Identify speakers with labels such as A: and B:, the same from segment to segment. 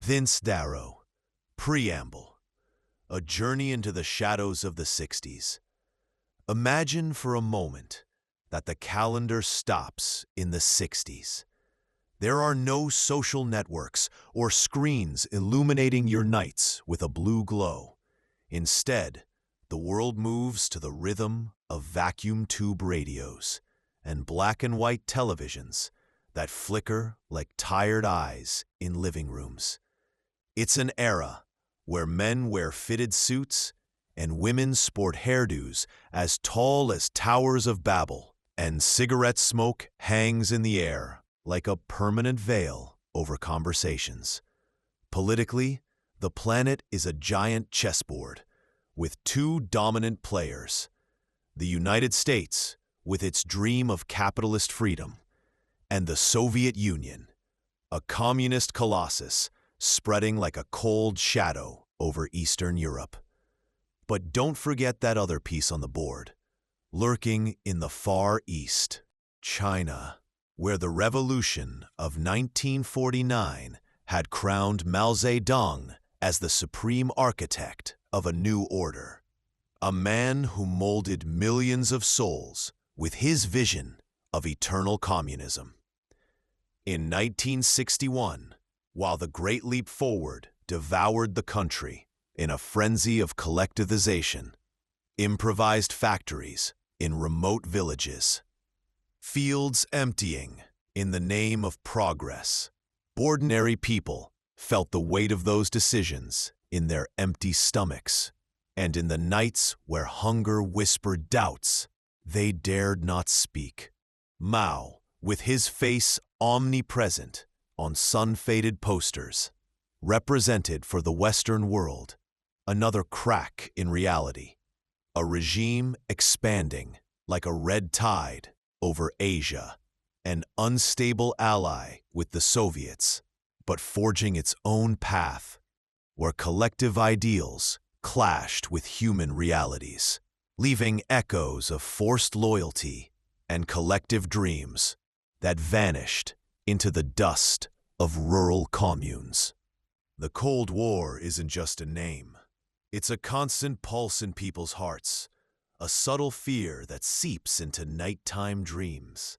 A: Vince Darrow, Preamble, A Journey into the Shadows of the 60s. Imagine for a moment that the calendar stops in the 60s. There are no social networks or screens illuminating your nights with a blue glow. Instead, the world moves to the rhythm of vacuum tube radios and black and white televisions that flicker like tired eyes in living rooms. It's an era where men wear fitted suits and women sport hairdos as tall as towers of Babel, and cigarette smoke hangs in the air like a permanent veil over conversations. Politically, the planet is a giant chessboard with two dominant players: the United States, with its dream of capitalist freedom, and the Soviet Union, a communist colossus spreading like a cold shadow over Eastern Europe. But don't forget that other piece on the board, lurking in the Far East, China, where the revolution of 1949 had crowned Mao Zedong as the supreme architect of a new order. A man who molded millions of souls with his vision of eternal communism. In 1961, while the Great Leap Forward devoured the country in a frenzy of collectivization, improvised factories in remote villages, fields emptying in the name of progress, ordinary people felt the weight of those decisions in their empty stomachs, and in the nights where hunger whispered doubts, they dared not speak. Mao, with his face omnipresent on sun-faded posters, represented for the Western world another crack in reality, a regime expanding like a red tide over Asia, an unstable ally with the Soviets, but forging its own path, where collective ideals clashed with human realities, leaving echoes of forced loyalty and collective dreams that vanished into the dust of rural communes. The Cold War isn't just a name. It's a constant pulse in people's hearts, a subtle fear that seeps into nighttime dreams,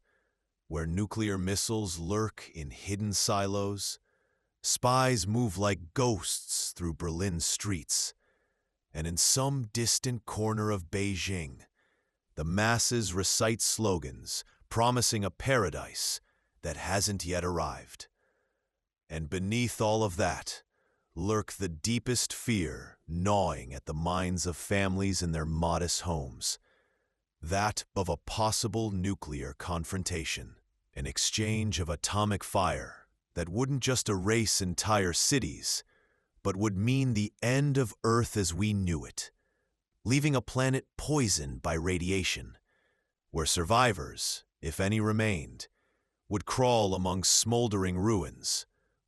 A: where nuclear missiles lurk in hidden silos, spies move like ghosts through Berlin's streets, and in some distant corner of Beijing, the masses recite slogans promising a paradise that hasn't yet arrived. And beneath all of that lurk the deepest fear gnawing at the minds of families in their modest homes, that of a possible nuclear confrontation, an exchange of atomic fire that wouldn't just erase entire cities, but would mean the end of Earth as we knew it, leaving a planet poisoned by radiation, where survivors, if any remained, would crawl among smoldering ruins,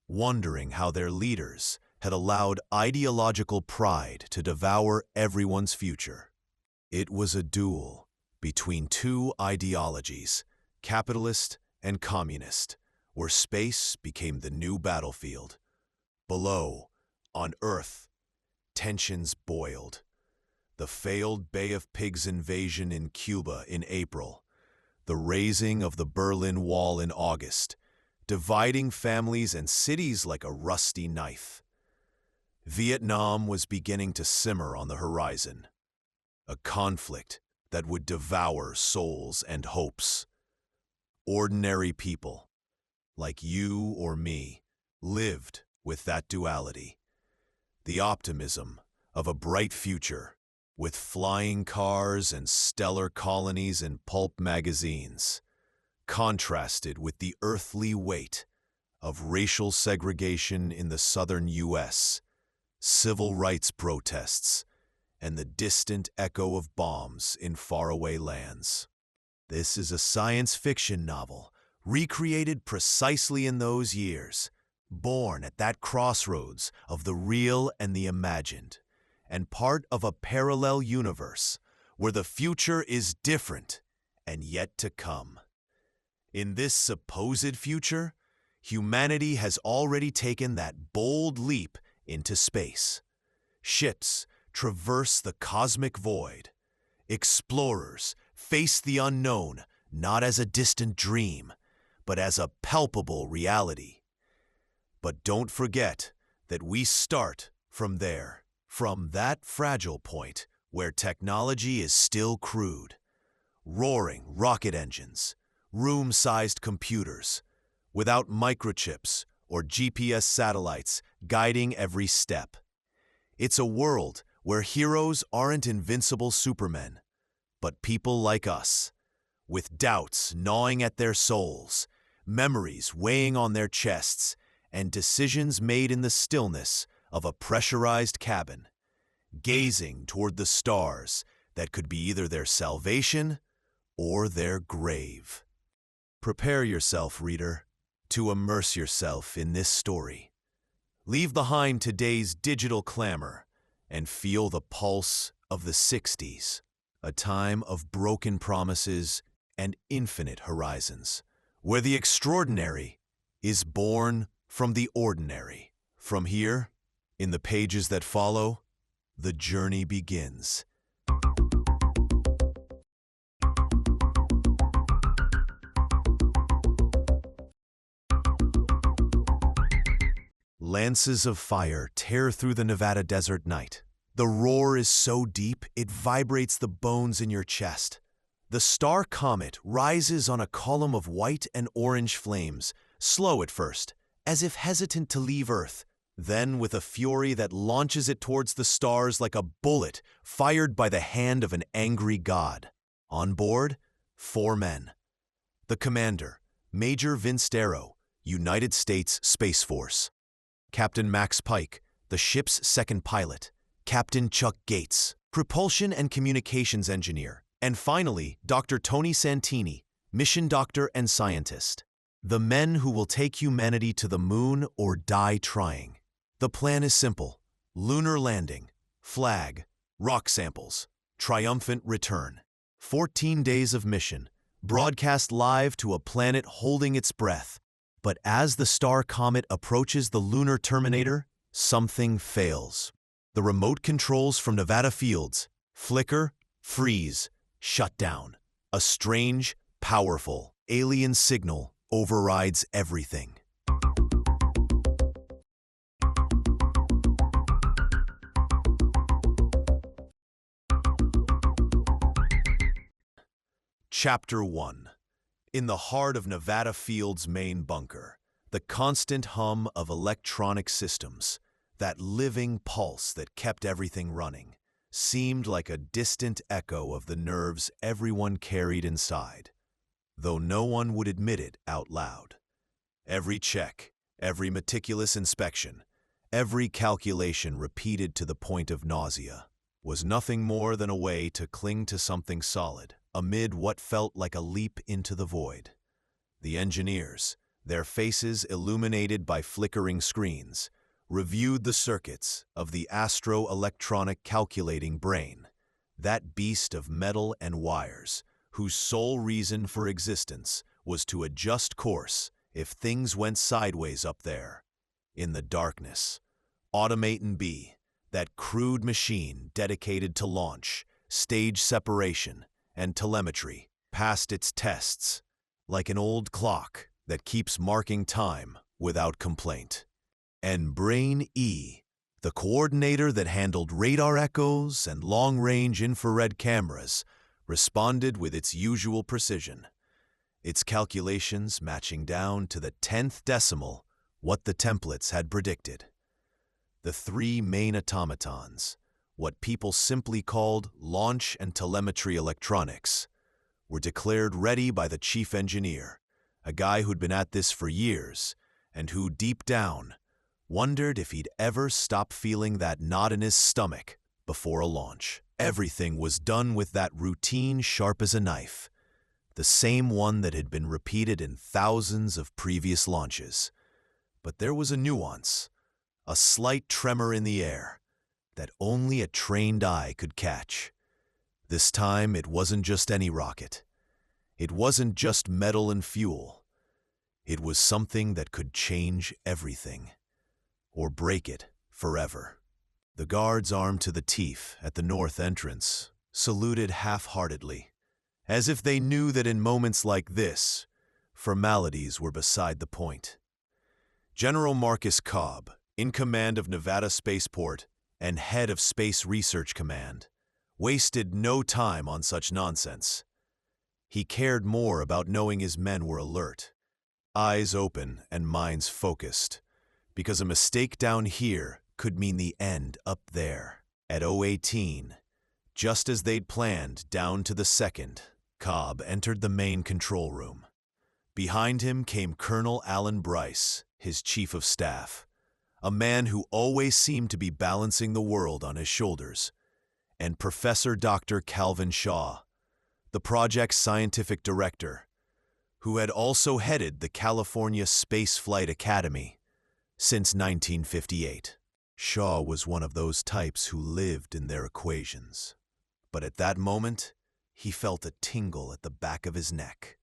A: wondering how their leaders had allowed ideological pride to devour everyone's future. It was a duel between two ideologies, capitalist and communist, where space became the new battlefield. Below, on Earth, tensions boiled. The failed Bay of Pigs invasion in Cuba in April, the raising of the Berlin Wall in August, dividing families and cities like a rusty knife. Vietnam was beginning to simmer on the horizon, a conflict that would devour souls and hopes. Ordinary people, like you or me, lived with that duality. The optimism of a bright future, with flying cars and stellar colonies in pulp magazines, contrasted with the earthly weight of racial segregation in the southern U.S., civil rights protests, and the distant echo of bombs in faraway lands. This is a science fiction novel recreated precisely in those years, born at that crossroads of the real and the imagined, and part of a parallel universe where the future is different and yet to come. In this supposed future, humanity has already taken that bold leap into space. Ships traverse the cosmic void. Explorers face the unknown not as a distant dream, but as a palpable reality. But don't forget that we start from there, from that fragile point where technology is still crude. Roaring rocket engines, room-sized computers, without microchips or GPS satellites guiding every step. It's a world where heroes aren't invincible supermen, but people like us, with doubts gnawing at their souls, memories weighing on their chests, and decisions made in the stillness of a pressurized cabin, gazing toward the stars that could be either their salvation or their grave. Prepare yourself, reader, to immerse yourself in this story. Leave behind today's digital clamor and feel the pulse of the 60s, a time of broken promises and infinite horizons, where the extraordinary is born from the ordinary. From here, in the pages that follow, the journey begins. Lances of fire tear through the Nevada desert night. The roar is so deep, it vibrates the bones in your chest. The STAR Comet rises on a column of white and orange flames, slow at first, as if hesitant to leave Earth, then with a fury that launches it towards the stars like a bullet fired by the hand of an angry god. On board, 4 men. The commander, Major Vince Darrow, United States Space Force. Captain Max Pike, the ship's second pilot. Captain Chuck Gates, propulsion and communications engineer. And finally, Dr. Tony Santini, mission doctor and scientist. The men who will take humanity to the moon or die trying. The plan is simple: lunar landing, flag, rock samples, triumphant return. 14 days of mission, broadcast live to a planet holding its breath. But as the STAR Comet approaches the lunar terminator, something fails. The remote controls from Nevada fields flicker, freeze, shut down. A strange, powerful, alien signal overrides everything. Chapter 1. In the heart of Nevada Field's main bunker, the constant hum of electronic systems, that living pulse that kept everything running, seemed like a distant echo of the nerves everyone carried inside, though no one would admit it out loud. Every check, every meticulous inspection, every calculation repeated to the point of nausea, was nothing more than a way to cling to something solid amid what felt like a leap into the void. The engineers, their faces illuminated by flickering screens, reviewed the circuits of the astro-electronic calculating brain, that beast of metal and wires, whose sole reason for existence was to adjust course if things went sideways up there. In the darkness, Automaton B, that crude machine dedicated to launch, stage separation, and telemetry, passed its tests, like an old clock that keeps marking time without complaint. And Brain E, the coordinator that handled radar echoes and long-range infrared cameras, responded with its usual precision, its calculations matching down to the 10th decimal what the templates had predicted. The 3 main automatons, what people simply called launch and telemetry electronics, were declared ready by the chief engineer, a guy who'd been at this for years, and who, deep down, wondered if he'd ever stop feeling that knot in his stomach before a launch. Everything was done with that routine sharp as a knife, the same one that had been repeated in thousands of previous launches. But there was a nuance, a slight tremor in the air, that only a trained eye could catch. This time, it wasn't just any rocket. It wasn't just metal and fuel. It was something that could change everything, or break it forever. The guards armed to the teeth at the north entrance saluted half-heartedly, as if they knew that in moments like this, formalities were beside the point. General Marcus Cobb, in command of Nevada Spaceport and head of Space Research Command, wasted no time on such nonsense. He cared more about knowing his men were alert, eyes open and minds focused, because a mistake down here could mean the end up there. At 018, just as they'd planned down to the second, Cobb entered the main control room. Behind him came Colonel Alan Bryce, his chief of staff, a man who always seemed to be balancing the world on his shoulders, and Professor Dr. Calvin Shaw, the project's scientific director, who had also headed the California Space Flight Academy since 1958. Shaw was one of those types who lived in their equations. But at that moment, he felt a tingle at the back of his neck,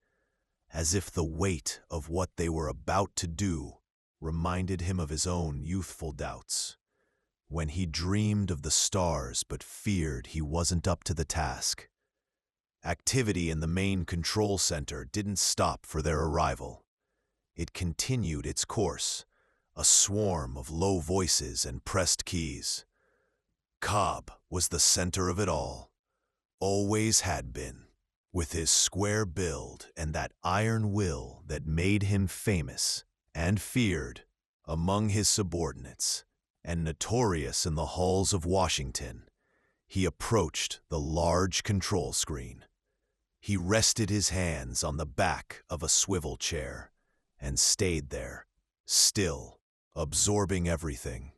A: as if the weight of what they were about to do reminded him of his own youthful doubts, when he dreamed of the stars but feared he wasn't up to the task. Activity in the main control center didn't stop for their arrival. It continued its course, a swarm of low voices and pressed keys. Cobb was the center of it all, always had been, with his square build and that iron will that made him famous and feared among his subordinates, and notorious in the halls of Washington. He approached the large control screen. He rested his hands on the back of a swivel chair and stayed there, still, absorbing everything.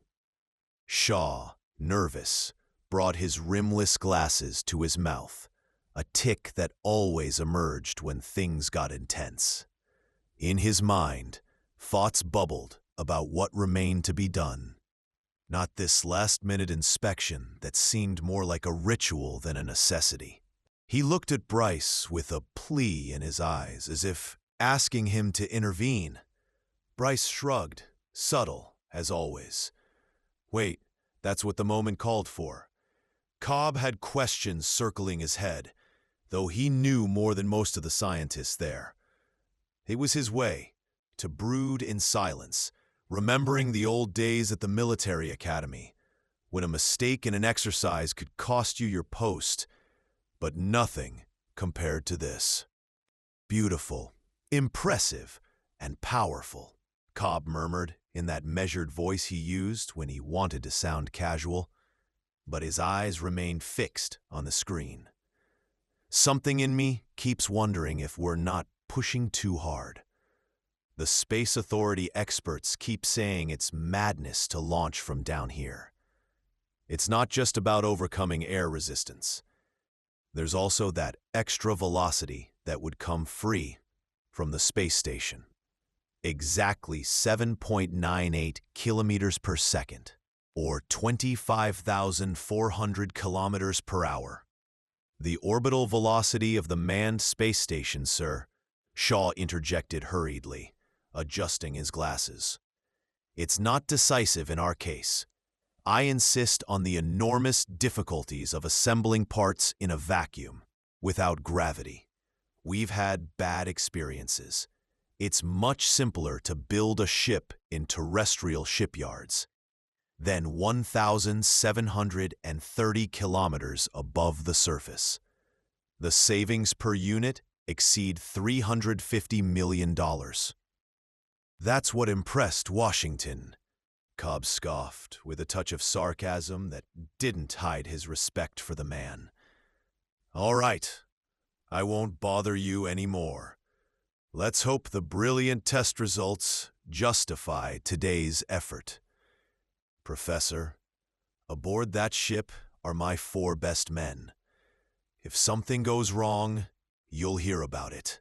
A: Shaw, nervous, brought his rimless glasses to his mouth, a tic that always emerged when things got intense. In his mind, thoughts bubbled about what remained to be done. Not this last-minute inspection that seemed more like a ritual than a necessity. He looked at Bryce with a plea in his eyes, as if asking him to intervene. Bryce shrugged, subtle, as always. Wait, that's what the moment called for. Cobb had questions circling his head, though he knew more than most of the scientists there. It was his way, to brood in silence, remembering the old days at the military academy, when a mistake in an exercise could cost you your post, but nothing compared to this. Beautiful, impressive, and powerful, Cobb murmured in that measured voice he used when he wanted to sound casual, but his eyes remained fixed on the screen. Something in me keeps wondering if we're not pushing too hard. The Space Authority experts keep saying it's madness to launch from down here. It's not just about overcoming air resistance. There's also that extra velocity that would come free from the space station. Exactly 7.98 kilometers per second, or 25,400 kilometers per hour. The orbital velocity of the manned space station, sir, Shaw interjected hurriedly, adjusting his glasses. It's not decisive in our case. I insist on the enormous difficulties of assembling parts in a vacuum, without gravity. We've had bad experiences. It's much simpler to build a ship in terrestrial shipyards than 1,730 kilometers above the surface. The savings per unit exceed $350 million. That's what impressed Washington, Cobb scoffed, with a touch of sarcasm that didn't hide his respect for the man. All right, I won't bother you anymore. Let's hope the brilliant test results justify today's effort. Professor, aboard that ship are my 4 best men. If something goes wrong, you'll hear about it.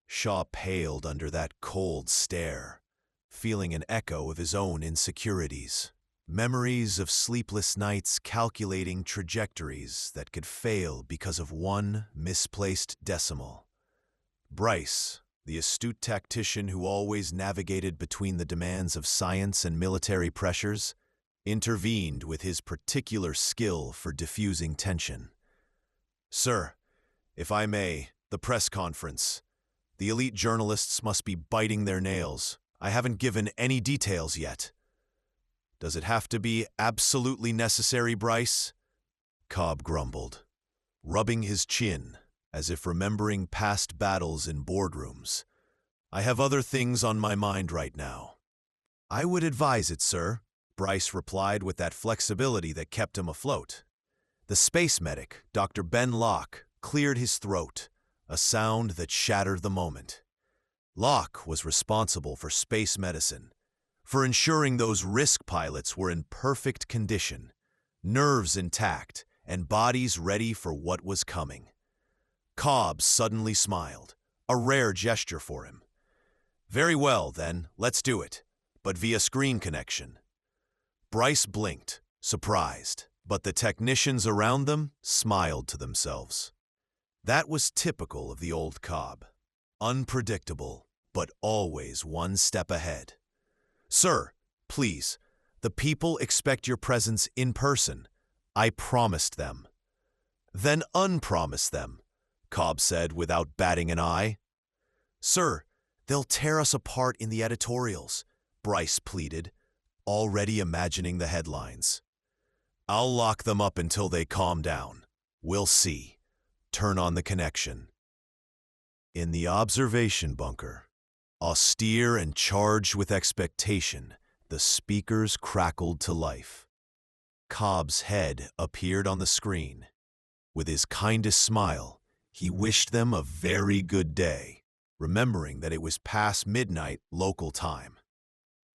A: Shaw paled under that cold stare, feeling an echo of his own insecurities. Memories of sleepless nights calculating trajectories that could fail because of one misplaced decimal. Bryce, The astute tactician who always navigated between the demands of science and military pressures, intervened with his particular skill for diffusing tension. "Sir, if I may, the press conference. The elite journalists must be biting their nails. I haven't given any details yet." "Does it have to be absolutely necessary, Bryce?" Cobb grumbled, rubbing his chin as if remembering past battles in boardrooms. "I have other things on my mind right now." "I would advise it, sir," Bryce replied with that flexibility that kept him afloat. The space medic, Dr. Ben Locke, cleared his throat, a sound that shattered the moment. Locke was responsible for space medicine, for ensuring those risk pilots were in perfect condition, nerves intact, and bodies ready for what was coming. Cobb suddenly smiled, a rare gesture for him. "Very well, then, let's do it, but via screen connection." Bryce blinked, surprised, but the technicians around them smiled to themselves. That was typical of the old Cobb. Unpredictable, but always one step ahead. "Sir, please, the people expect your presence in person. I promised them." "Then unpromise them," Cobb said without batting an eye. "Sir, they'll tear us apart in the editorials," Bryce pleaded, already imagining the headlines. "I'll lock them up until they calm down. We'll see. Turn on the connection." In the observation bunker, austere and charged with expectation, the speakers crackled to life. Cobb's head appeared on the screen. With his kindest smile, he wished them a very good day, remembering that it was past midnight local time.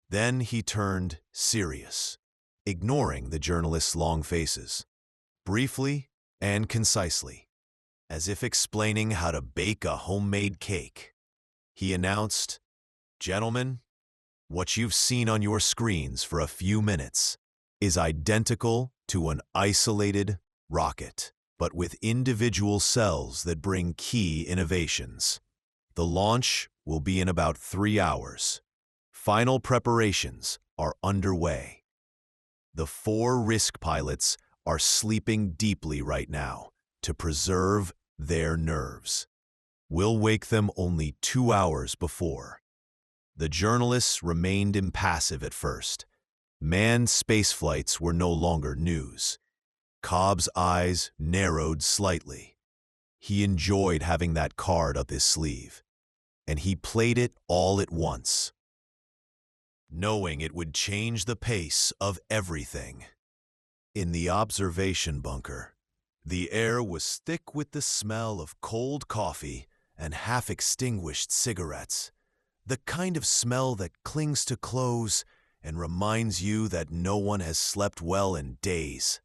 A: Then he turned serious, ignoring the journalists' long faces. Briefly and concisely, as if explaining how to bake a homemade cake, he announced, "Gentlemen, what you've seen on your screens for a few minutes is identical to an isolated rocket, but with individual cells that bring key innovations. The launch will be in about 3 hours. Final preparations are underway. The 4 risk pilots are sleeping deeply right now to preserve their nerves. We'll wake them only 2 hours before." The journalists remained impassive at first. Manned spaceflights were no longer news. Cobb's eyes narrowed slightly. He enjoyed having that card up his sleeve, and he played it all at once, knowing it would change the pace of everything. In the observation bunker, the air was thick with the smell of cold coffee and half-extinguished cigarettes, the kind of smell that clings to clothes and reminds you that no one has slept well in days.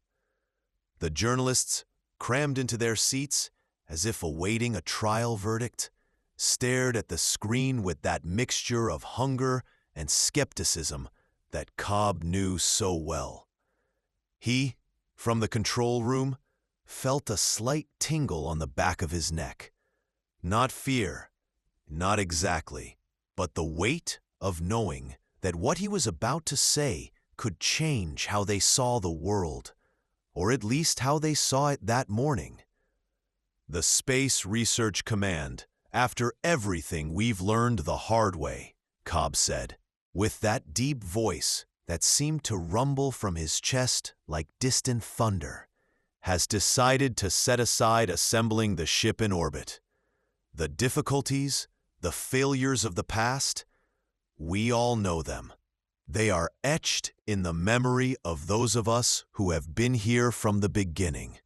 A: The journalists, crammed into their seats as if awaiting a trial verdict, stared at the screen with that mixture of hunger and skepticism that Cobb knew so well. He, from the control room, felt a slight tingle on the back of his neck. Not fear, not exactly, but the weight of knowing that what he was about to say could change how they saw the world, or at least how they saw it that morning. "The Space Research Command, after everything we've learned the hard way," Cobb said, with that deep voice that seemed to rumble from his chest like distant thunder, "has decided to set aside assembling the ship in orbit. The difficulties, the failures of the past, we all know them. They are etched in the memory of those of us who have been here from the beginning.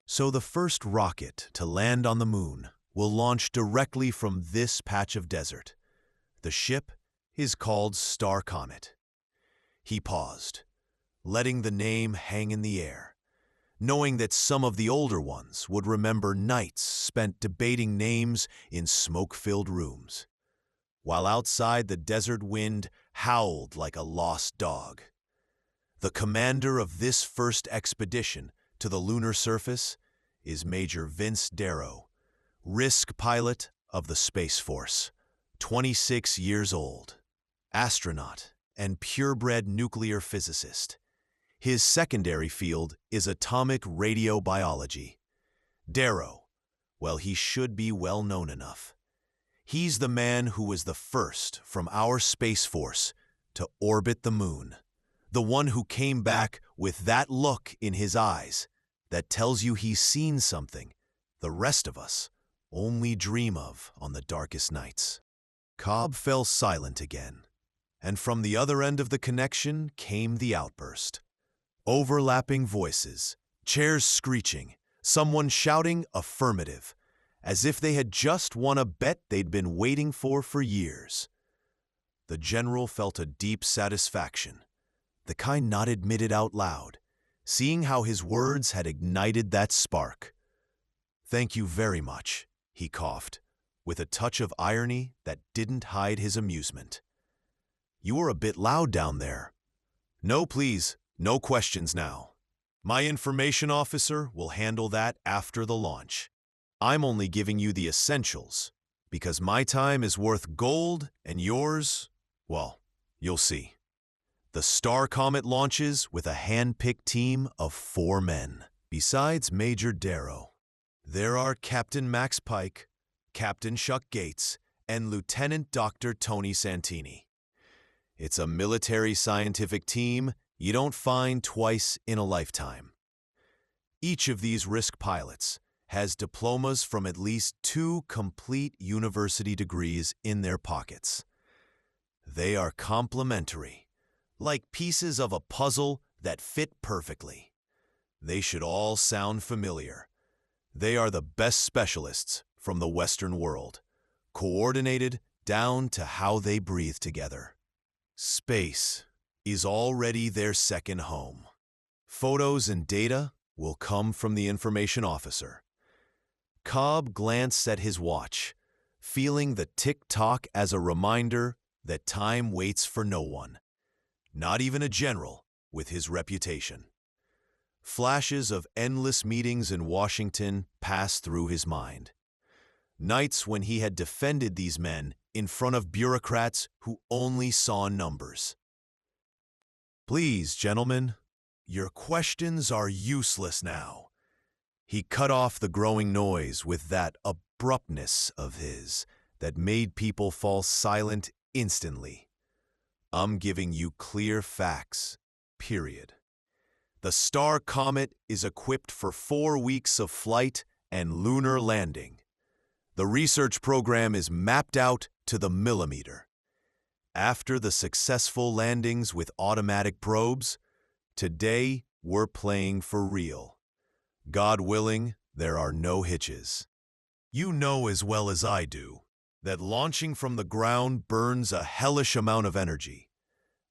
A: So the first rocket to land on the moon will launch directly from this patch of desert. The ship is called STAR Comet." He paused, letting the name hang in the air, knowing that some of the older ones would remember nights spent debating names in smoke-filled rooms, while outside the desert wind howled like a lost dog. The commander of this first expedition to the lunar surface is Major Vince Darrow, risk pilot of the Space Force, 26 years old, astronaut and purebred nuclear physicist. His secondary field is atomic radiobiology. Darrow, well, he should be well known enough. He's the man who was the first from our Space Force to orbit the moon. The one who came back with that look in his eyes that tells you he's seen something the rest of us only dream of on the darkest nights. Cobb fell silent again, and from the other end of the connection came the outburst. Overlapping voices, chairs screeching, someone shouting affirmative, as if they had just won a bet they'd been waiting for years. The general felt a deep satisfaction, the kind not admitted out loud, seeing how his words had ignited that spark. "Thank you very much," he coughed, with a touch of irony that didn't hide his amusement. "You were a bit loud down there." "No, please, no questions now. My information officer will handle that after the launch. I'm only giving you the essentials, because my time is worth gold and yours, well, you'll see." The STAR Comet launches with a hand-picked team of 4 men. Besides Major Darrow, there are Captain Max Pike, Captain Chuck Gates, and Lieutenant Dr. Tony Santini. It's a military scientific team you don't find twice in a lifetime. Each of these risk pilots has diplomas from at least 2 complete university degrees in their pockets. They are complementary, like pieces of a puzzle that fit perfectly. They should all sound familiar. They are the best specialists from the Western world, coordinated down to how they breathe together. Space is already their second home. Photos and data will come from the information officer. Cobb glanced at his watch, feeling the tick-tock as a reminder that time waits for no one, not even a general with his reputation. Flashes of endless meetings in Washington passed through his mind. Nights when he had defended these men in front of bureaucrats who only saw numbers. "Please, gentlemen, your questions are useless now." He cut off the growing noise with that abruptness of his that made people fall silent instantly. "I'm giving you clear facts, period. The STAR Comet is equipped for 4 weeks of flight and lunar landing. The research program is mapped out to the millimeter. After the successful landings with automatic probes, today we're playing for real. God willing, there are no hitches. You know as well as I do that launching from the ground burns a hellish amount of energy,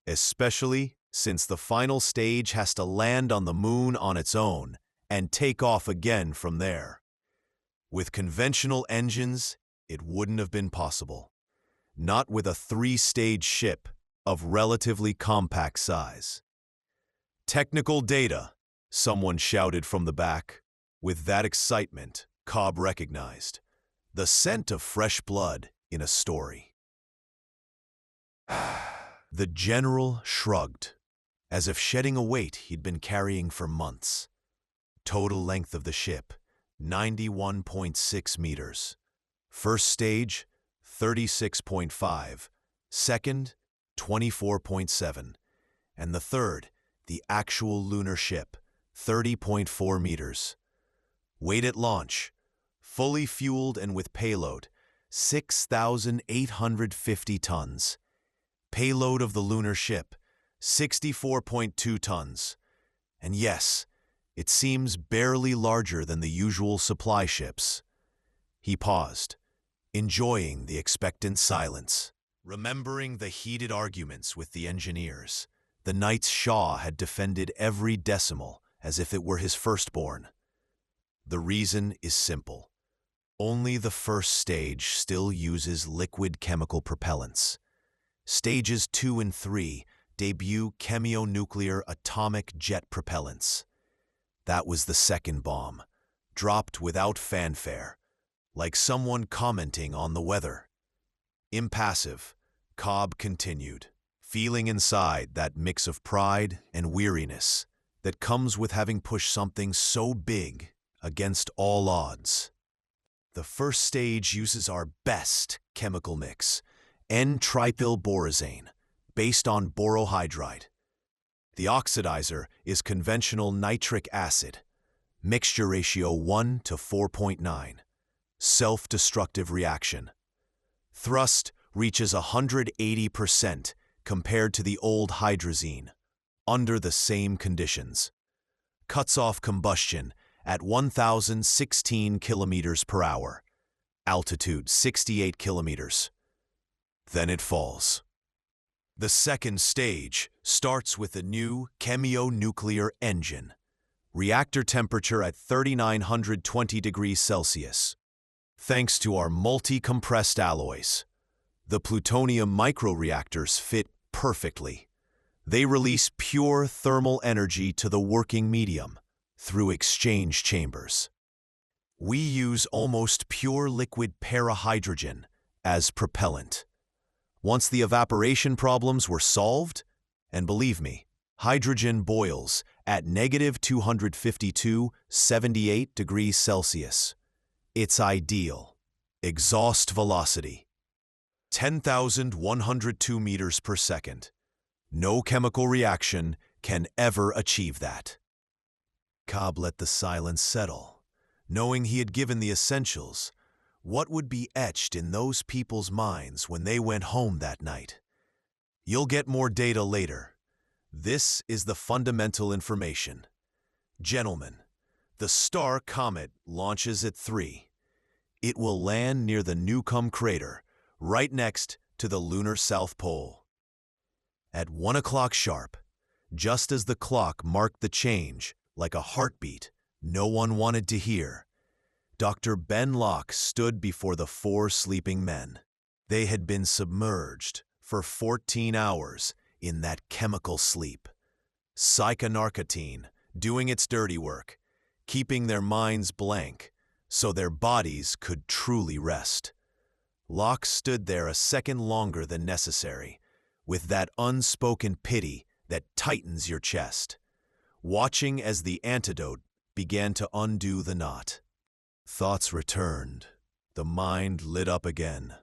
A: especially since the final stage has to land on the moon on its own and take off again from there. With conventional engines, it wouldn't have been possible. Not with a 3-stage ship of relatively compact size. Technical data, someone shouted from the back. With that excitement, Cobb recognized the scent of fresh blood in a story. The general shrugged, as if shedding a weight he'd been carrying for months. Total length of the ship, 91.6 meters. First stage, 36.5. Second, 24.7. And the third, the actual lunar ship, 30.4 meters. Weight at launch, fully fueled and with payload, 6,850 tons. Payload of the lunar ship, 64.2 tons. And yes, it seems barely larger than the usual supply ships. He paused, enjoying the expectant silence, remembering the heated arguments with the engineers. The night's Shaw had defended every decimal as if it were his firstborn. The reason is simple. Only the first stage still uses liquid chemical propellants. Stages 2 and 3 debut chemionuclear atomic jet propellants. That was the second bomb, dropped without fanfare, like someone commenting on the weather. Impassive, Cobb continued, feeling inside that mix of pride and weariness that comes with having pushed something so big against all odds. The first stage uses our best chemical mix, N-tripylborazane, based on borohydride. The oxidizer is conventional nitric acid, mixture ratio 1 to 4.9, self-destructive reaction. Thrust reaches 180% compared to the old hydrazine, under the same conditions. Cuts off combustion at 1,016 kilometers per hour, altitude 68 kilometers. Then it falls. The second stage starts with a new chemionuclear engine, reactor temperature at 3,920 degrees Celsius. Thanks to our multi-compressed alloys, the plutonium microreactors fit perfectly. They release pure thermal energy to the working medium through exchange chambers. We use almost pure liquid parahydrogen as propellant. Once the evaporation problems were solved, and believe me, hydrogen boils at negative 252.78 degrees Celsius. It's ideal. Exhaust velocity, 10,102 meters per second. No chemical reaction can ever achieve that. Cobb let the silence settle, knowing he had given the essentials. What would be etched in those people's minds when they went home that night? You'll get more data later. This is the fundamental information. Gentlemen, the STAR Comet launches at 3. It will land near the Newcomb crater, right next to the lunar South Pole. At 1 o'clock sharp, just as the clock marked the change, like a heartbeat no one wanted to hear, Dr. Ben Locke stood before the 4 sleeping men. They had been submerged for 14 hours in that chemical sleep. Psychonarcotine doing its dirty work, keeping their minds blank so their bodies could truly rest. Locke stood there a second longer than necessary, with that unspoken pity that tightens your chest, watching as the antidote began to undo the knot. Thoughts returned, the mind lit up again,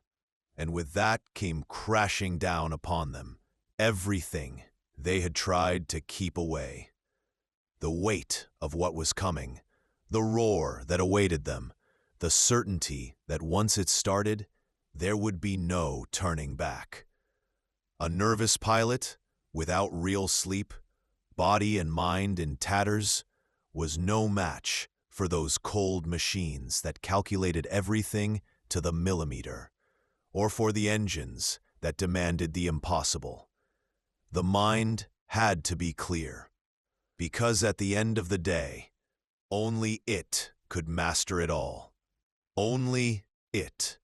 A: and with that came crashing down upon them everything they had tried to keep away. The weight of what was coming, the roar that awaited them, the certainty that once it started, there would be no turning back. A nervous pilot, without real sleep, body and mind in tatters, was no match for those cold machines that calculated everything to the millimeter, or for the engines that demanded the impossible. The mind had to be clear, because at the end of the day, only it could master it all. Only it.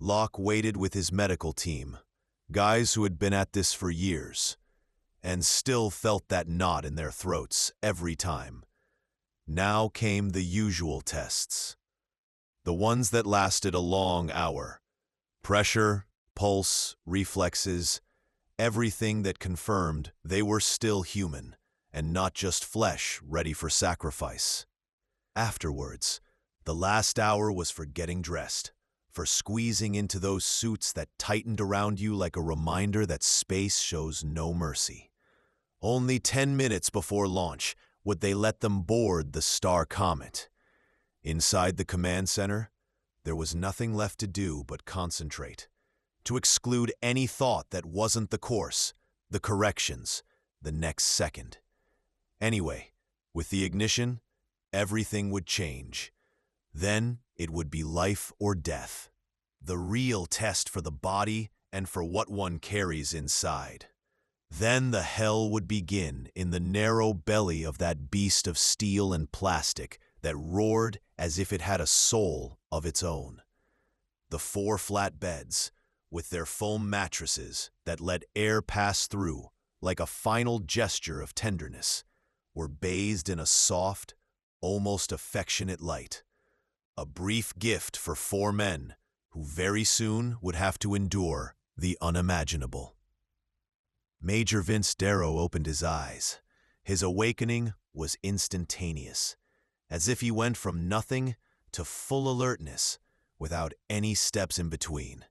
A: Locke waited with his medical team, guys who had been at this for years, and still felt that knot in their throats every time. Now came the usual tests, the ones that lasted a long hour. Pressure, pulse, reflexes, everything that confirmed they were still human and not just flesh ready for sacrifice. Afterwards, the last hour was for getting dressed, for squeezing into those suits that tightened around you like a reminder that space shows no mercy. Only 10 minutes before launch would they let them board the STAR Comet. Inside the command center, there was nothing left to do but concentrate, to exclude any thought that wasn't the course, the corrections, the next second. Anyway, with the ignition, everything would change. Then it would be life or death, the real test for the body and for what one carries inside. Then the hell would begin in the narrow belly of that beast of steel and plastic that roared as if it had a soul of its own. The 4 flat beds, with their foam mattresses that let air pass through like a final gesture of tenderness, were bathed in a soft, almost affectionate light. A brief gift for 4 men who very soon would have to endure the unimaginable. Major Vince Darrow opened his eyes. His awakening was instantaneous, as if he went from nothing to full alertness without any steps in between.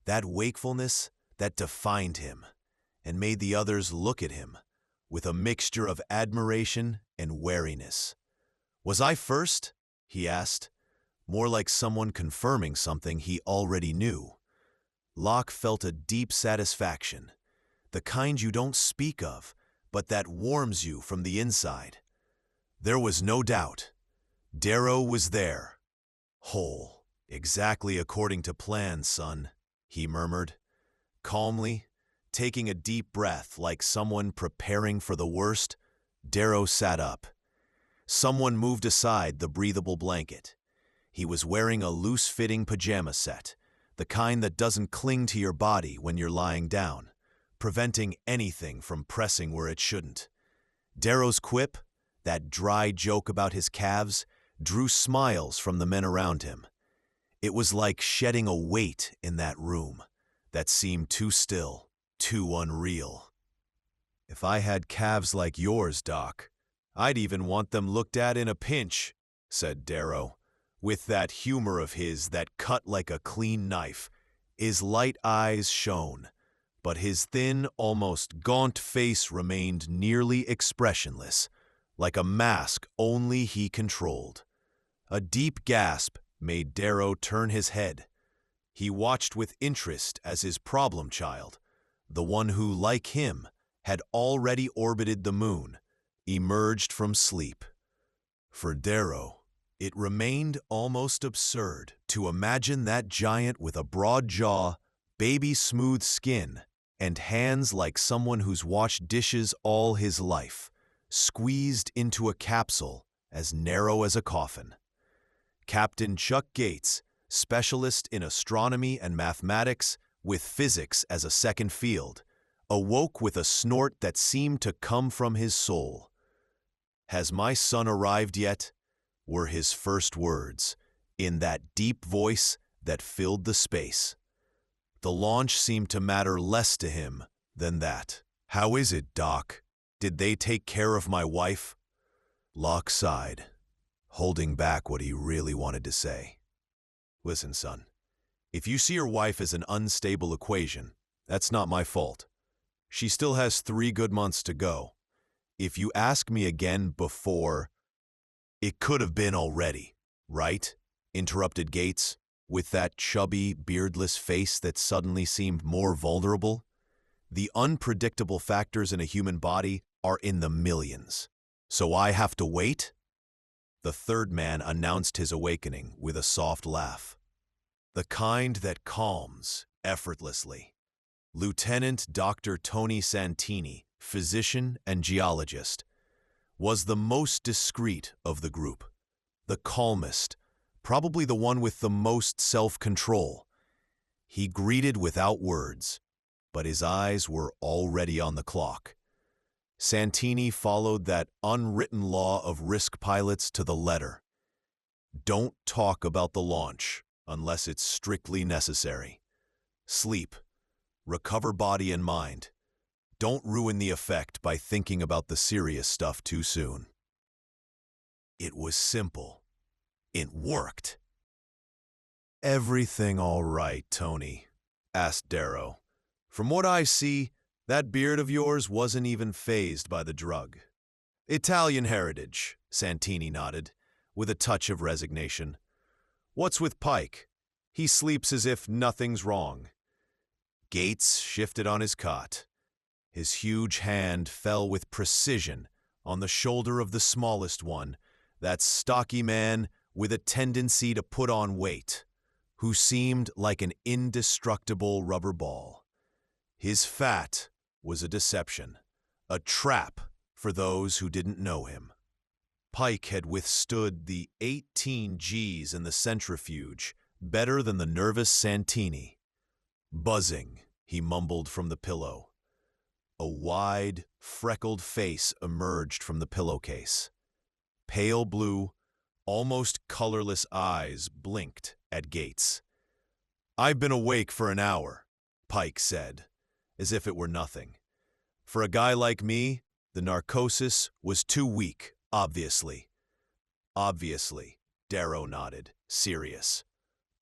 A: That wakefulness that defined him and made the others look at him with a mixture of admiration and wariness. "Was I first?" he asked, more like someone confirming something he already knew. Locke felt a deep satisfaction, the kind you don't speak of, but that warms you from the inside. There was no doubt. Darrow was there, whole, exactly according to plan, son, he murmured. Calmly, taking a deep breath like someone preparing for the worst, Darrow sat up. Someone moved aside the breathable blanket. He was wearing a loose-fitting pajama set, the kind that doesn't cling to your body when you're lying down, preventing anything from pressing where it shouldn't. Darrow's quip, that dry joke about his calves, drew smiles from the men around him. It was like shedding a weight in that room that seemed too still, too unreal. "If I had calves like yours, Doc, I'd even want them looked at in a pinch," said Darrow, with that humor of his that cut like a clean knife. His light eyes shone, but his thin, almost gaunt face remained nearly expressionless, like a mask only he controlled. A deep gasp made Darrow turn his head. He watched with interest as his problem child, the one who, like him, had already orbited the moon, emerged from sleep. For Darrow, it remained almost absurd to imagine that giant with a broad jaw, baby-smooth skin, and hands like someone who's washed dishes all his life, squeezed into a capsule as narrow as a coffin. Captain Chuck Gates, specialist in astronomy and mathematics, with physics as a second field, awoke with a snort that seemed to come from his soul. "Has my son arrived yet?" were his first words, in that deep voice that filled the space. The launch seemed to matter less to him than that. "How is it, Doc? Did they take care of my wife?" Locke sighed, holding back what he really wanted to say. "Listen, son, if you see your wife as an unstable equation, that's not my fault. She still has 3 good months to go. If you ask me again before—" "It could have been already, right?" interrupted Gates, with that chubby, beardless face that suddenly seemed more vulnerable. "The unpredictable factors in a human body are in the millions. So I have to wait?" The third man announced his awakening with a soft laugh. The kind that calms effortlessly. Lieutenant Dr. Tony Santini, physician and geologist, was the most discreet of the group, the calmest, probably the one with the most self-control. He greeted without words, but his eyes were already on the clock. Santini followed that unwritten law of risk pilots to the letter. Don't talk about the launch unless it's strictly necessary. Sleep. Recover body and mind. Don't ruin the effect by thinking about the serious stuff too soon. It was simple. It worked. "Everything all right, Tony?" asked Darrow. "From what I see, that beard of yours wasn't even fazed by the drug." "Italian heritage," Santini nodded, with a touch of resignation. "What's with Pike? He sleeps as if nothing's wrong." Gates shifted on his cot. His huge hand fell with precision on the shoulder of the smallest one, that stocky man with a tendency to put on weight, who seemed like an indestructible rubber ball. His fat was a deception, a trap for those who didn't know him. Pike had withstood the 18 Gs in the centrifuge better than the nervous Santini. "Buzzing," he mumbled from the pillow. A wide, freckled face emerged from the pillowcase. Pale blue, almost colorless eyes blinked at Gates. "I've been awake for an hour," Pike said, as if it were nothing. "For a guy like me, the narcosis was too weak, obviously." "Obviously," Darrow nodded, serious.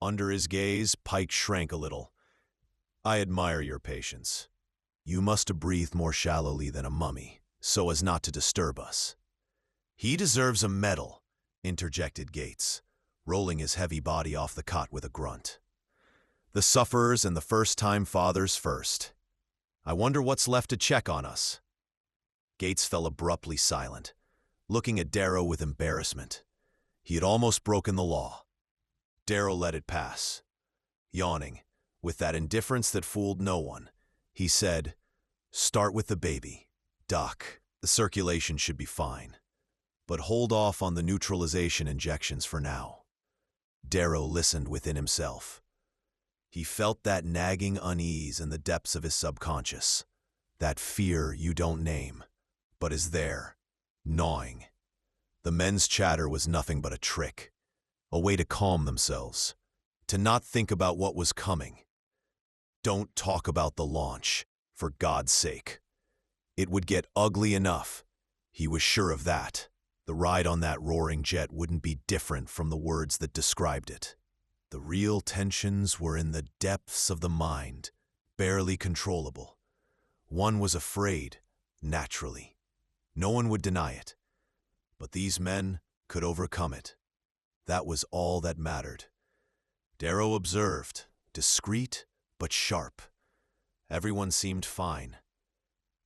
A: Under his gaze, Pike shrank a little. "I admire your patience. You must have breathed more shallowly than a mummy, so as not to disturb us." "He deserves a medal," interjected Gates, rolling his heavy body off the cot with a grunt. "The sufferers and the first-time fathers first. I wonder what's left to check on us." Gates fell abruptly silent, looking at Darrow with embarrassment. He had almost broken the law. Darrow let it pass. Yawning, with that indifference that fooled no one, he said, "Start with the baby. Doc, the circulation should be fine. But hold off on the neutralization injections for now." Darrow listened within himself. He felt that nagging unease in the depths of his subconscious, that fear you don't name, but is there, gnawing. The men's chatter was nothing but a trick, a way to calm themselves, to not think about what was coming. Don't talk about the launch, for God's sake. It would get ugly enough. He was sure of that. The ride on that roaring jet wouldn't be different from the words that described it. The real tensions were in the depths of the mind, barely controllable. One was afraid, naturally. No one would deny it. But these men could overcome it. That was all that mattered. Darrow observed, discreet but sharp. Everyone seemed fine.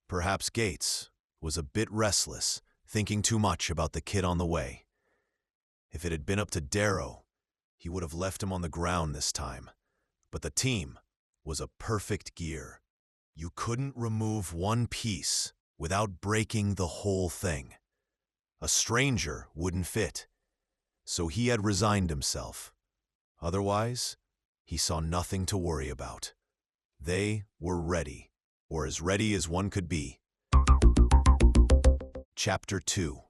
A: Perhaps Gates was a bit restless, thinking too much about the kid on the way. If it had been up to Darrow, he would have left him on the ground this time. But the team was a perfect gear. You couldn't remove one piece without breaking the whole thing. A stranger wouldn't fit. So he had resigned himself. Otherwise, he saw nothing to worry about. They were ready, or as ready as one could be. Chapter 2.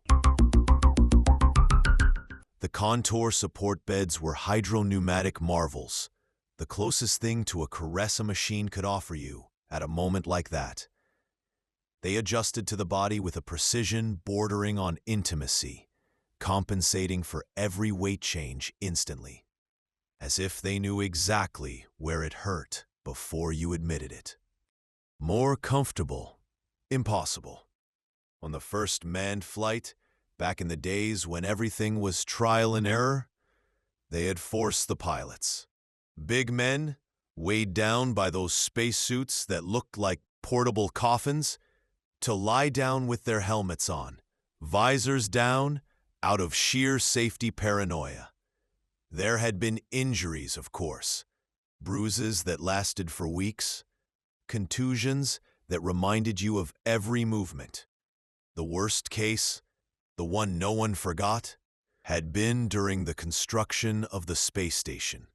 A: The contour support beds were hydro-pneumatic marvels, the closest thing to a caress a machine could offer you at a moment like that. They adjusted to the body with a precision bordering on intimacy, compensating for every weight change instantly, as if they knew exactly where it hurt before you admitted it. More comfortable? Impossible. On the first manned flight, back in the days when everything was trial and error, they had forced the pilots. Big men, weighed down by those spacesuits that looked like portable coffins, to lie down with their helmets on, visors down, out of sheer safety paranoia. There had been injuries, of course, bruises that lasted for weeks, contusions that reminded you of every movement. The worst case, the one no one forgot, had been during the construction of the space station.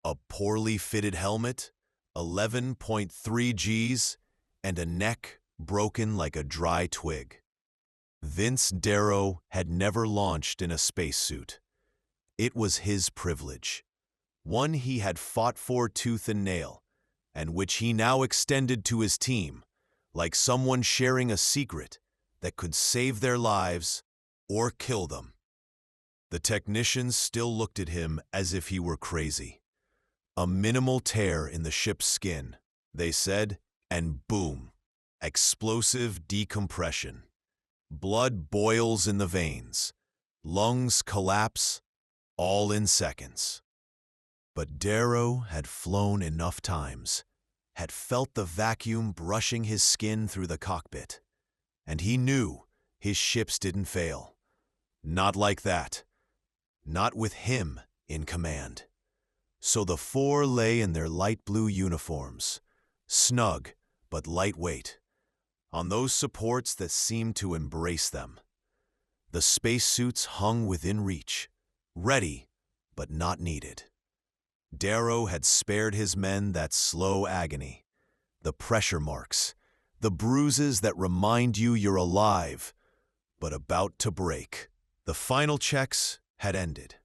A: A poorly fitted helmet, 11.3 Gs, and a neck broken like a dry twig. Vince Darrow had never launched in a spacesuit. It was his privilege, one he had fought for tooth and nail, and which he now extended to his team, like someone sharing a secret that could save their lives or kill them. The technicians still looked at him as if he were crazy. A minimal tear in the ship's skin, they said, and boom, explosive decompression. Blood boils in the veins, lungs collapse, all in seconds. But Darrow had flown enough times, had felt the vacuum brushing his skin through the cockpit, and he knew his ships didn't fail. Not like that. Not with him in command. So the four lay in their light blue uniforms, snug but lightweight, on those supports that seemed to embrace them. The spacesuits hung within reach, ready but not needed. Darrow had spared his men that slow agony, the pressure marks, the bruises that remind you you're alive, but about to break. The final checks had ended.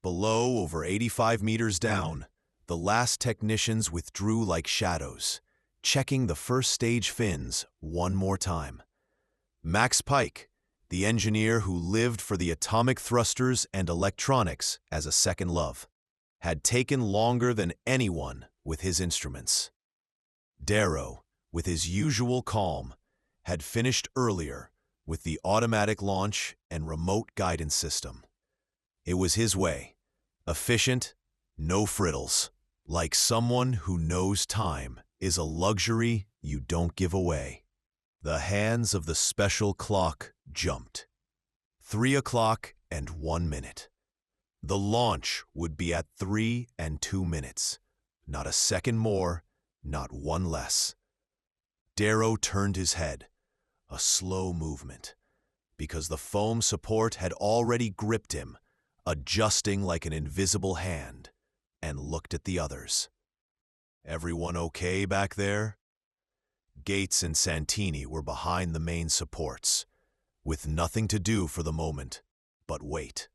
A: Below, over 85 meters down, the last technicians withdrew like shadows, checking the first stage fins one more time. Max Pike, the engineer who lived for the atomic thrusters and electronics as a second love, had taken longer than anyone with his instruments. Darrow, with his usual calm, had finished earlier with the automatic launch and remote guidance system. It was his way, efficient, no frittles, like someone who knows time is a luxury you don't give away. The hands of the special clock jumped. 3 o'clock and 1 minute. The launch would be at 3 and 2 minutes. Not a second more, not one less. Darrow turned his head, a slow movement, because the foam support had already gripped him, adjusting like an invisible hand, and looked at the others. Everyone okay back there? Gates and Santini were behind the main supports, with nothing to do for the moment but wait.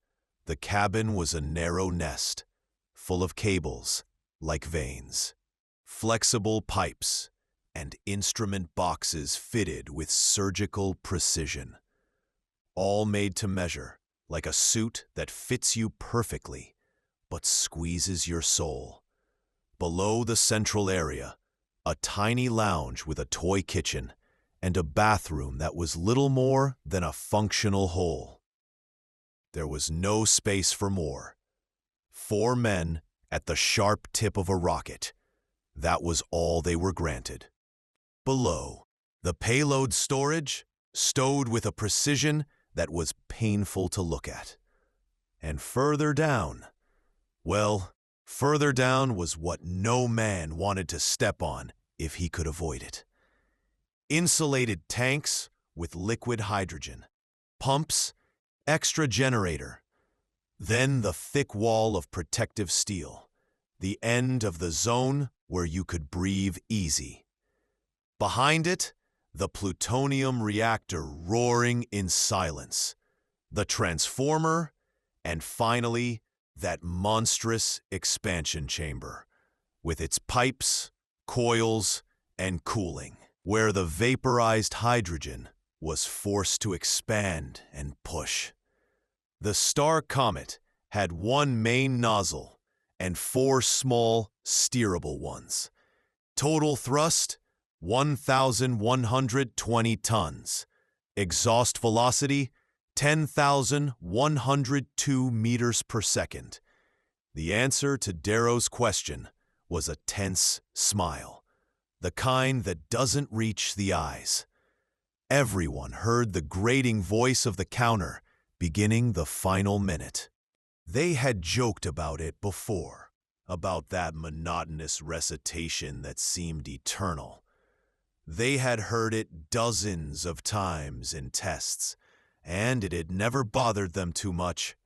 A: The cabin was a narrow nest, full of cables like veins, flexible pipes, and instrument boxes fitted with surgical precision, all made to measure, like a suit that fits you perfectly but squeezes your soul. Below the central area, a tiny lounge with a toy kitchen and a bathroom that was little more than a functional hole. There was no space for more. 4 men at the sharp tip of a rocket. That was all they were granted. Below, the payload storage stowed with a precision that was painful to look at. And further down, well, further down was what no man wanted to step on if he could avoid it. Insulated tanks with liquid hydrogen, pumps, extra generator, then the thick wall of protective steel, the end of the zone where you could breathe easy. Behind it, the plutonium reactor roaring in silence, the transformer, and finally, that monstrous expansion chamber, with its pipes, coils, and cooling, where the vaporized hydrogen was forced to expand and push. The STAR Comet had 1 main nozzle and 4 small, steerable ones. Total thrust, 1,120 tons. Exhaust velocity, 10,102 meters per second. The answer to Darrow's question was a tense smile, the kind that doesn't reach the eyes. Everyone heard the grating voice of the counter beginning the final minute. They had joked about it before, about that monotonous recitation that seemed eternal. They had heard it dozens of times in tests, and it had never bothered them too much.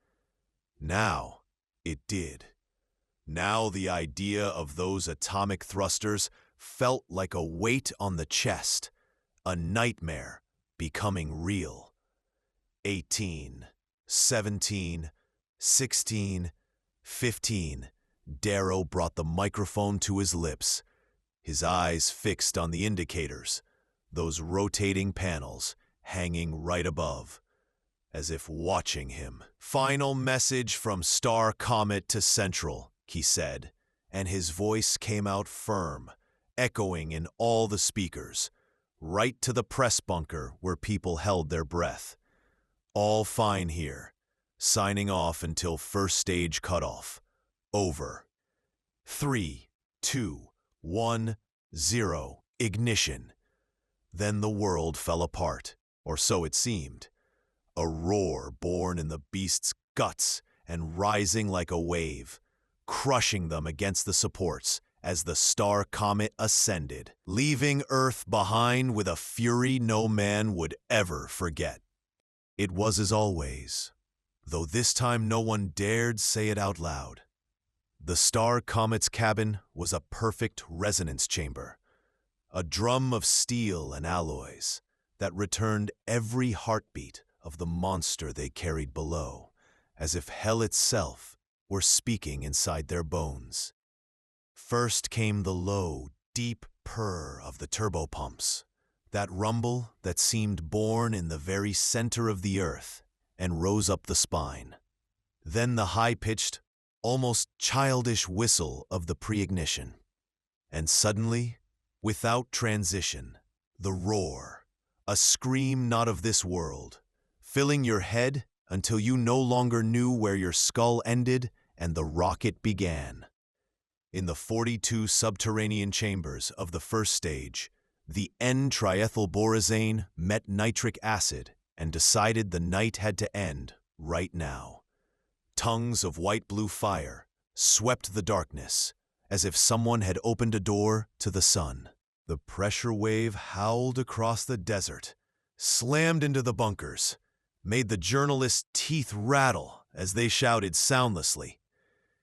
A: Now, it did. Now the idea of those atomic thrusters felt like a weight on the chest, a nightmare becoming real. 18, 17, 16, 15. Darrow brought the microphone to his lips, his eyes fixed on the indicators, those rotating panels hanging right above, as if watching him. Final message from STAR Comet to Central, he said, and his voice came out firm, echoing in all the speakers, right to the press bunker where people held their breath. All fine here. Signing off until first stage cutoff. Over. 3, 2, 1, 0. Ignition. Then the world fell apart, or so it seemed. A roar born in the beast's guts and rising like a wave, crushing them against the supports as the STAR Comet ascended, leaving Earth behind with a fury no man would ever forget. It was as always, though this time no one dared say it out loud. The STAR Comet's cabin was a perfect resonance chamber, a drum of steel and alloys that returned every heartbeat of the monster they carried below, as if hell itself were speaking inside their bones. First came the low, deep purr of the turbopumps, that rumble that seemed born in the very center of the earth and rose up the spine. Then the high-pitched, almost childish whistle of the pre-ignition. And suddenly, without transition, the roar, a scream not of this world, filling your head until you no longer knew where your skull ended and the rocket began. In the 42 subterranean chambers of the first stage, the N-triethylborazane met nitric acid and decided the night had to end right now. Tongues of white-blue fire swept the darkness, as if someone had opened a door to the sun. The pressure wave howled across the desert, slammed into the bunkers, made the journalists' teeth rattle as they shouted soundlessly,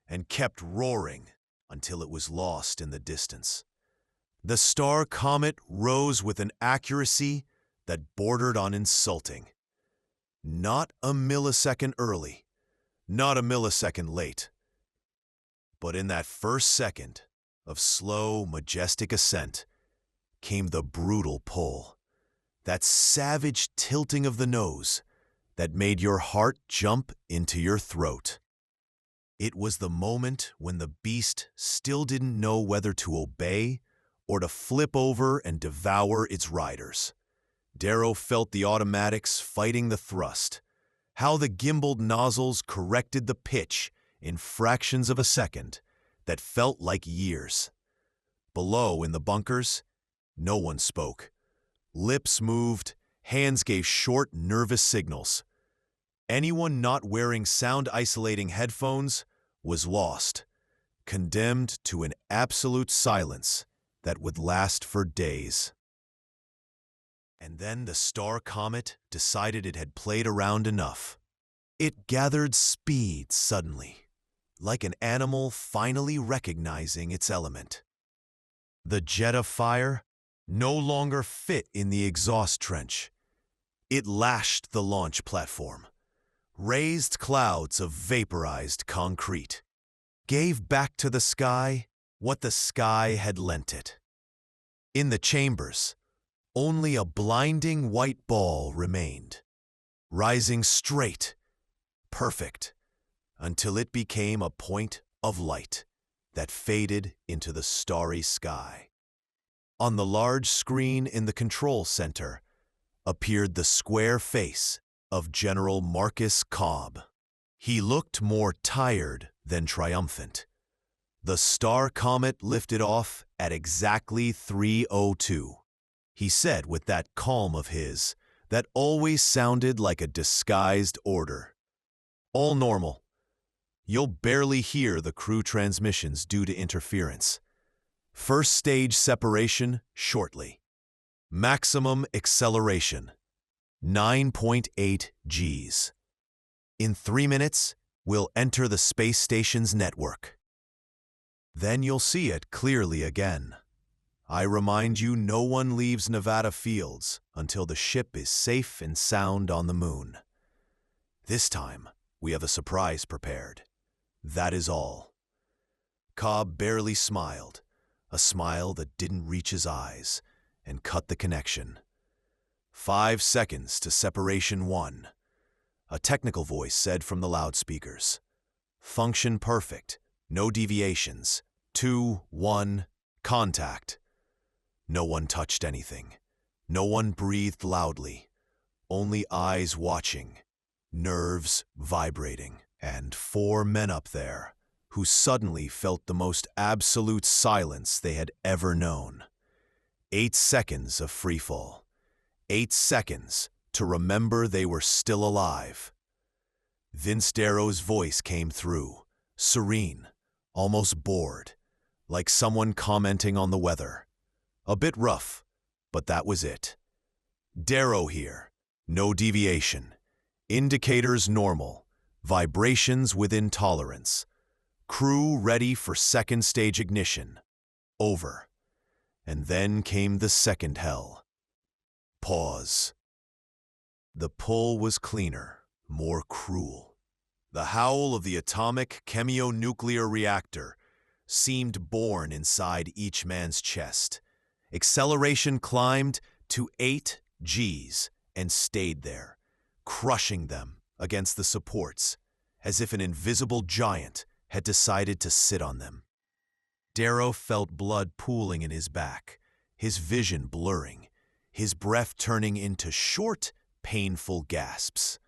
A: and kept roaring until it was lost in the distance. The STAR Comet rose with an accuracy that bordered on insulting. Not a millisecond early, not a millisecond late. But in that first second of slow, majestic ascent came the brutal pull, that savage tilting of the nose that made your heart jump into your throat. It was the moment when the beast still didn't know whether to obey or to flip over and devour its riders. Darrow felt the automatics fighting the thrust, how the gimbaled nozzles corrected the pitch in fractions of a second that felt like years. Below, in the bunkers, no one spoke. Lips moved, hands gave short, nervous signals. Anyone not wearing sound-isolating headphones was lost, condemned to an absolute silence that would last for days. And then the STAR Comet decided it had played around enough. It gathered speed suddenly, like an animal finally recognizing its element. The jet of fire no longer fit in the exhaust trench. It lashed the launch platform, raised clouds of vaporized concrete, gave back to the sky what the sky had lent it. In the chambers, only a blinding white ball remained, rising straight, perfect, until it became a point of light that faded into the starry sky. On the large screen in the control center appeared the square face of General Marcus Cobb. He looked more tired than triumphant. The STAR Comet lifted off at exactly 3:02. He said with that calm of his that always sounded like a disguised order. All normal. You'll barely hear the crew transmissions due to interference. First stage separation shortly. Maximum acceleration, 9.8 Gs. In 3 minutes, we'll enter the space station's network. Then you'll see it clearly again. I remind you, no one leaves Nevada fields until the ship is safe and sound on the moon. This time, we have a surprise prepared. That is all. Cobb barely smiled, a smile that didn't reach his eyes, and cut the connection. 5 seconds to separation 1. A technical voice said from the loudspeakers. Function perfect, no deviations. 2, 1, contact. No one touched anything. No one breathed loudly. Only eyes watching, nerves vibrating, and 4 men up there who suddenly felt the most absolute silence they had ever known. 8 seconds of freefall. 8 seconds to remember they were still alive. Vince Darrow's voice came through, serene, almost bored, like someone commenting on the weather. A bit rough, but that was it. Darrow here, no deviation. Indicators normal, vibrations within tolerance. Crew ready for second stage ignition. Over. And then came the second hell. Pause. The pull was cleaner, more cruel. The howl of the atomic chemionuclear reactor seemed born inside each man's chest. Acceleration climbed to 8 Gs and stayed there, crushing them against the supports, as if an invisible giant had decided to sit on them. Darrow felt blood pooling in his back, his vision blurring, his breath turning into short, painful gasps.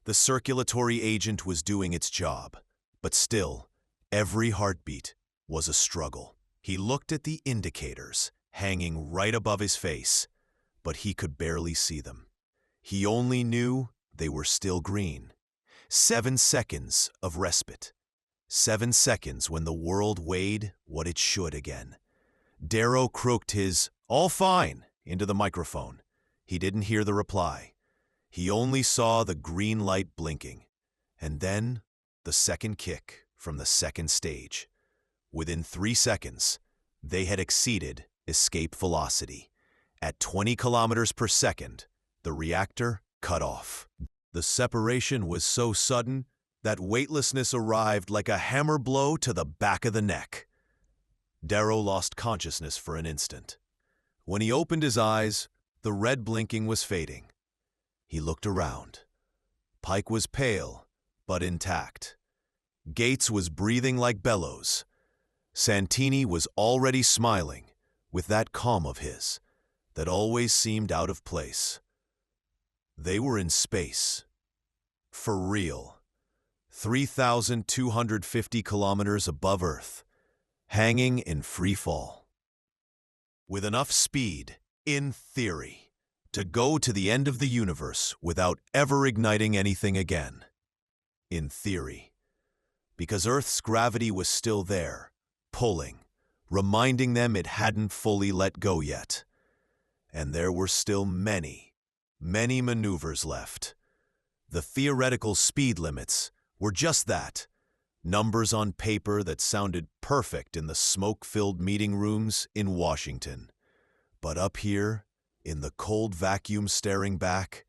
A: The circulatory agent was doing its job, but still, every heartbeat was a struggle. He looked at the indicators hanging right above his face, but he could barely see them. He only knew they were still green. 7 seconds of respite. 7 seconds when the world weighed what it should again. Darrow croaked his "all fine" into the microphone. He didn't hear the reply. He only saw the green light blinking, and then the second kick from the second stage. Within 3 seconds, they had exceeded escape velocity. At 20 kilometers per second, the reactor cut off. The separation was so sudden that weightlessness arrived like a hammer blow to the back of the neck. Darrow lost consciousness for an instant. When he opened his eyes, the red blinking was fading. He looked around. Pike was pale, but intact. Gates was breathing like bellows. Santini was already smiling, with that calm of his that always seemed out of place. They were in space. For real. 3,250 kilometers above Earth, hanging in free fall. With enough speed, in theory, to go to the end of the universe without ever igniting anything again. In theory. Because Earth's gravity was still there, pulling, reminding them it hadn't fully let go yet. And there were still many maneuvers left. The theoretical speed limits were just that, numbers on paper that sounded perfect in the smoke-filled meeting rooms in Washington. But up here, in the cold vacuum staring back,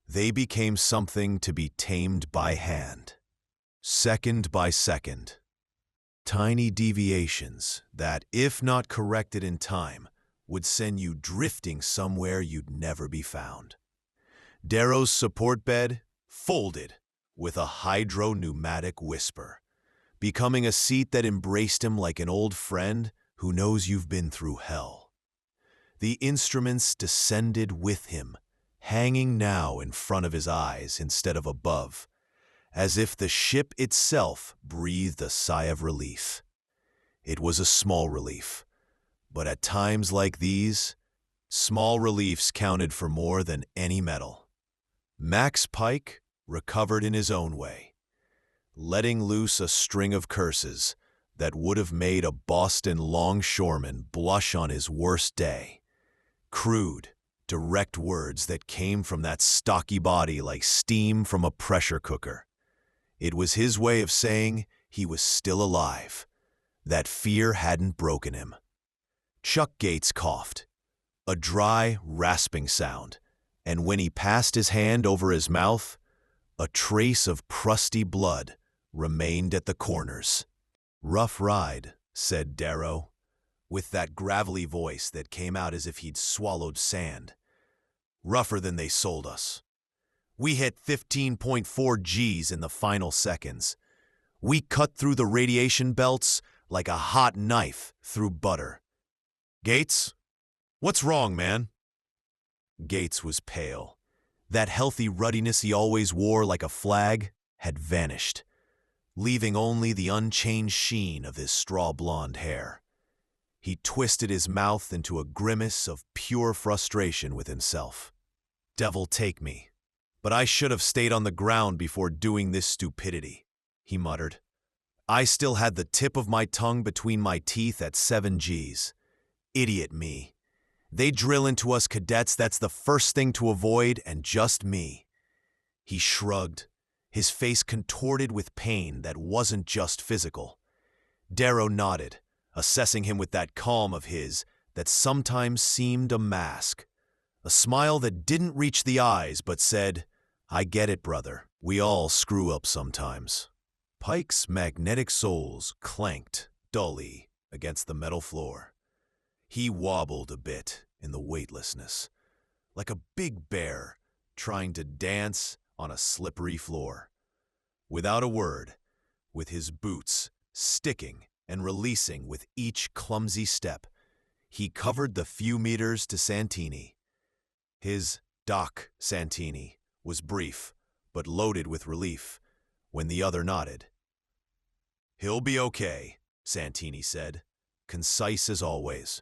A: they became something to be tamed by hand. Second by second. Tiny deviations that, if not corrected in time, would send you drifting somewhere you'd never be found. Darrow's support bed folded with a hydro-pneumatic whisper, becoming a seat that embraced him like an old friend who knows you've been through hell. The instruments descended with him, hanging now in front of his eyes instead of above, as if the ship itself breathed a sigh of relief. It was a small relief, but at times like these, small reliefs counted for more than any medal. Max Pike recovered in his own way, letting loose a string of curses that would have made a Boston longshoreman blush on his worst day. Crude, direct words that came from that stocky body like steam from a pressure cooker. It was his way of saying he was still alive, that fear hadn't broken him. Chuck Gates coughed, a dry, rasping sound, and when he passed his hand over his mouth, a trace of crusty blood remained at the corners. "Rough ride," said Darrow, with that gravelly voice that came out as if he'd swallowed sand. "Rougher than they sold us. We hit 15.4 Gs in the final seconds. We cut through the radiation belts like a hot knife through butter." "Gates, what's wrong, man?" Gates was pale. That healthy ruddiness he always wore like a flag had vanished, leaving only the unchanged sheen of his straw-blonde hair. He twisted his mouth into a grimace of pure frustration with himself. "Devil take me, but I should have stayed on the ground before doing this stupidity," he muttered. "I still had the tip of my tongue between my teeth at 7 Gs. Idiot me. They drill into us cadets, that's the first thing to avoid, and just me." He shrugged, his face contorted with pain that wasn't just physical. Darrow nodded, assessing him with that calm of his that sometimes seemed a mask. A smile that didn't reach the eyes but said, "I get it, brother. We all screw up sometimes." Pike's magnetic soles clanked dully against the metal floor. He wobbled a bit in the weightlessness, like a big bear trying to dance on a slippery floor. Without a word, with his boots sticking and releasing with each clumsy step, he covered the few meters to Santini. His "Doc Santini" was brief, but loaded with relief when the other nodded. "He'll be okay," Santini said, concise as always.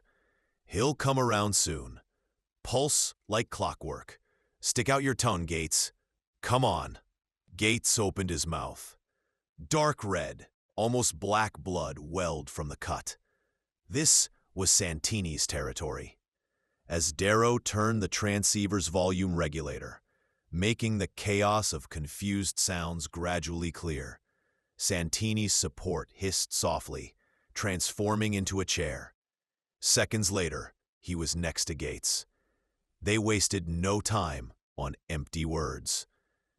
A: "He'll come around soon. Pulse like clockwork. Stick out your tongue, Gates. Come on." Gates opened his mouth. Dark red, almost black blood welled from the cut. This was Santini's territory. As Darrow turned the transceiver's volume regulator, making the chaos of confused sounds gradually clear, Santini's support hissed softly, transforming into a chair. Seconds later, he was next to Gates. They wasted no time on empty words.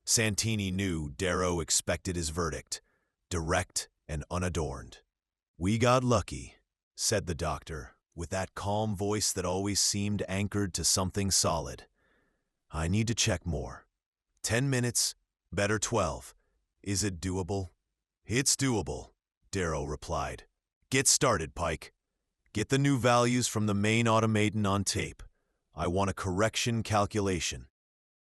A: Santini knew Darrow expected his verdict, direct and unadorned. "We got lucky," said the doctor, with that calm voice that always seemed anchored to something solid. "I need to check more. 10 minutes, better 12. Is it doable?" "It's doable," Darrow replied. "Get started, Pike. Get the new values from the main automaton on tape. I want a correction calculation.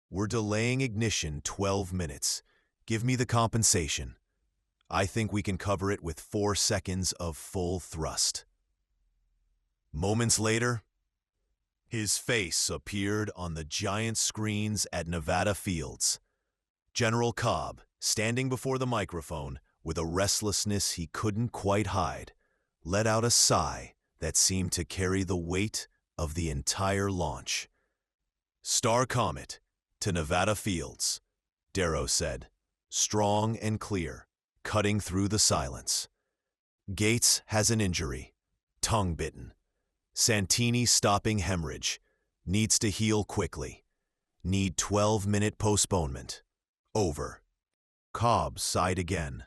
A: We're delaying ignition 12 minutes. Give me the compensation. I think we can cover it with 4 seconds of full thrust." Moments later, his face appeared on the giant screens at Nevada Fields. General Cobb, standing before the microphone with a restlessness he couldn't quite hide, let out a sigh that seemed to carry the weight of the entire launch. "STAR Comet to Nevada Fields," Darrow said, strong and clear, cutting through the silence. "Gates has an injury, tongue bitten. Santini stopping hemorrhage, needs to heal quickly. Need 12-minute postponement. Over." Cobb sighed again,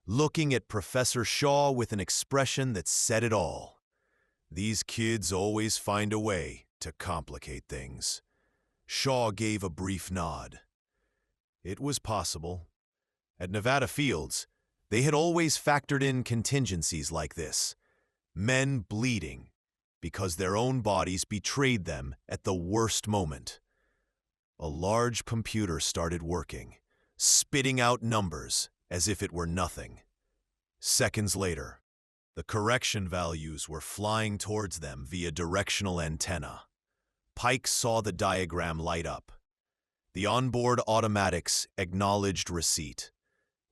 A: looking at Professor Shaw with an expression that said it all. These kids always find a way to complicate things. Shaw gave a brief nod. It was possible. At Nevada Fields, they had always factored in contingencies like this. Men bleeding because their own bodies betrayed them at the worst moment. A large computer started working, spitting out numbers as if it were nothing. Seconds later, the correction values were flying towards them via directional antenna. Pike saw the diagram light up. The onboard automatics acknowledged receipt.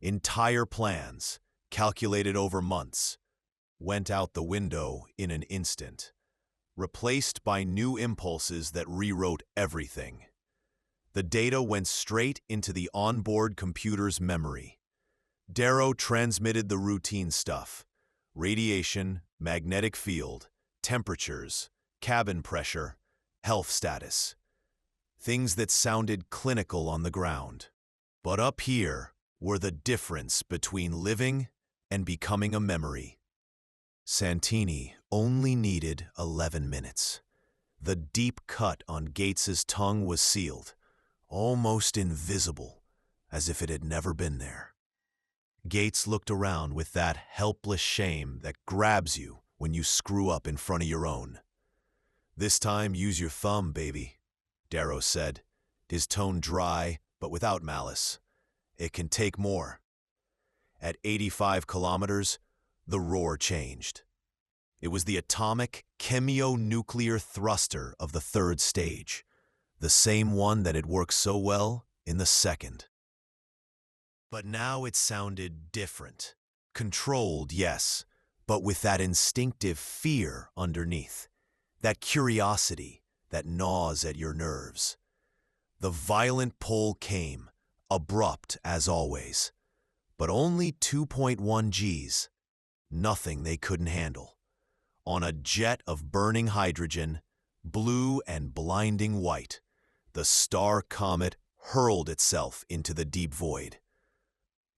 A: Entire plans, calculated over months, went out the window in an instant, replaced by new impulses that rewrote everything. The data went straight into the onboard computer's memory. Darrow transmitted the routine stuff: radiation, magnetic field, temperatures, cabin pressure, health status. Things that sounded clinical on the ground. But up here were the difference between living and becoming a memory. Santini only needed 11 minutes. The deep cut on Gates's tongue was sealed, almost invisible, as if it had never been there. Gates looked around with that helpless shame that grabs you when you screw up in front of your own. "This time, use your thumb, baby," Darrow said, his tone dry but without malice. "It can take more." At 85 kilometers, the roar changed. It was the atomic chemio-nuclear thruster of the third stage, the same one that had worked so well in the second. But now it sounded different. Controlled, yes, but with that instinctive fear underneath, that curiosity that gnaws at your nerves. The violent pull came, abrupt as always, but only 2.1 Gs, nothing they couldn't handle. On a jet of burning hydrogen, blue and blinding white, the STAR Comet hurled itself into the deep void.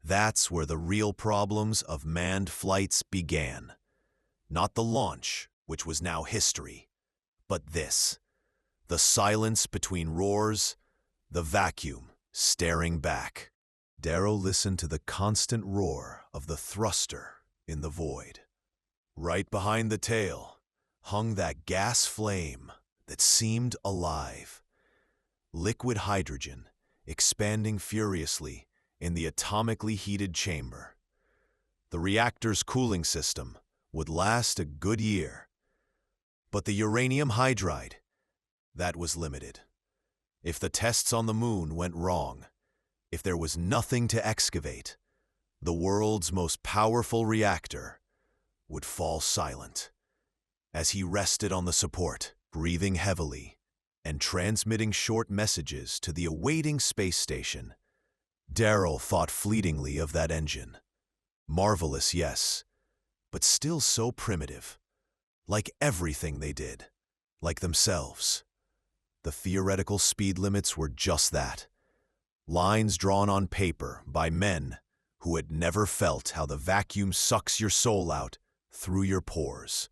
A: That's where the real problems of manned flights began. Not the launch, which was now history, but this. The silence between roars, the vacuum staring back. Darrow listened to the constant roar of the thruster in the void. Right behind the tail hung that gas flame that seemed alive. Liquid hydrogen expanding furiously in the atomically heated chamber. The reactor's cooling system would last a good year. But the uranium hydride, that was limited. If the tests on the moon went wrong, if there was nothing to excavate, the world's most powerful reactor would fall silent. As he rested on the support, breathing heavily and transmitting short messages to the awaiting space station, Darrow thought fleetingly of that engine. Marvelous, yes, but still so primitive. Like everything they did, like themselves. The theoretical speed limits were just that. Lines drawn on paper by men who had never felt how the vacuum sucks your soul out through your pores.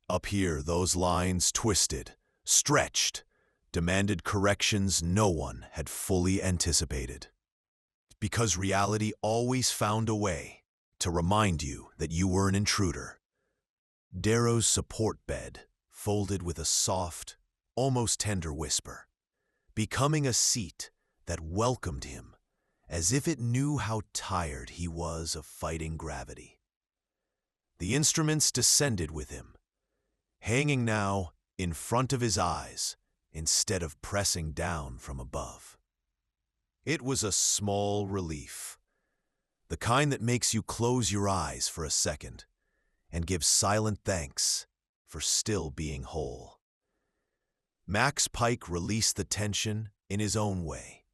A: Up here, those lines twisted, stretched, demanded corrections no one had fully anticipated. Because reality always found a way to remind you that you were an intruder. Darrow's support bed folded with a soft, almost tender whisper, becoming a seat that welcomed him as if it knew how tired he was of fighting gravity. The instruments descended with him, hanging now in front of his eyes instead of pressing down from above. It was a small relief, the kind that makes you close your eyes for a second and give silent thanks for still being whole. Max Pike released the tension in his own way,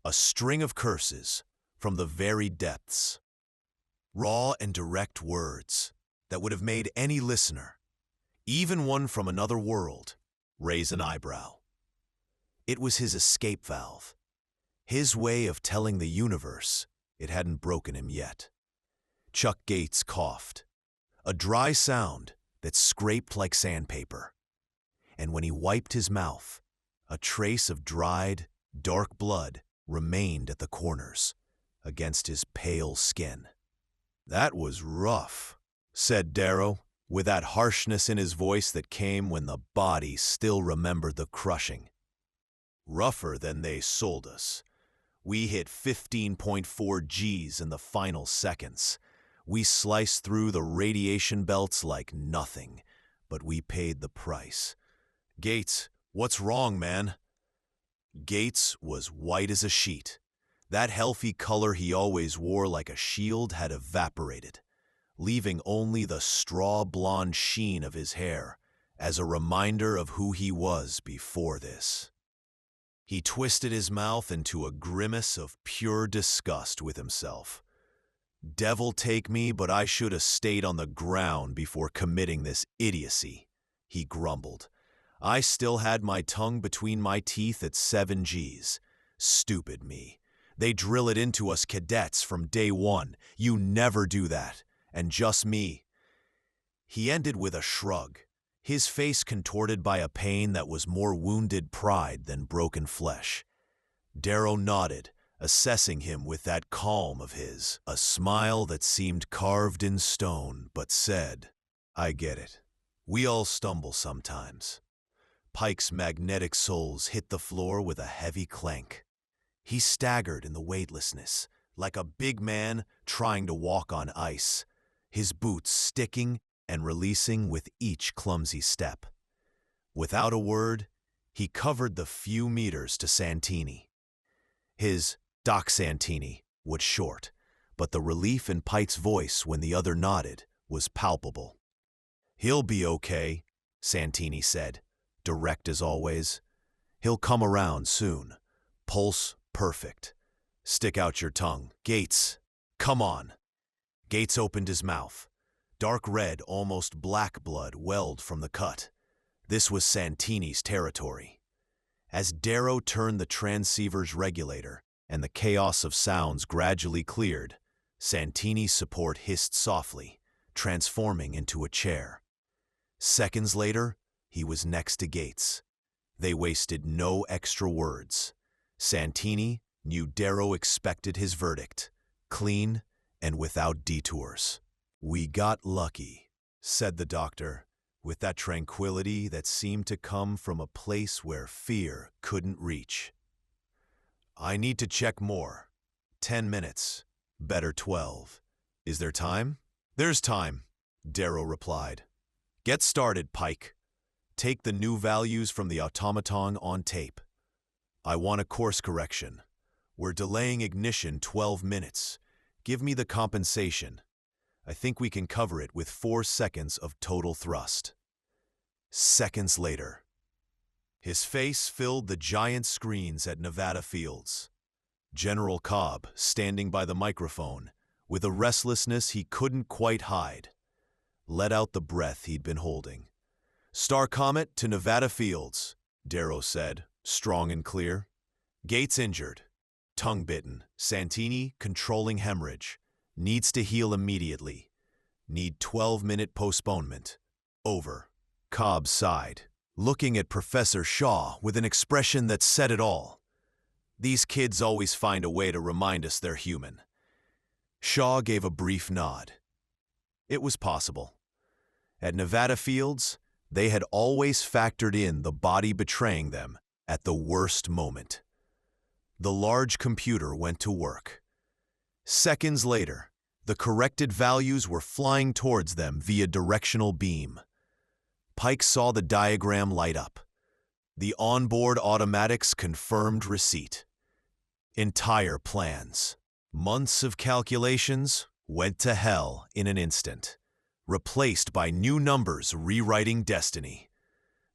A: a string of curses from the very depths, raw and direct words that would have made any listener, even one from another world, raise an eyebrow. It was his escape valve, his way of telling the universe it hadn't broken him yet. Chuck Gates coughed, a dry sound that scraped like sandpaper. And when he wiped his mouth, a trace of dried, dark blood remained at the corners, against his pale skin. "That was rough," said Darrow, with that harshness in his voice that came when the body still remembered the crushing. "Rougher than they sold us. We hit 15.4 Gs in the final seconds. We sliced through the radiation belts like nothing, but we paid the price. Gates, what's wrong, man?" Gates was white as a sheet. That healthy color he always wore like a shield had evaporated, leaving only the straw-blonde sheen of his hair as a reminder of who he was before this. He twisted his mouth into a grimace of pure disgust with himself. "Devil take me, but I should have stayed on the ground before committing this idiocy," he grumbled. "I still had my tongue between my teeth at 7 Gs. Stupid me. They drill it into us cadets from day one. You never do that. And just me." He ended with a shrug, his face contorted by a pain that was more wounded pride than broken flesh. Darrow nodded, assessing him with that calm of his, a smile that seemed carved in stone, but said, "I get it. We all stumble sometimes." Pike's magnetic soles hit the floor with a heavy clank. He staggered in the weightlessness, like a big man trying to walk on ice, his boots sticking and releasing with each clumsy step. Without a word, he covered the few meters to Santini. His "Doc Santini" was short, but the relief in Pike's voice when the other nodded was palpable. "He'll be okay," Santini said, direct as always. "He'll come around soon. Pulse perfect. Stick out your tongue. Gates, come on." Gates opened his mouth. Dark red, almost black blood welled from the cut. This was Santini's territory. As Darrow turned the transceiver's regulator and the chaos of sounds gradually cleared, Santini's support hissed softly, transforming into a chair. Seconds later, he was next to Gates. They wasted no extra words. Santini knew Darrow expected his verdict, clean and without detours. "We got lucky," said the doctor, with that tranquility that seemed to come from a place where fear couldn't reach. "I need to check more. 10 minutes. Better 12. Is there time?" "There's time," Darrow replied. "Get started, Pike. Take the new values from the automaton on tape. I want a course correction. We're delaying ignition 12 minutes. Give me the compensation. I think we can cover it with 4 seconds of total thrust." Seconds later, his face filled the giant screens at Nevada Fields. General Cobb, standing by the microphone, with a restlessness he couldn't quite hide, let out the breath he'd been holding. "STAR Comet to Nevada Fields," Darrow said, strong and clear. "Gates injured. Tongue bitten. Santini controlling hemorrhage. Needs to heal immediately. Need 12-minute postponement. Over." Cobb sighed, looking at Professor Shaw with an expression that said it all. "These kids always find a way to remind us they're human." Shaw gave a brief nod. It was possible. At Nevada Fields, they had always factored in the body betraying them at the worst moment. The large computer went to work. Seconds later, the corrected values were flying towards them via directional beam. Pike saw the diagram light up. The onboard automatics confirmed receipt. Entire plans, months of calculations, went to hell in an instant, replaced by new numbers rewriting destiny.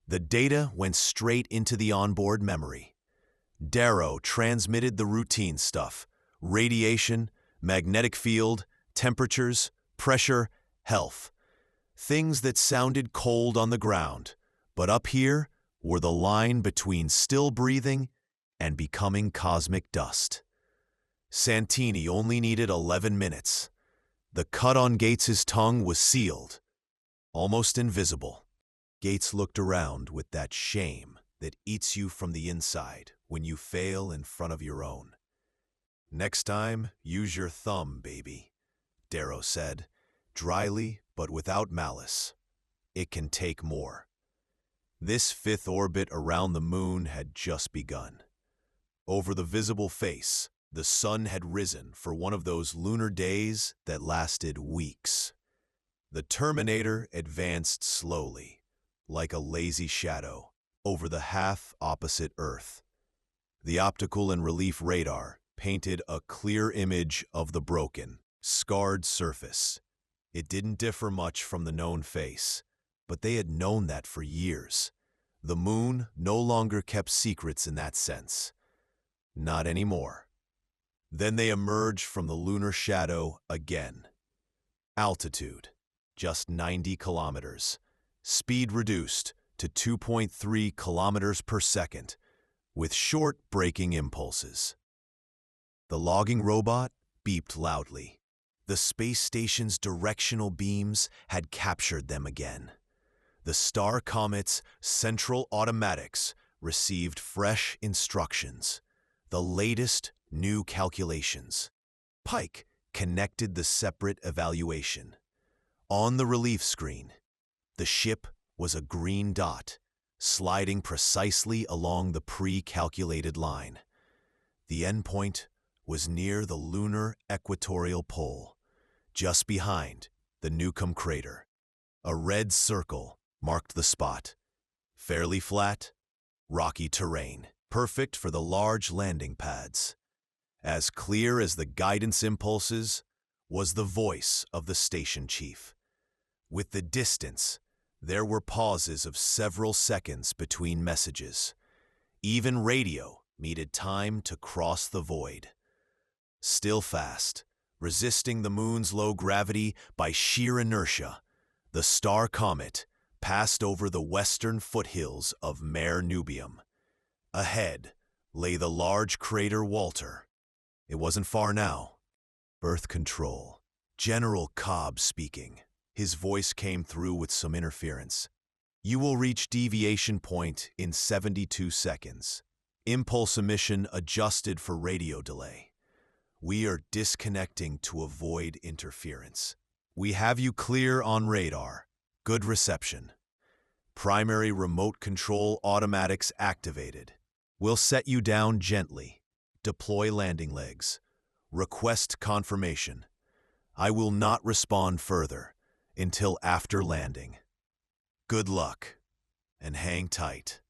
A: The data went straight into the onboard memory. Darrow transmitted the routine stuff: radiation, magnetic field, temperatures, pressure, health. Things that sounded cold on the ground, but up here were the line between still breathing and becoming cosmic dust. Santini only needed 11 minutes. The cut on Gates's tongue was sealed, almost invisible. Gates looked around with that shame that eats you from the inside when you fail in front of your own. "Next time, use your thumb, baby," Darrow said, dryly but without malice. "It can take more." This 5th orbit around the moon had just begun. Over the visible face, the sun had risen for one of those lunar days that lasted weeks. The Terminator advanced slowly, like a lazy shadow, over the half-opposite Earth. The optical and relief radar painted a clear image of the broken, scarred surface. It didn't differ much from the known face, but they had known that for years. The moon no longer kept secrets in that sense. Not anymore. Then they emerged from the lunar shadow again. Altitude, just 90 kilometers. Speed reduced to 2.3 kilometers per second, with short braking impulses. The logging robot beeped loudly. The space station's directional beams had captured them again. The STAR Comet's central automatics received fresh instructions, the latest new calculations. Pike connected the separate evaluation. On the relief screen, the ship was a green dot, sliding precisely along the pre-calculated line. The endpoint was near the lunar equatorial pole, just behind the Newcomb crater. A red circle marked the spot. Fairly flat, rocky terrain, perfect for the large landing pads. As clear as the guidance impulses was the voice of the station chief. With the distance, there were pauses of several seconds between messages. Even radio needed time to cross the void. Still fast, resisting the moon's low gravity by sheer inertia, the STAR Comet passed over the western foothills of Mare Nubium. Ahead lay the large crater Walter. It wasn't far now. "Birth control. General Cobb speaking." His voice came through with some interference. You will reach deviation point in 72 seconds. Impulse emission adjusted for radio delay. We are disconnecting to avoid interference. We have you clear on radar. Good reception. Primary remote control automatics activated. We'll set you down gently. Deploy landing legs. Request confirmation. I will not respond further until after landing. Good luck, and hang tight.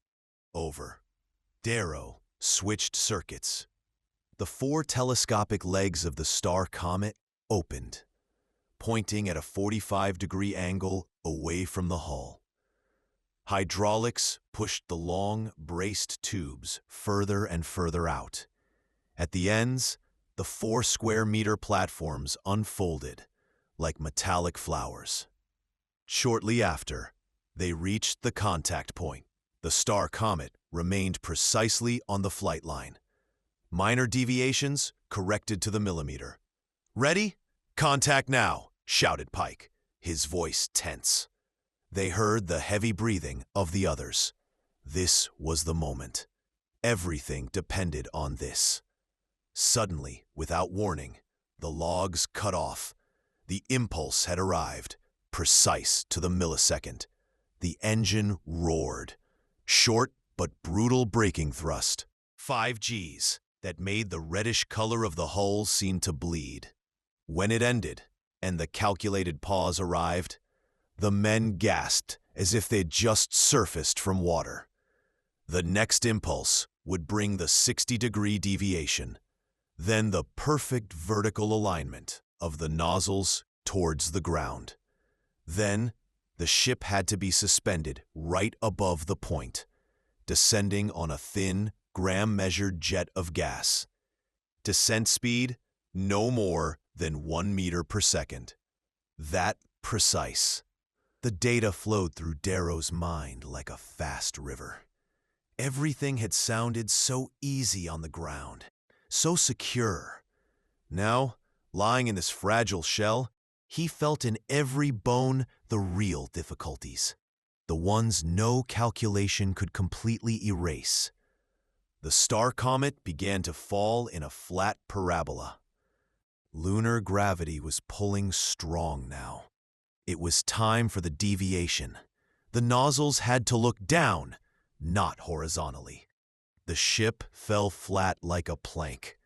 A: Over. Darrow switched circuits. The 4 telescopic legs of the STAR Comet opened, pointing at a 45-degree angle away from the hull. Hydraulics pushed the long, braced tubes further and further out. At the ends, the 4 square-meter platforms unfolded like metallic flowers. Shortly after, they reached the contact point. The STAR Comet remained precisely on the flight line. Minor deviations corrected to the millimeter. "Ready? Contact now," shouted Pike, his voice tense. They heard the heavy breathing of the others. This was the moment. Everything depended on this. Suddenly, without warning, the logs cut off. The impulse had arrived, precise to the millisecond. The engine roared. Short but brutal braking thrust. 5 Gs that made the reddish color of the hull seem to bleed. When it ended, and the calculated pause arrived, the men gasped as if they'd just surfaced from water. The next impulse would bring the 60-degree deviation, then the perfect vertical alignment of the nozzles towards the ground. Then, the ship had to be suspended right above the point, descending on a thin, gram-measured jet of gas. Descent speed, no more than 1 meter per second. That precise. The data flowed through Darrow's mind like a fast river. Everything had sounded so easy on the ground, so secure. Now, lying in this fragile shell, he felt in every bone the real difficulties, the ones no calculation could completely erase. The STAR Comet began to fall in a flat parabola. Lunar gravity was pulling strong now. It was time for the deviation. The nozzles had to look down, not horizontally. The ship fell flat like a plank,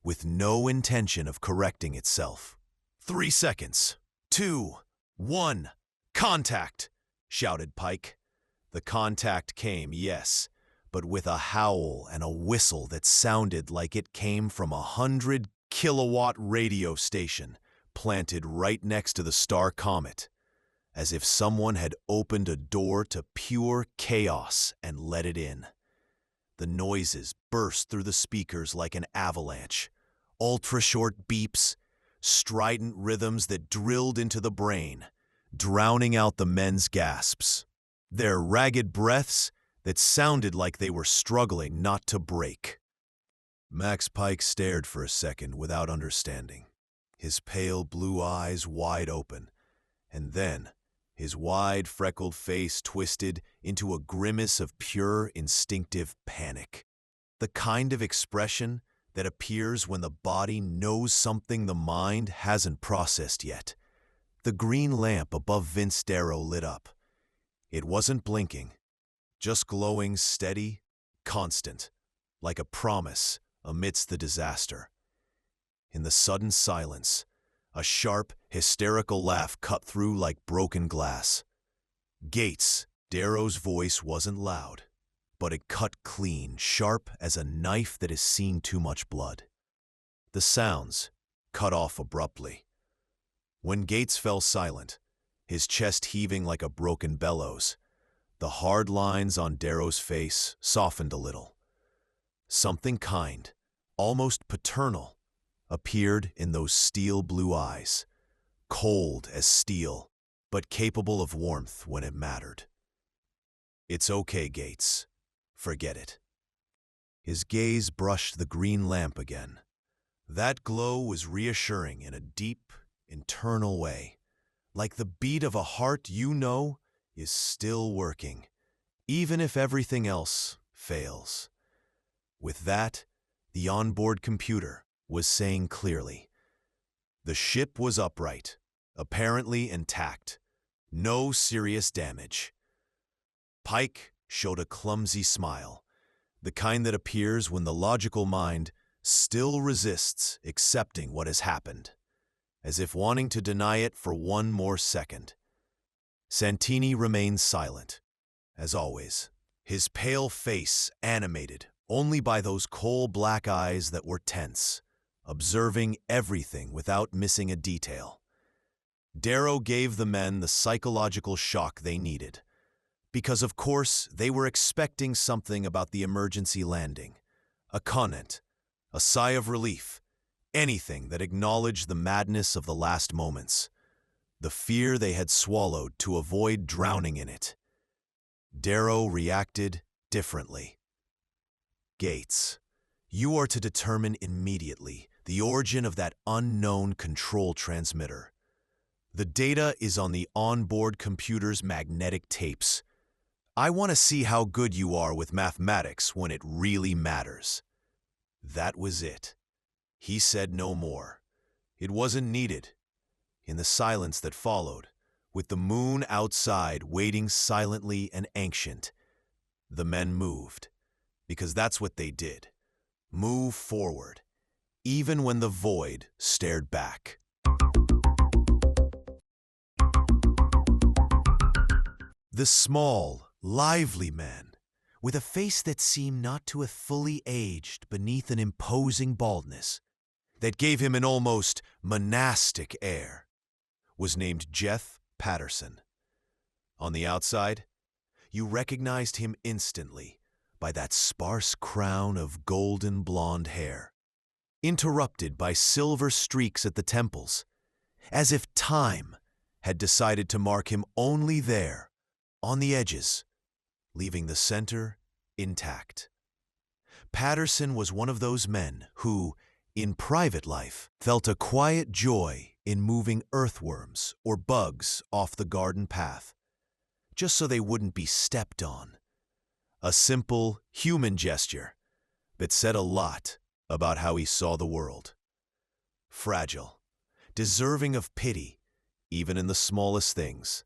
A: with no intention of correcting itself. 3 seconds. 2, 1, contact, shouted Pike. The contact came, yes, but with a howl and a whistle that sounded like it came from a 100-kilowatt radio station planted right next to the STAR Comet, as if someone had opened a door to pure chaos and let it in. The noises burst through the speakers like an avalanche, ultra-short beeps, strident rhythms that drilled into the brain, drowning out the men's gasps. Their ragged breaths that sounded like they were struggling not to break. Max Pike stared for a second without understanding, his pale blue eyes wide open, and then his wide, freckled face twisted into a grimace of pure, instinctive panic. The kind of expression that appears when the body knows something the mind hasn't processed yet. The green lamp above Vince Darrow lit up. It wasn't blinking, just glowing steady, constant, like a promise amidst the disaster. In the sudden silence, a sharp, hysterical laugh cut through like broken glass. Gates, Darrow's voice wasn't loud, but it cut clean, sharp as a knife that has seen too much blood. The sounds cut off abruptly. When Gates fell silent, his chest heaving like a broken bellows, the hard lines on Darrow's face softened a little. Something kind, almost paternal, appeared in those steel blue eyes, cold as steel, but capable of warmth when it mattered. "It's okay, Gates. Forget it." His gaze brushed the green lamp again. That glow was reassuring in a deep, internal way, like the beat of a heart you know is still working, even if everything else fails. With that, the onboard computer was saying clearly, the ship was upright, apparently intact, no serious damage. Pike showed a clumsy smile, the kind that appears when the logical mind still resists accepting what has happened, as if wanting to deny it for one more second. Santini remained silent, as always, his pale face animated only by those coal-black eyes that were tense, observing everything without missing a detail. Darrow gave the men the psychological shock they needed, because of course they were expecting something about the emergency landing, a comment, a sigh of relief, anything that acknowledged the madness of the last moments, the fear they had swallowed to avoid drowning in it. Darrow reacted differently. Gates, you are to determine immediately the origin of that unknown control transmitter. The data is on the onboard computer's magnetic tapes. I want to see how good you are with mathematics when it really matters. That was it. He said no more. It wasn't needed. In the silence that followed, with the moon outside waiting silently and ancient, the men moved, because that's what they did. Move forward, even when the void stared back. The small, lively man, with a face that seemed not to have fully aged beneath an imposing baldness, that gave him an almost monastic air, was named Jeff Patterson. On the outside, you recognized him instantly by that sparse crown of golden blonde hair, interrupted by silver streaks at the temples, as if time had decided to mark him only there, on the edges, leaving the center intact. Patterson was one of those men who, in private life, felt a quiet joy in moving earthworms or bugs off the garden path, just so they wouldn't be stepped on. A simple, human gesture that said a lot about how he saw the world. Fragile, deserving of pity, even in the smallest things.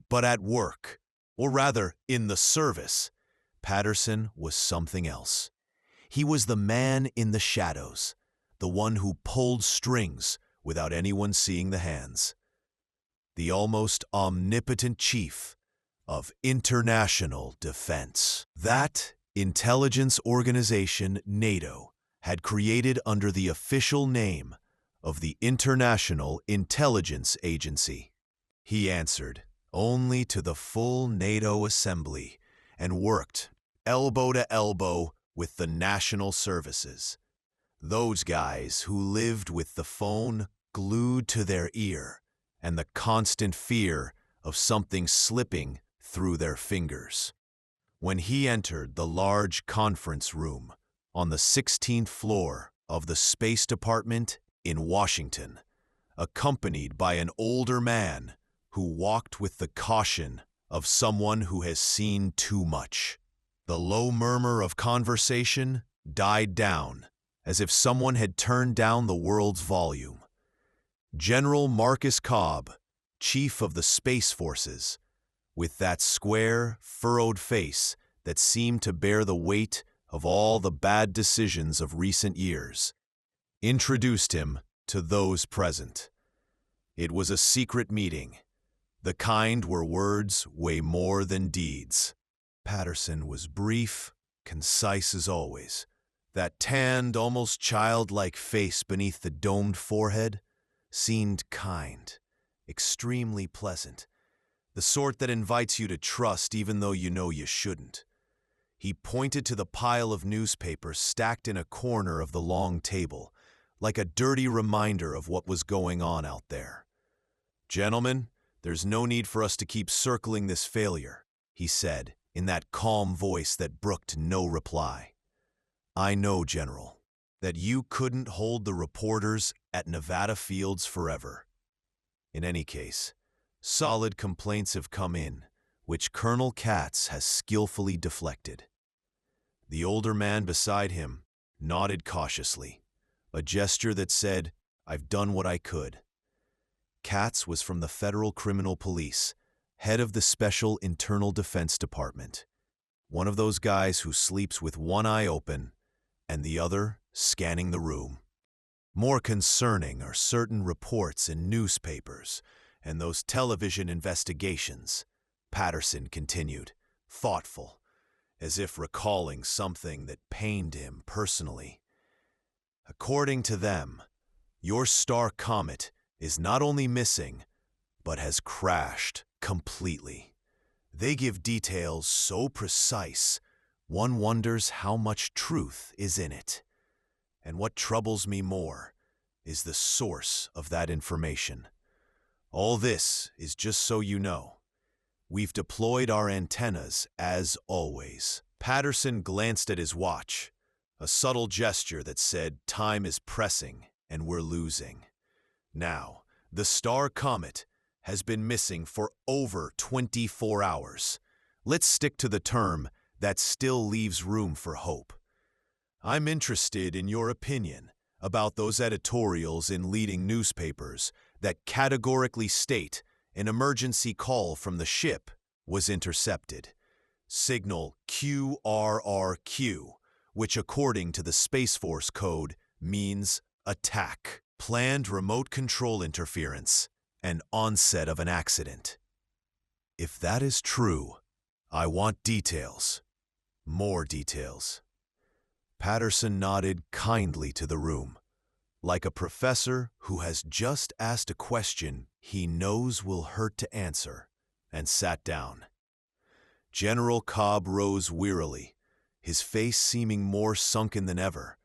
A: But at work, or rather in the service, Patterson was something else. He was the man in the shadows, the one who pulled strings without anyone seeing the hands. The almost omnipotent chief of international defense. That intelligence organization NATO had created under the official name of the International Intelligence Agency. He answered only to the full NATO assembly and worked elbow to elbow with the national services. Those guys who lived with the phone glued to their ear and the constant fear of something slipping through their fingers. When he entered the large conference room on the 16th floor of the Space Department in Washington, accompanied by an older man who walked with the caution of someone who has seen too much, the low murmur of conversation died down as if someone had turned down the world's volume. General Marcus Cobb, chief of the Space Forces, with that square, furrowed face that seemed to bear the weight of all the bad decisions of recent years, introduced him to those present. It was a secret meeting, the kind where words weigh more than deeds. Patterson was brief, concise as always. That tanned, almost childlike face beneath the domed forehead seemed kind, extremely pleasant, the sort that invites you to trust even though you know you shouldn't. He pointed to the pile of newspapers stacked in a corner of the long table, like a dirty reminder of what was going on out there. "Gentlemen, there's no need for us to keep circling this failure," he said, in that calm voice that brooked no reply. "I know, General, that you couldn't hold the reporters at Nevada Fields forever. In any case, Solid complaints have come in, which Colonel Katz has skillfully deflected. The older man beside him nodded cautiously, a gesture that said, "I've done what I could." Katz was from the Federal Criminal Police, head of the Special Internal Defense Department. One of those guys who sleeps with one eye open and the other scanning the room. More concerning are certain reports in newspapers and those television investigations, Patterson continued, thoughtful, as if recalling something that pained him personally. According to them, your STAR Comet is not only missing, but has crashed completely. They give details so precise, one wonders how much truth is in it. And what troubles me more is the source of that information. All this is just so you know. We've deployed our antennas as always. Patterson glanced at his watch, a subtle gesture that said time is pressing and we're losing. Now, the STAR Comet has been missing for over 24 hours. Let's stick to the term that still leaves room for hope. I'm interested in your opinion about those editorials in leading newspapers that categorically state an emergency call from the ship was intercepted. Signal QRRQ, which according to the Space Force code means attack, planned remote control interference, and onset of an accident. If that is true, I want details. More details. Patterson nodded kindly to the room, like a professor who has just asked a question he knows will hurt to answer, and sat down. General Cobb rose wearily, his face seeming more sunken than ever,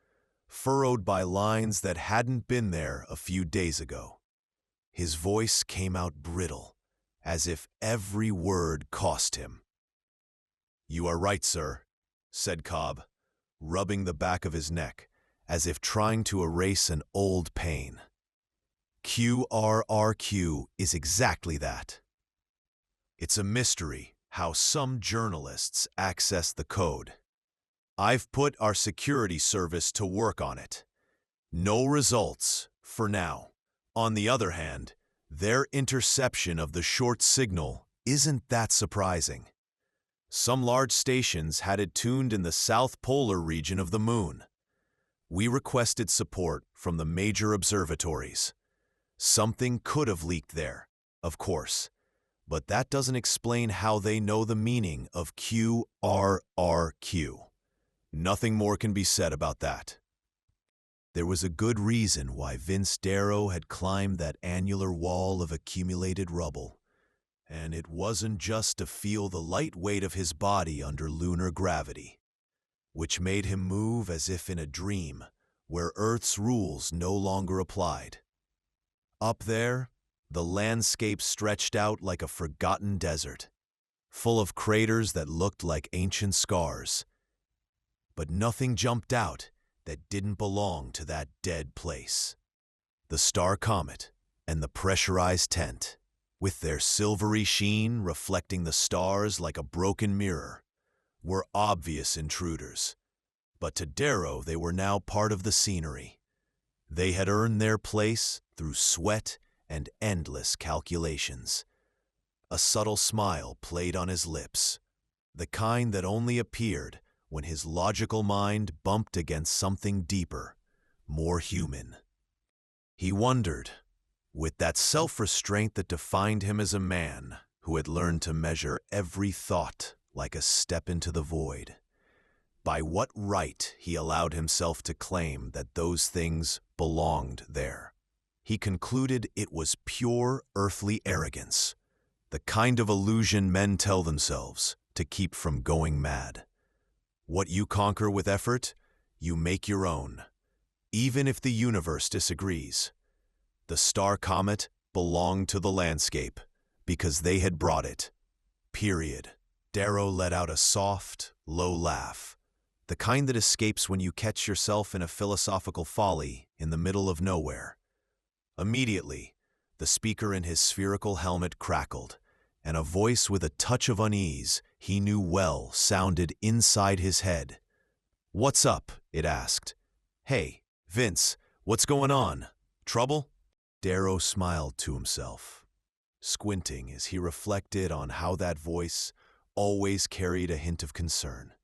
A: furrowed by lines that hadn't been there a few days ago. His voice came out brittle, as if every word cost him. "You are right, sir," said Cobb, rubbing the back of his neck, as if trying to erase an old pain. QRRQ is exactly that. It's a mystery how some journalists access the code. I've put our security service to work on it. No results, for now. On the other hand, their interception of the short signal isn't that surprising. Some large stations had it tuned in the south polar region of the moon. We requested support from the major observatories. Something could have leaked there, of course, but that doesn't explain how they know the meaning of QRRQ. Nothing more can be said about that. There was a good reason why Vince Darrow had climbed that annular wall of accumulated rubble, and it wasn't just to feel the light weight of his body under lunar gravity, which made him move as if in a dream where Earth's rules no longer applied. Up there, the landscape stretched out like a forgotten desert, full of craters that looked like ancient scars. But nothing jumped out that didn't belong to that dead place. The STAR Comet and the pressurized tent, with their silvery sheen reflecting the stars like a broken mirror, were obvious intruders. But to Darrow they were now part of the scenery. They had earned their place through sweat and endless calculations. A subtle smile played on his lips, the kind that only appeared when his logical mind bumped against something deeper, more human. He wondered, with that self-restraint that defined him as a man who had learned to measure every thought like a step into the void, by what right he allowed himself to claim that those things belonged there. He concluded it was pure earthly arrogance, the kind of illusion men tell themselves to keep from going mad. What you conquer with effort, you make your own, even if the universe disagrees. The STAR Comet belonged to the landscape because they had brought it. Period. Darrow let out a soft, low laugh, the kind that escapes when you catch yourself in a philosophical folly in the middle of nowhere. Immediately, The speaker in his spherical helmet crackled, and a voice with a touch of unease he knew well sounded inside his head. "What's up?" it asked. "Hey, Vince, what's going on? Trouble?" Darrow smiled to himself, squinting as he reflected on how that voice always carried a hint of concern.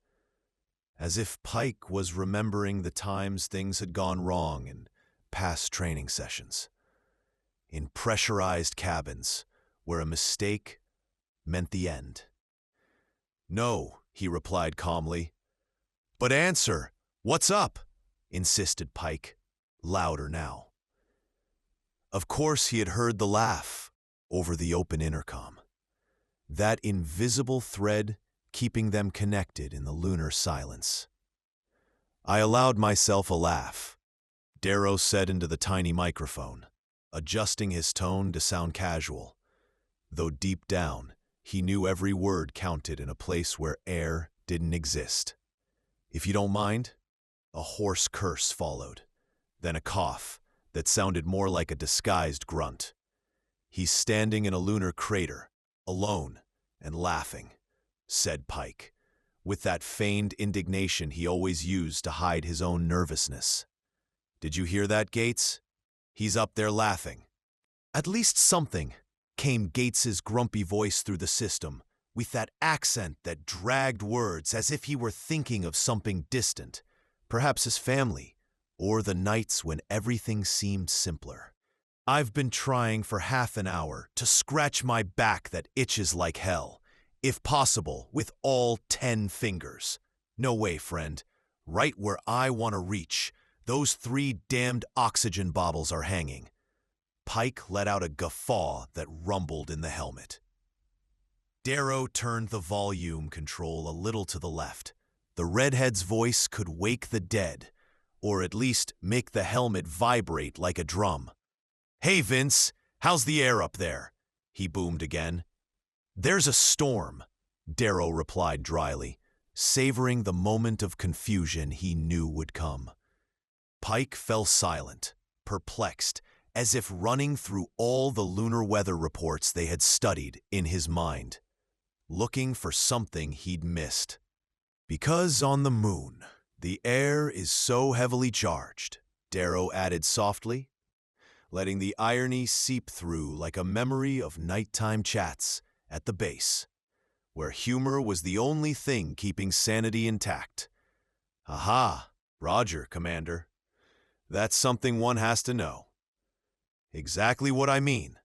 A: As if Pike was remembering the times things had gone wrong in past training sessions. In pressurized cabins, where a mistake meant the end. "No," he replied calmly. "But answer, what's up?" insisted Pike, louder now. Of course he had heard the laugh over the open intercom. That invisible thread keeping them connected in the lunar silence. "I allowed myself a laugh," Darrow said into the tiny microphone, adjusting his tone to sound casual, though deep down he knew every word counted in a place where air didn't exist. "If you don't mind?" A hoarse curse followed, then a cough that sounded more like a disguised grunt. "He's standing in a lunar crater, alone and laughing," said Pike, with that feigned indignation he always used to hide his own nervousness. "Did you hear that, Gates? He's up there laughing." "At least something," came Gates's grumpy voice through the system, with that accent that dragged words as if he were thinking of something distant, perhaps his family, or the nights when everything seemed simpler. "I've been trying for half an hour to scratch my back that itches like hell, if possible with all 10 fingers. No way, friend. Right where I want to reach, those 3 damned oxygen bottles are hanging." Pike let out a guffaw that rumbled in the helmet. Darrow turned the volume control a little to the left. The redhead's voice could wake the dead, or at least make the helmet vibrate like a drum. "Hey, Vince, how's the air up there?" he boomed again. "There's a storm," Darrow replied dryly, savoring the moment of confusion he knew would come. Pike fell silent, perplexed, as if running through all the lunar weather reports they had studied in his mind, looking for something he'd missed. "Because on the moon, the air is so heavily charged," Darrow added softly, letting the irony seep through like a memory of nighttime chats at the base, where humor was the only thing keeping sanity intact. "Aha, Roger, Commander. That's something one has to know." "Exactly what I mean.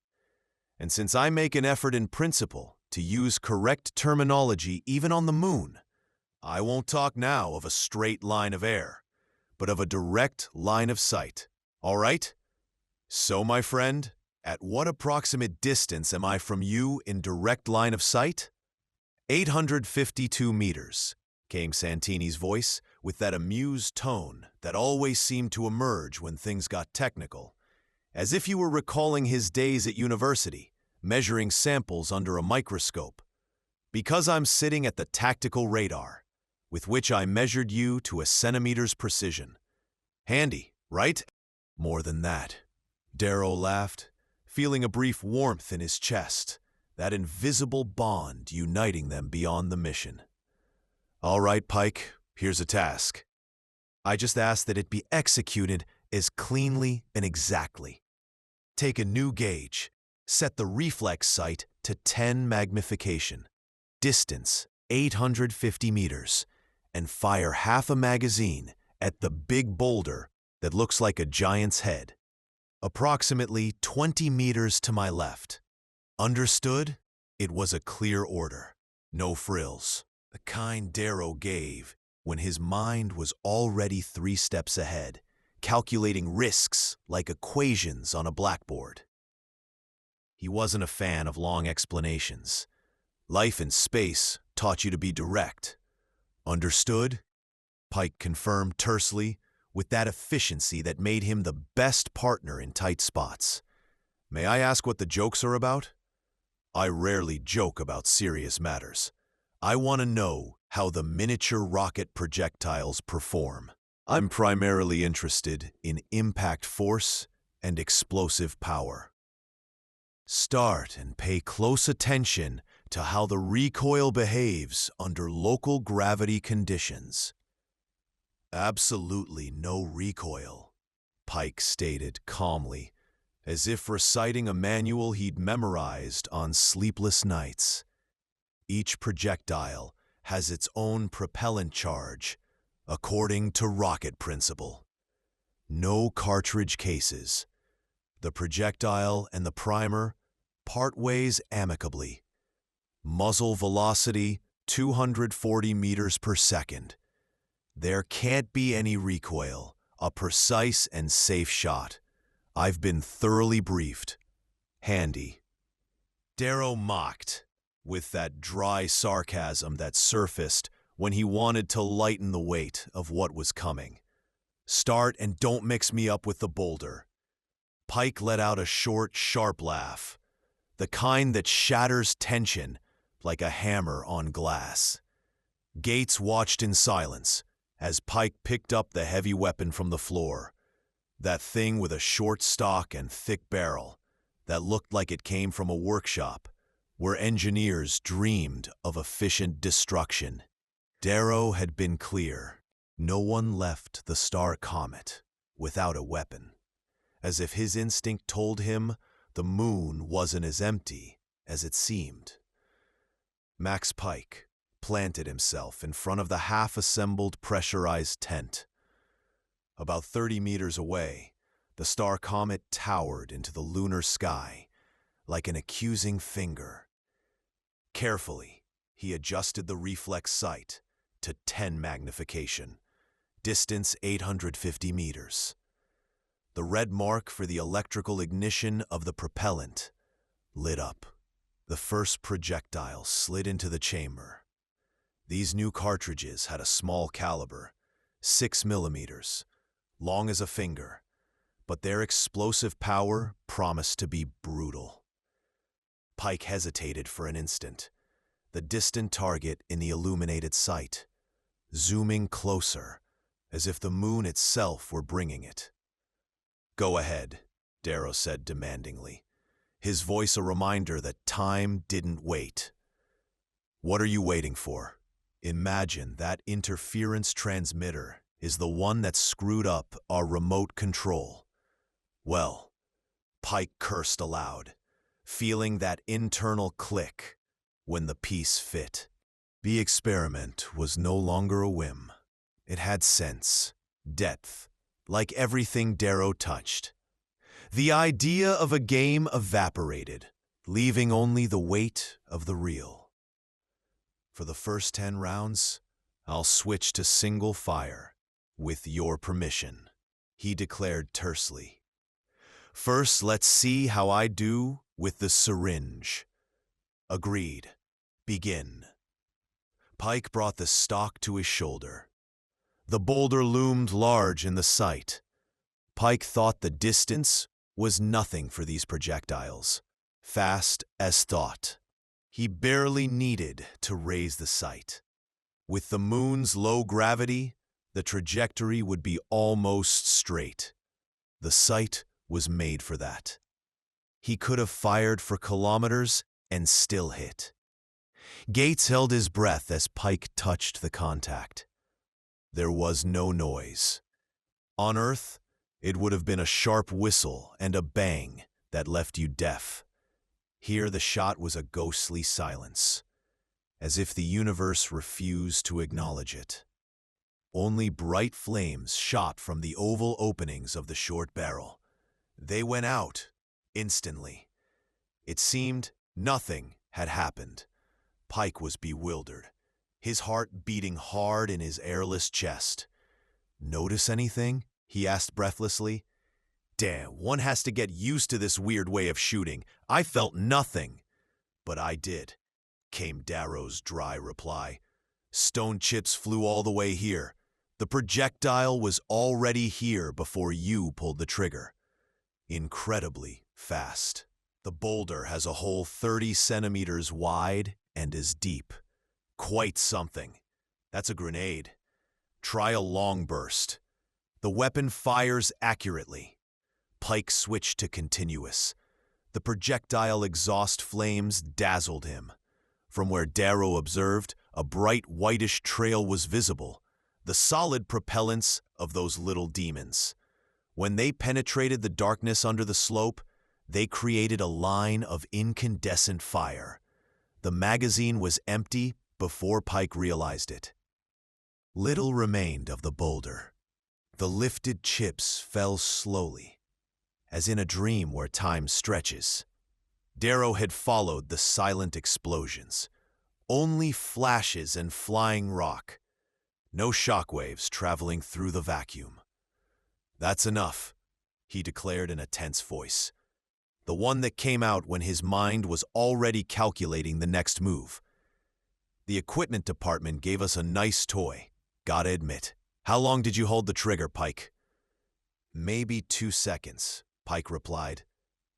A: And since I make an effort in principle to use correct terminology even on the moon, I won't talk now of a straight line of air, but of a direct line of sight. All right? So, my friend, at what approximate distance am I from you in direct line of sight?" 852 meters, came Santini's voice, with that amused tone that always seemed to emerge when things got technical, as if you were recalling his days at university, measuring samples under a microscope. "Because I'm sitting at the tactical radar, with which I measured you to a centimeter's precision. Handy, right?" "More than that," Darrow laughed, feeling a brief warmth in his chest, that invisible bond uniting them beyond the mission. "All right, Pike, here's a task. I just ask that it be executed as cleanly and exactly. Take a new gauge, set the reflex sight to 10 magnification, distance 850 meters, and fire half a magazine at the big boulder that looks like a giant's head, approximately 20 meters to my left. Understood?" It was a clear order, no frills, the kind Darrow gave when his mind was already 3 steps ahead, calculating risks like equations on a blackboard. He wasn't a fan of long explanations. Life in space taught you to be direct. "Understood?" Pike confirmed tersely, with that efficiency that made him the best partner in tight spots. "May I ask what the jokes are about?" "I rarely joke about serious matters. I want to know how the miniature rocket projectiles perform. I'm primarily interested in impact force and explosive power." Start and pay close attention to how the recoil behaves under local gravity conditions. Absolutely no recoil, Pike stated calmly, as if reciting a manual he'd memorized on sleepless nights. Each projectile has its own propellant charge, according to rocket principle. No cartridge cases. The projectile and the primer part ways amicably. Muzzle velocity 240 meters per second. There can't be any recoil. A precise and safe shot. I've been thoroughly briefed. Handy. Darrow mocked, with that dry sarcasm that surfaced when he wanted to lighten the weight of what was coming. Start and don't mix me up with the boulder. Pike let out a short, sharp laugh, the kind that shatters tension like a hammer on glass. Gates watched in silence as Pike picked up the heavy weapon from the floor, that thing with a short stock and thick barrel that looked like it came from a workshop where engineers dreamed of efficient destruction. Darrow had been clear. No one left the STAR Comet without a weapon, as if his instinct told him the moon wasn't as empty as it seemed. Max Pike planted himself in front of the half-assembled pressurized tent. About 30 meters away, the STAR Comet towered into the lunar sky like an accusing finger. Carefully, he adjusted the reflex sight to 10 magnification, distance 850 meters. The red mark for the electrical ignition of the propellant lit up. The first projectile slid into the chamber. These new cartridges had a small caliber, 6 millimeters, long as a finger, but their explosive power promised to be brutal. Pike hesitated for an instant, the distant target in the illuminated sight, zooming closer, as if the moon itself were bringing it. "Go ahead," Darrow said demandingly, his voice a reminder that time didn't wait. "What are you waiting for? Imagine that interference transmitter is the one that screwed up our remote control." Well, Pike cursed aloud, feeling that internal click when the piece fit. The experiment was no longer a whim. It had sense, depth, like everything Darrow touched. The idea of a game evaporated, leaving only the weight of the real. "For the first 10 rounds, I'll switch to single fire, with your permission," he declared tersely. "First, let's see how I do with the syringe." "Agreed. Begin." Pike brought the stock to his shoulder. The boulder loomed large in the sight. Pike thought the distance was nothing for these projectiles, fast as thought. He barely needed to raise the sight. With the moon's low gravity, the trajectory would be almost straight. The sight was made for that. He could have fired for kilometers and still hit. Gates held his breath as Pike touched the contact. There was no noise. On Earth, it would have been a sharp whistle and a bang that left you deaf. Here the shot was a ghostly silence, as if the universe refused to acknowledge it. Only bright flames shot from the oval openings of the short barrel. They went out instantly. It seemed nothing had happened. Pike was bewildered, his heart beating hard in his airless chest. "Notice anything?" he asked breathlessly. "Damn, one has to get used to this weird way of shooting. I felt nothing." "But I did," came Darrow's dry reply. "Stone chips flew all the way here. The projectile was already here before you pulled the trigger. Incredibly fast. The boulder has a hole 30 centimeters wide and is deep. Quite something. That's a grenade. Try a long burst. The weapon fires accurately." Pike switched to continuous. The projectile exhaust flames dazzled him. From where Darrow observed, a bright whitish trail was visible, the solid propellants of those little demons. When they penetrated the darkness under the slope, they created a line of incandescent fire. The magazine was empty before Pike realized it. Little remained of the boulder. The lifted chips fell slowly, as in a dream where time stretches. Darrow had followed the silent explosions. Only flashes and flying rock. No shockwaves traveling through the vacuum. "That's enough," he declared in a tense voice. The one that came out when his mind was already calculating the next move. "The equipment department gave us a nice toy, gotta admit. How long did you hold the trigger, Pike?" "Maybe 2 seconds," Pike replied,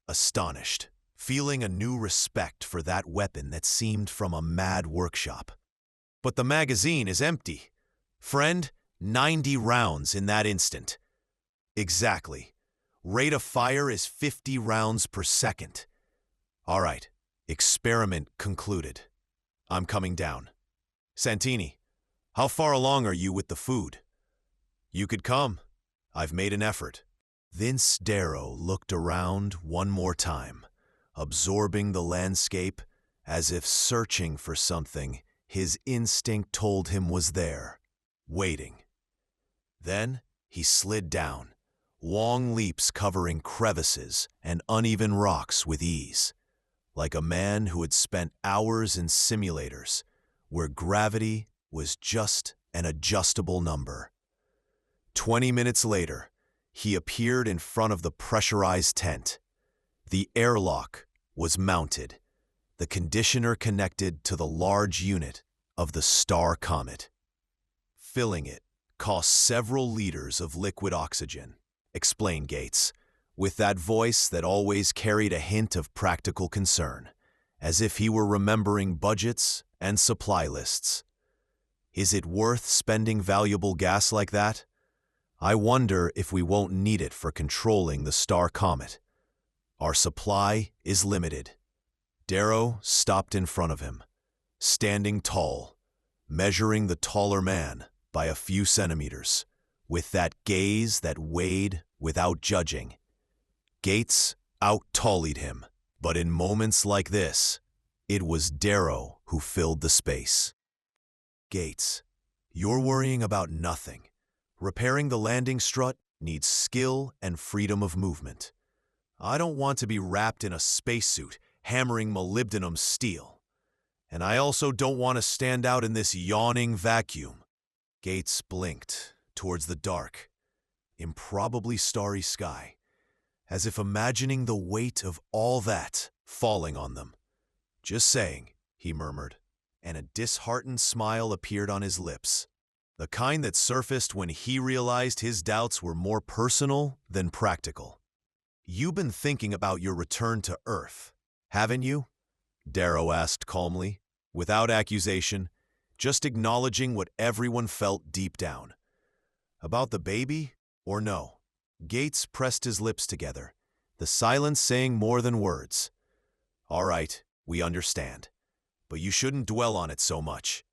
A: astonished, feeling a new respect for that weapon that seemed from a mad workshop. "But the magazine is empty. Friend, 90 rounds in that instant." "Exactly. Rate of fire is 50 rounds per second." "All right, experiment concluded. I'm coming down. Santini, how far along are you with the food?" "You could come. I've made an effort." Vince Darrow looked around one more time, absorbing the landscape as if searching for something his instinct told him was there, waiting. Then he slid down, long leaps covering crevices and uneven rocks with ease, like a man who had spent hours in simulators where gravity was just an adjustable number. 20 minutes later, he appeared in front of the pressurized tent. The airlock was mounted, the conditioner connected to the large unit of the STAR Comet. Filling it cost several liters of liquid oxygen, explained Gates, with that voice that always carried a hint of practical concern, as if he were remembering budgets and supply lists. "Is it worth spending valuable gas like that? I wonder if we won't need it for controlling the STAR Comet. Our supply is limited." Darrow stopped in front of him, standing tall, measuring the taller man by a few centimeters, with that gaze that weighed without judging. Gates out-tallied him, but in moments like this, it was Darrow who filled the space. "Gates, you're worrying about nothing. Repairing the landing strut needs skill and freedom of movement. I don't want to be wrapped in a spacesuit hammering molybdenum steel. And I also don't want to stand out in this yawning vacuum." Gates blinked towards the dark, improbably starry sky, as if imagining the weight of all that falling on them. "Just saying," he murmured, and a disheartened smile appeared on his lips, the kind that surfaced when he realized his doubts were more personal than practical. "You've been thinking about your return to Earth, haven't you?" Darrow asked calmly, without accusation, just acknowledging what everyone felt deep down. "About the baby, or no?" Gates pressed his lips together, the silence saying more than words. "All right, we understand. But you shouldn't dwell on it so much.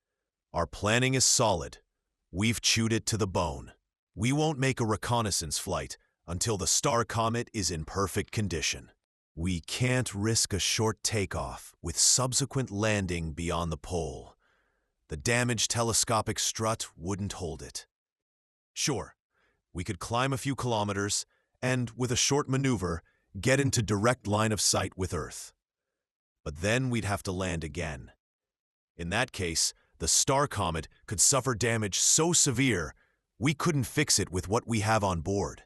A: Our planning is solid. We've chewed it to the bone. We won't make a reconnaissance flight until the STAR Comet is in perfect condition. We can't risk a short takeoff with subsequent landing beyond the pole. The damaged telescopic strut wouldn't hold it. Sure, we could climb a few kilometers and, with a short maneuver, get into direct line of sight with Earth. But then we'd have to land again. In that case, the STAR Comet could suffer damage so severe we couldn't fix it with what we have on board.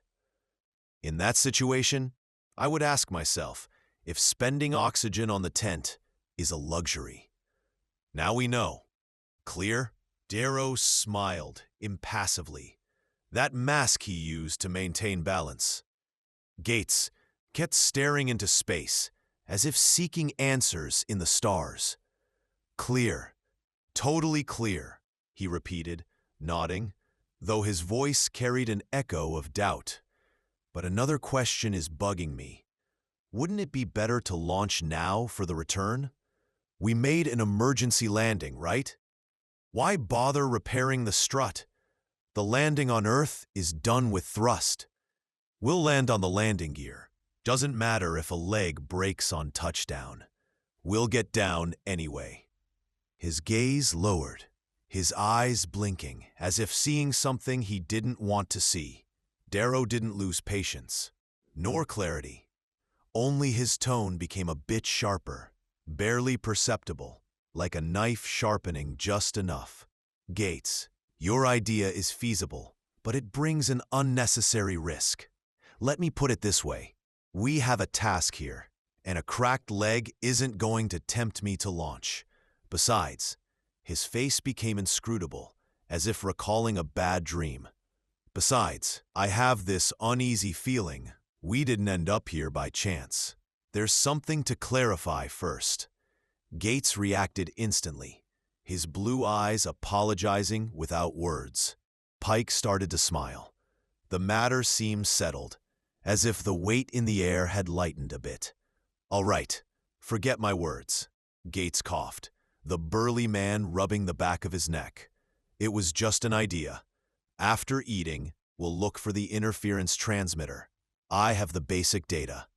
A: In that situation, I would ask myself if spending oxygen on the tent is a luxury. Now we know. Clear?" Darrow smiled impassively, that mask he used to maintain balance. Gates kept staring into space, as if seeking answers in the stars. "Clear. Totally clear," he repeated, nodding, though his voice carried an echo of doubt. "But another question is bugging me. Wouldn't it be better to launch now for the return? We made an emergency landing, right? Why bother repairing the strut? The landing on Earth is done with thrust. We'll land on the landing gear. Doesn't matter if a leg breaks on touchdown. We'll get down anyway. His gaze lowered, his eyes blinking, as if seeing something he didn't want to see. Darrow didn't lose patience, nor clarity. Only his tone became a bit sharper, barely perceptible, like a knife sharpening just enough. Gates, your idea is feasible, but it brings an unnecessary risk. Let me put it this way. We have a task here, and a cracked leg isn't going to tempt me to launch. Besides, his face became inscrutable, as if recalling a bad dream. Besides, I have this uneasy feeling we didn't end up here by chance. There's something to clarify first. Gates reacted instantly, his blue eyes apologizing without words. Pike started to smile. The matter seemed settled, as if the weight in the air had lightened a bit. "All right, forget my words," Gates coughed, the burly man rubbing the back of his neck. "It was just an idea. After eating, we'll look for the interference transmitter. I have the basic data.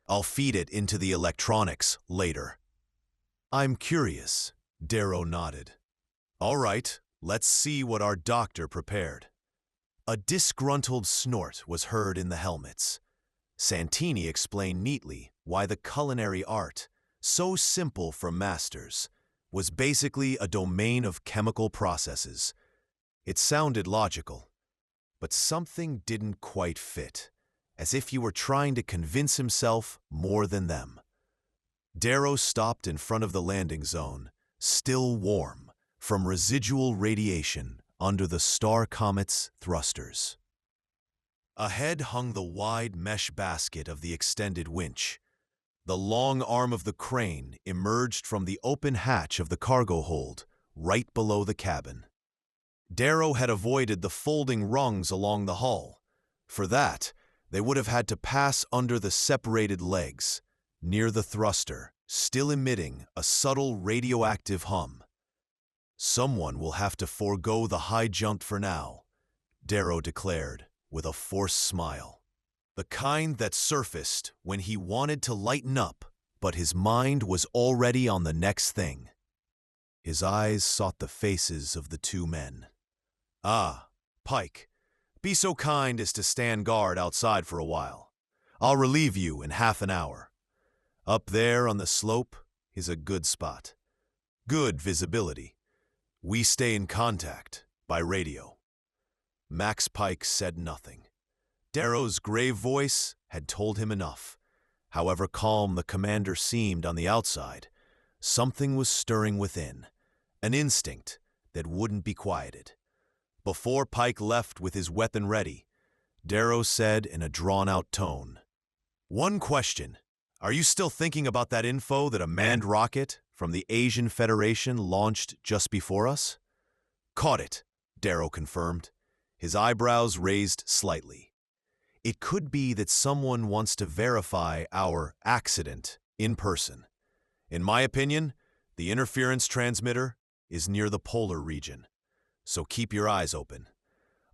A: I'll feed it into the electronics later." "I'm curious," Darrow nodded. "All right, let's see what our doctor prepared." A disgruntled snort was heard in the helmets. Santini explained neatly why the culinary art, so simple for masters, was basically a domain of chemical processes. It sounded logical, but something didn't quite fit, as if he were trying to convince himself more than them. Darrow stopped in front of the landing zone, still warm from residual radiation under the STAR Comet's thrusters. Ahead hung the wide mesh basket of the extended winch. The long arm of the crane emerged from the open hatch of the cargo hold, right below the cabin. Darrow had avoided the folding rungs along the hull. For that, they would have had to pass under the separated legs, near the thruster, still emitting a subtle radioactive hum. "Someone will have to forego the high jump for now," Darrow declared, with a forced smile. The kind that surfaced when he wanted to lighten up, but his mind was already on the next thing. His eyes sought the faces of the two men. "Ah, Pike, be so kind as to stand guard outside for a while. I'll relieve you in half an hour. Up there on the slope is a good spot. Good visibility. We stay in contact by radio." Max Pike said nothing. Darrow's grave voice had told him enough. However calm the commander seemed on the outside, something was stirring within, an instinct that wouldn't be quieted. Before Pike left with his weapon ready, Darrow said in a drawn-out tone, "One question. Are you still thinking about that info that a manned rocket from the Asian Federation launched just before us?" "Caught it," Darrow confirmed, his eyebrows raised slightly. "It could be that someone wants to verify our accident in person. In my opinion, the interference transmitter is near the polar region, so keep your eyes open.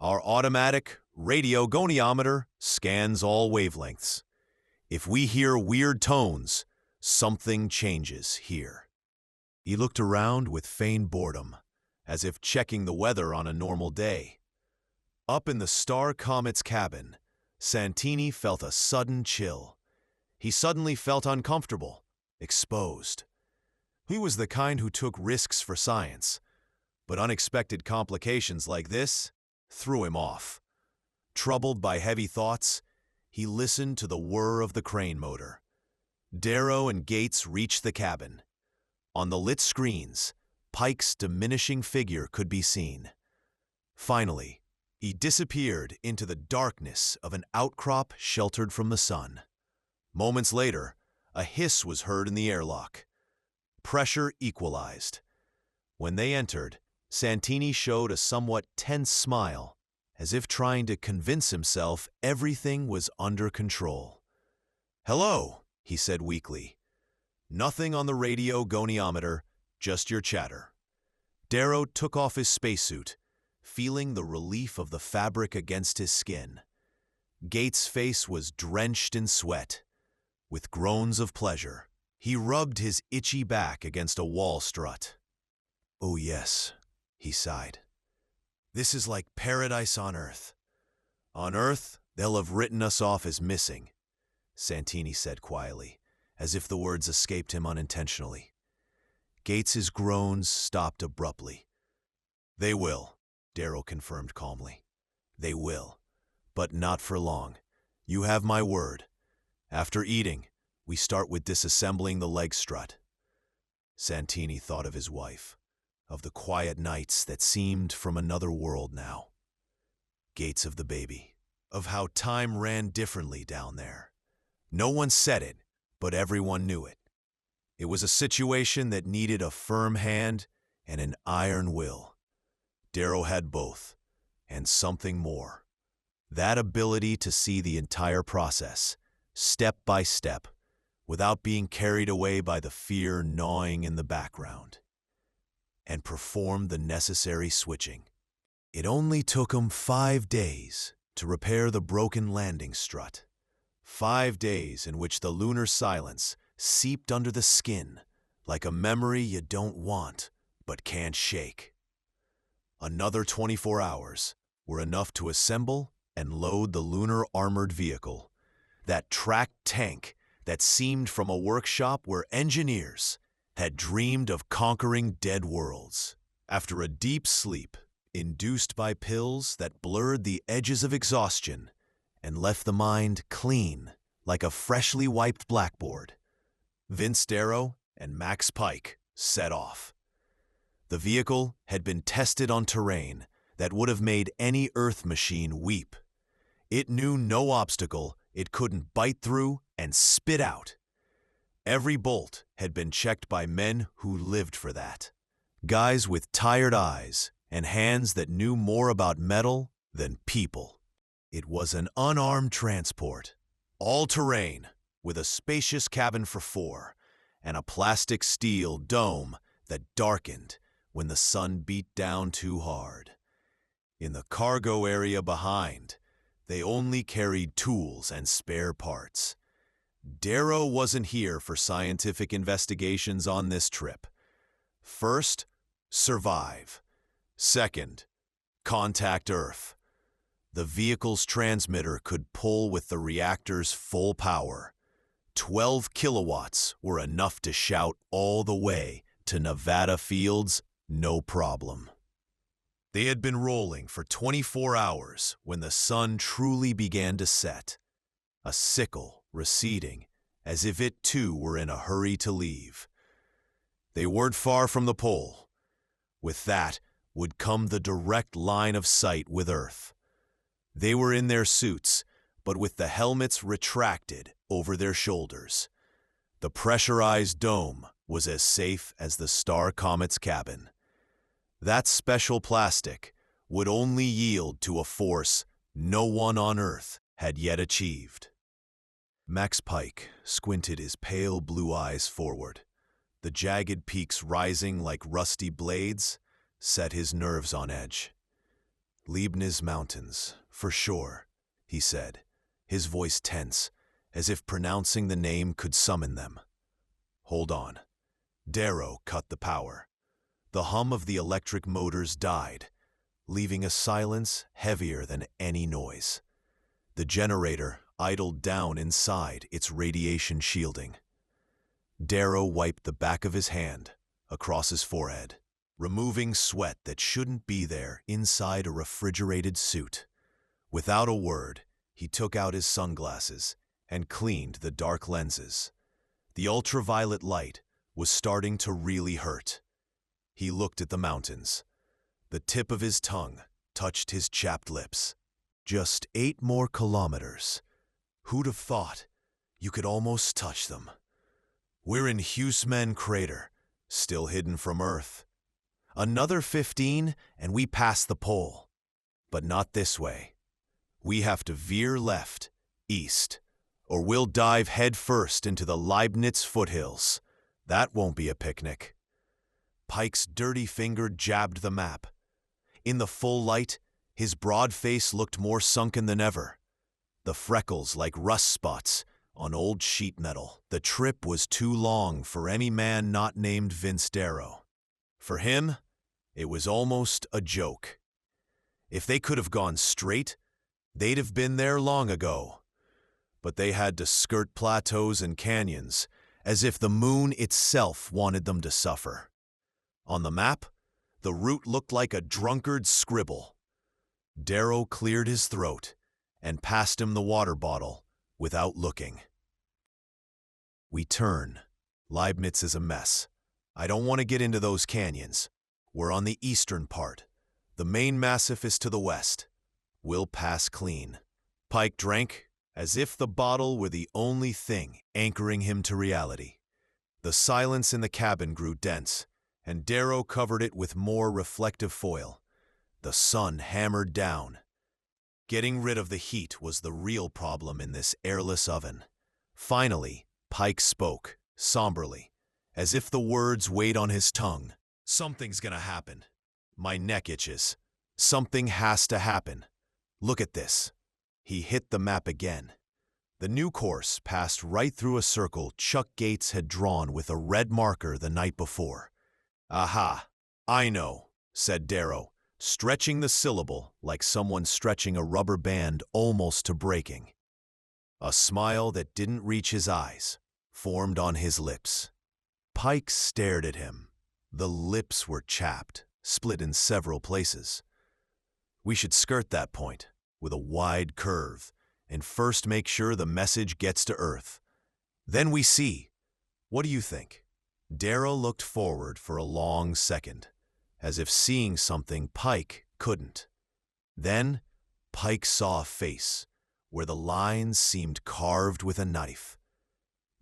A: Our automatic radio goniometer scans all wavelengths. If we hear weird tones, something changes here." He looked around with feigned boredom, as if checking the weather on a normal day. Up in the STAR Comet's cabin, Santini felt a sudden chill. He suddenly felt uncomfortable, exposed. He was the kind who took risks for science, but unexpected complications like this threw him off. Troubled by heavy thoughts, he listened to the whir of the crane motor. Darrow and Gates reached the cabin. On the lit screens, Pike's diminishing figure could be seen. Finally, he disappeared into the darkness of an outcrop sheltered from the sun. Moments later, a hiss was heard in the airlock. Pressure equalized. When they entered, Santini showed a somewhat tense smile, as if trying to convince himself everything was under control. "Hello," he said weakly. Nothing on the radio goniometer, just your chatter. Darrow took off his spacesuit, feeling the relief of the fabric against his skin. Gates' face was drenched in sweat. With groans of pleasure, he rubbed his itchy back against a wall strut. "Oh yes," he sighed. "This is like paradise on Earth." "On Earth, they'll have written us off as missing," Santini said quietly, as if the words escaped him unintentionally. Gates's groans stopped abruptly. "They will," Darrow confirmed calmly. "They will. But not for long. You have my word. After eating, we start with disassembling the leg strut." Santini thought of his wife, of the quiet nights that seemed from another world now. Gates of the baby, of how time ran differently down there. No one said it, but everyone knew it. It was a situation that needed a firm hand and an iron will. Darrow had both, and something more. That ability to see the entire process, step by step, without being carried away by the fear gnawing in the background, and perform the necessary switching. It only took him 5 days to repair the broken landing strut. 5 days in which the lunar silence seeped under the skin like a memory you don't want but can't shake. Another 24 hours were enough to assemble and load the lunar armored vehicle, that tracked tank that seemed from a workshop where engineers had dreamed of conquering dead worlds. After a deep sleep, induced by pills that blurred the edges of exhaustion and left the mind clean like a freshly wiped blackboard, Vince Darrow and Max Pike set off. The vehicle had been tested on terrain that would have made any Earth machine weep. It knew no obstacle it couldn't bite through and spit out. Every bolt had been checked by men who lived for that. Guys with tired eyes and hands that knew more about metal than people. It was an unarmed transport, all-terrain, with a spacious cabin for 4, and a plastic steel dome that darkened when the sun beat down too hard. In the cargo area behind, they only carried tools and spare parts. Darrow wasn't here for scientific investigations on this trip. First, survive. Second, contact Earth. The vehicle's transmitter could pull with the reactor's full power. 12 kilowatts were enough to shout all the way to Nevada fields, no problem. They had been rolling for 24 hours when the sun truly began to set, a sickle receding as if it too were in a hurry to leave. They weren't far from the pole. With that would come the direct line of sight with Earth. They were in their suits, but with the helmets retracted over their shoulders. The pressurized dome was as safe as the STAR Comet's cabin. That special plastic would only yield to a force no one on Earth had yet achieved. Max Pike squinted his pale blue eyes forward. The jagged peaks rising like rusty blades set his nerves on edge. "Leibniz Mountains, for sure," he said, his voice tense, as if pronouncing the name could summon them. "Hold on." Darrow cut the power. The hum of the electric motors died, leaving a silence heavier than any noise. The generator idled down inside its radiation shielding. Darrow wiped the back of his hand across his forehead, removing sweat that shouldn't be there inside a refrigerated suit. Without a word, he took out his sunglasses and cleaned the dark lenses. The ultraviolet light was starting to really hurt. He looked at the mountains. The tip of his tongue touched his chapped lips. Just 8 more kilometers. Who'd have thought you could almost touch them? We're in Huseman Crater, still hidden from Earth. Another 15 and we pass the pole. But not this way. We have to veer left, east, or we'll dive headfirst into the Leibniz foothills. That won't be a picnic." Pike's dirty finger jabbed the map. In the full light, his broad face looked more sunken than ever, the freckles like rust spots on old sheet metal. The trip was too long for any man not named Vince Darrow. For him, it was almost a joke. If they could have gone straight, they'd have been there long ago. But they had to skirt plateaus and canyons, as if the moon itself wanted them to suffer. On the map, the route looked like a drunkard's scribble. Darrow cleared his throat and passed him the water bottle without looking. "We turn. Leibniz is a mess. I don't want to get into those canyons. We're on the eastern part. The main massif is to the west. We'll pass clean." Pike drank as if the bottle were the only thing anchoring him to reality. The silence in the cabin grew dense, and Darrow covered it with more reflective foil. The sun hammered down. Getting rid of the heat was the real problem in this airless oven. Finally, Pike spoke, somberly, as if the words weighed on his tongue. "Something's gonna happen. My neck itches. Something has to happen. Look at this." He hit the map again. The new course passed right through a circle Chuck Gates had drawn with a red marker the night before. "Aha, I know," said Darrow, stretching the syllable like someone stretching a rubber band almost to breaking. A smile that didn't reach his eyes formed on his lips. Pike stared at him. The lips were chapped, split in several places. "We should skirt that point with a wide curve and first make sure the message gets to Earth. Then we see. What do you think?" Darrow looked forward for a long second, as if seeing something Pike couldn't. Then Pike saw a face where the lines seemed carved with a knife.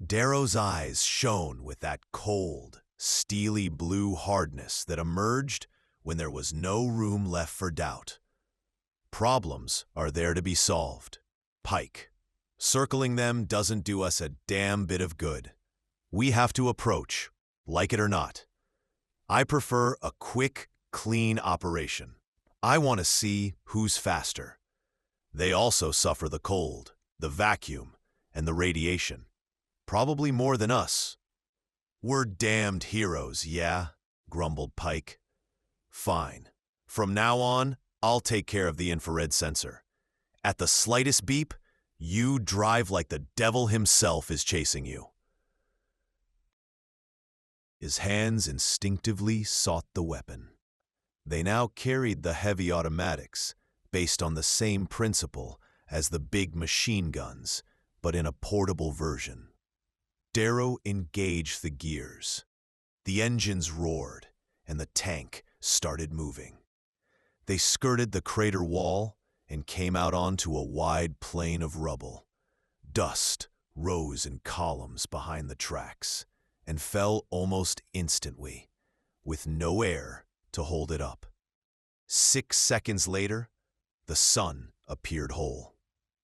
A: Darrow's eyes shone with that cold, steely blue hardness that emerged when there was no room left for doubt. Problems are there to be solved, Pike. Circling them doesn't do us a damn bit of good. We have to approach, like it or not. I prefer a quick, clean operation. I want to see who's faster. They also suffer the cold, the vacuum, and the radiation. Probably more than us. "We're damned heroes, yeah?" grumbled Pike. "Fine. From now on, I'll take care of the infrared sensor. At the slightest beep, you drive like the devil himself is chasing you." His hands instinctively sought the weapon. They now carried the heavy automatics, based on the same principle as the big machine guns, but in a portable version. Darrow engaged the gears. The engines roared, and the tank started moving. They skirted the crater wall and came out onto a wide plain of rubble. Dust rose in columns behind the tracks and fell almost instantly, with no air to hold it up. 6 seconds later, the sun appeared whole.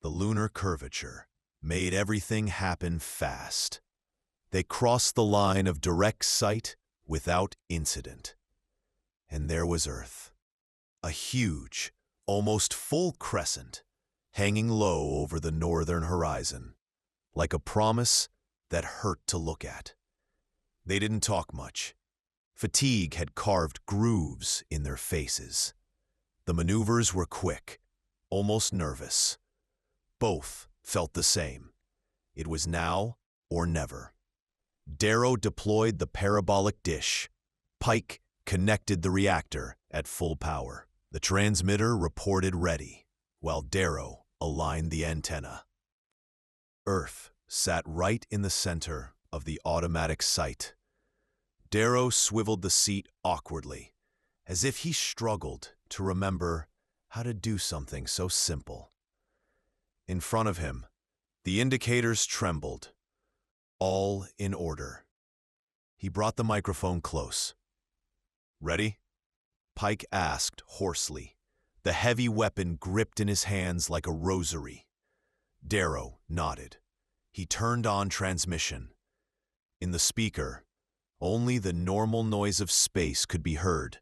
A: The lunar curvature made everything happen fast. They crossed the line of direct sight without incident. And there was Earth. A huge, almost full crescent, hanging low over the northern horizon, like a promise that hurt to look at. They didn't talk much. Fatigue had carved grooves in their faces. The maneuvers were quick, almost nervous. Both felt the same. It was now or never. Darrow deployed the parabolic dish. Pike connected the reactor at full power. The transmitter reported ready, while Darrow aligned the antenna. Earth sat right in the center of the automatic sight. Darrow swiveled the seat awkwardly, as if he struggled to remember how to do something so simple. In front of him, the indicators trembled, all in order. He brought the microphone close. "Ready?" Pike asked hoarsely, the heavy weapon gripped in his hands like a rosary. Darrow nodded. He turned on transmission. In the speaker, only the normal noise of space could be heard,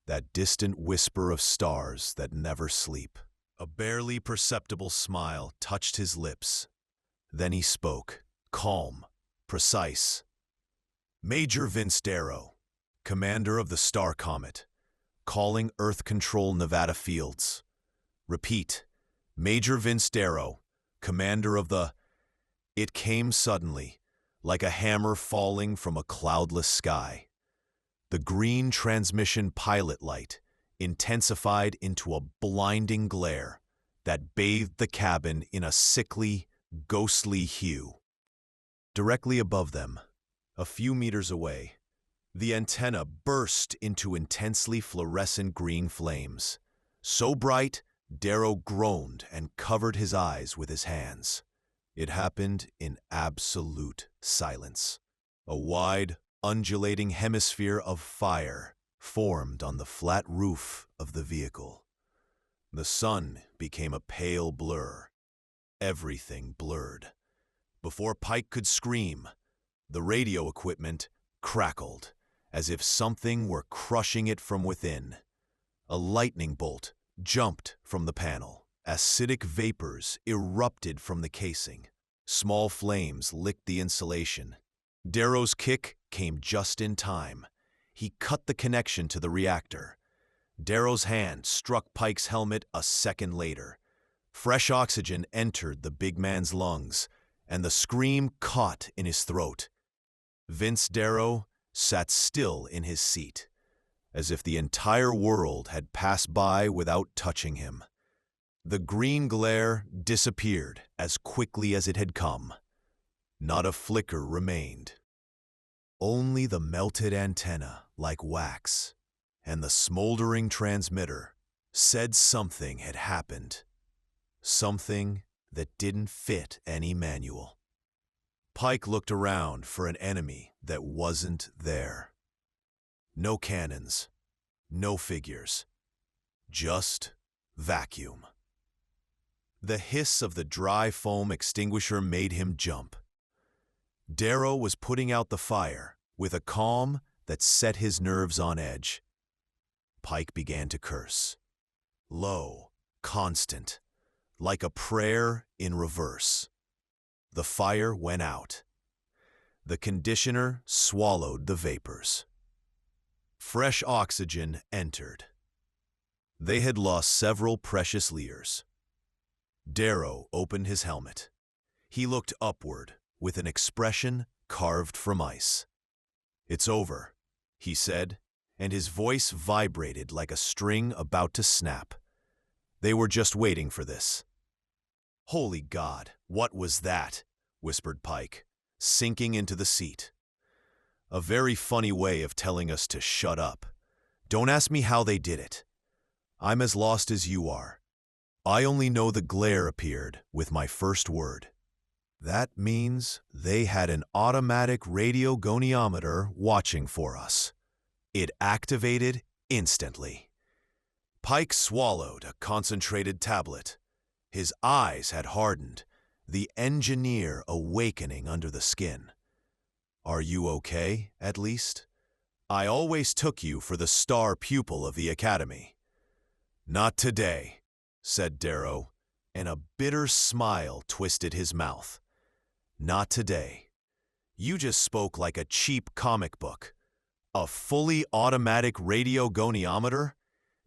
A: that distant whisper of stars that never sleep. A barely perceptible smile touched his lips. Then he spoke, calm, precise. Major Vince Darrow, commander of the STAR Comet, calling Earth Control Nevada Fields. Repeat, Major Vince Darrow, commander of the... It came suddenly, like a hammer falling from a cloudless sky. The green transmission pilot light intensified into a blinding glare that bathed the cabin in a sickly, ghostly hue. Directly above them, a few meters away, the antenna burst into intensely fluorescent green flames. So bright, Darrow groaned and covered his eyes with his hands. It happened in absolute silence. A wide, undulating hemisphere of fire formed on the flat roof of the vehicle. The sun became a pale blur. Everything blurred. Before Pike could scream, the radio equipment crackled, as if something were crushing it from within. A lightning bolt jumped from the panel. Acidic vapors erupted from the casing. Small flames licked the insulation. Darrow's kick came just in time. He cut the connection to the reactor. Darrow's hand struck Pike's helmet a second later. Fresh oxygen entered the big man's lungs, and the scream caught in his throat. Vince Darrow sat still in his seat, as if the entire world had passed by without touching him. The green glare disappeared as quickly as it had come. Not a flicker remained. Only the melted antenna, like wax, and the smoldering transmitter said something had happened. Something that didn't fit any manual. Pike looked around for an enemy that wasn't there. No cannons, no figures, just vacuum. The hiss of the dry foam extinguisher made him jump. Darrow was putting out the fire with a calm that set his nerves on edge. Pike began to curse. Low, constant, like a prayer in reverse. The fire went out. The conditioner swallowed the vapors. Fresh oxygen entered. They had lost several precious years. Darrow opened his helmet. He looked upward with an expression carved from ice. "It's over," he said, and his voice vibrated like a string about to snap. They were just waiting for this. "Holy God, what was that?" whispered Pike, sinking into the seat. "A very funny way of telling us to shut up. Don't ask me how they did it. I'm as lost as you are. I only know the glare appeared with my first word. That means they had an automatic radiogoniometer watching for us. It activated instantly." Pike swallowed a concentrated tablet. His eyes had hardened, the engineer awakening under the skin. "Are you okay, at least? I always took you for the star pupil of the academy." "Not today," said Darrow, and a bitter smile twisted his mouth. "Not today. You just spoke like a cheap comic book. A fully automatic radiogoniometer?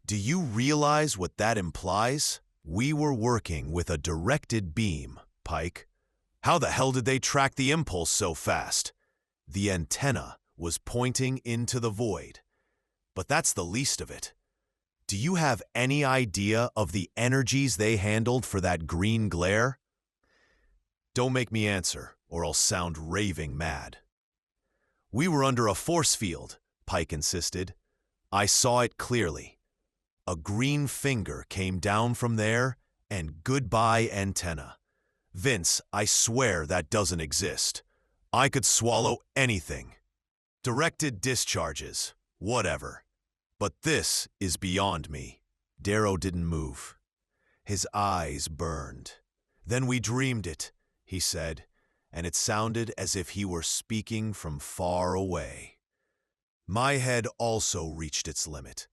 A: Do you realize what that implies? We were working with a directed beam, Pike. How the hell did they track the impulse so fast? The antenna was pointing into the void. But that's the least of it. Do you have any idea of the energies they handled for that green glare?" "Don't make me answer, or I'll sound raving mad." "We were under a force field," Pike insisted. "I saw it clearly. A green finger came down from there, and goodbye antenna. Vince, I swear that doesn't exist. I could swallow anything. Directed discharges, whatever. But this is beyond me." Darrow didn't move. His eyes burned. "Then we dreamed it," he said. and it sounded as if he were speaking from far away. My head also reached its limit.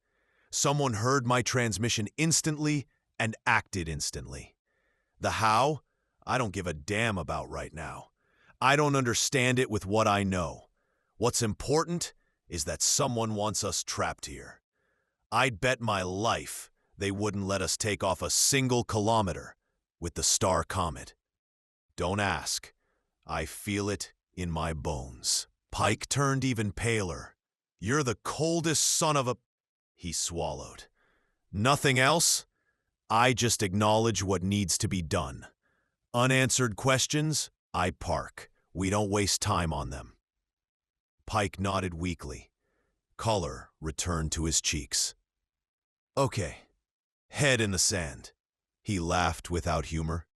A: Someone heard my transmission instantly and acted instantly. The how? I don't give a damn about right now. I don't understand it with what I know. What's important is that someone wants us trapped here. I'd bet my life they wouldn't let us take off a single kilometer with the STAR Comet. Don't ask. I feel it in my bones. Pike turned even paler. You're the coldest son of a... He swallowed. Nothing else? I just acknowledge what needs to be done. Unanswered questions, I park. We don't waste time on them. Pike nodded weakly. Color returned to his cheeks. Okay, head in the sand. He laughed without humor.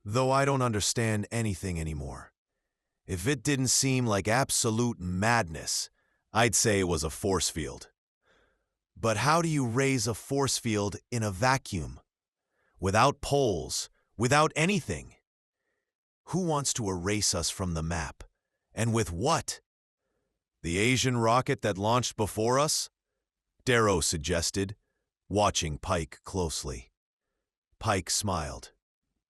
A: Though I don't understand anything anymore. If it didn't seem like absolute madness, I'd say it was a force field. But how do you raise a force field in a vacuum? Without poles, without anything? Who wants to erase us from the map? And with what? The Asian rocket that launched before us? Darrow suggested, watching Pike closely. Pike smiled.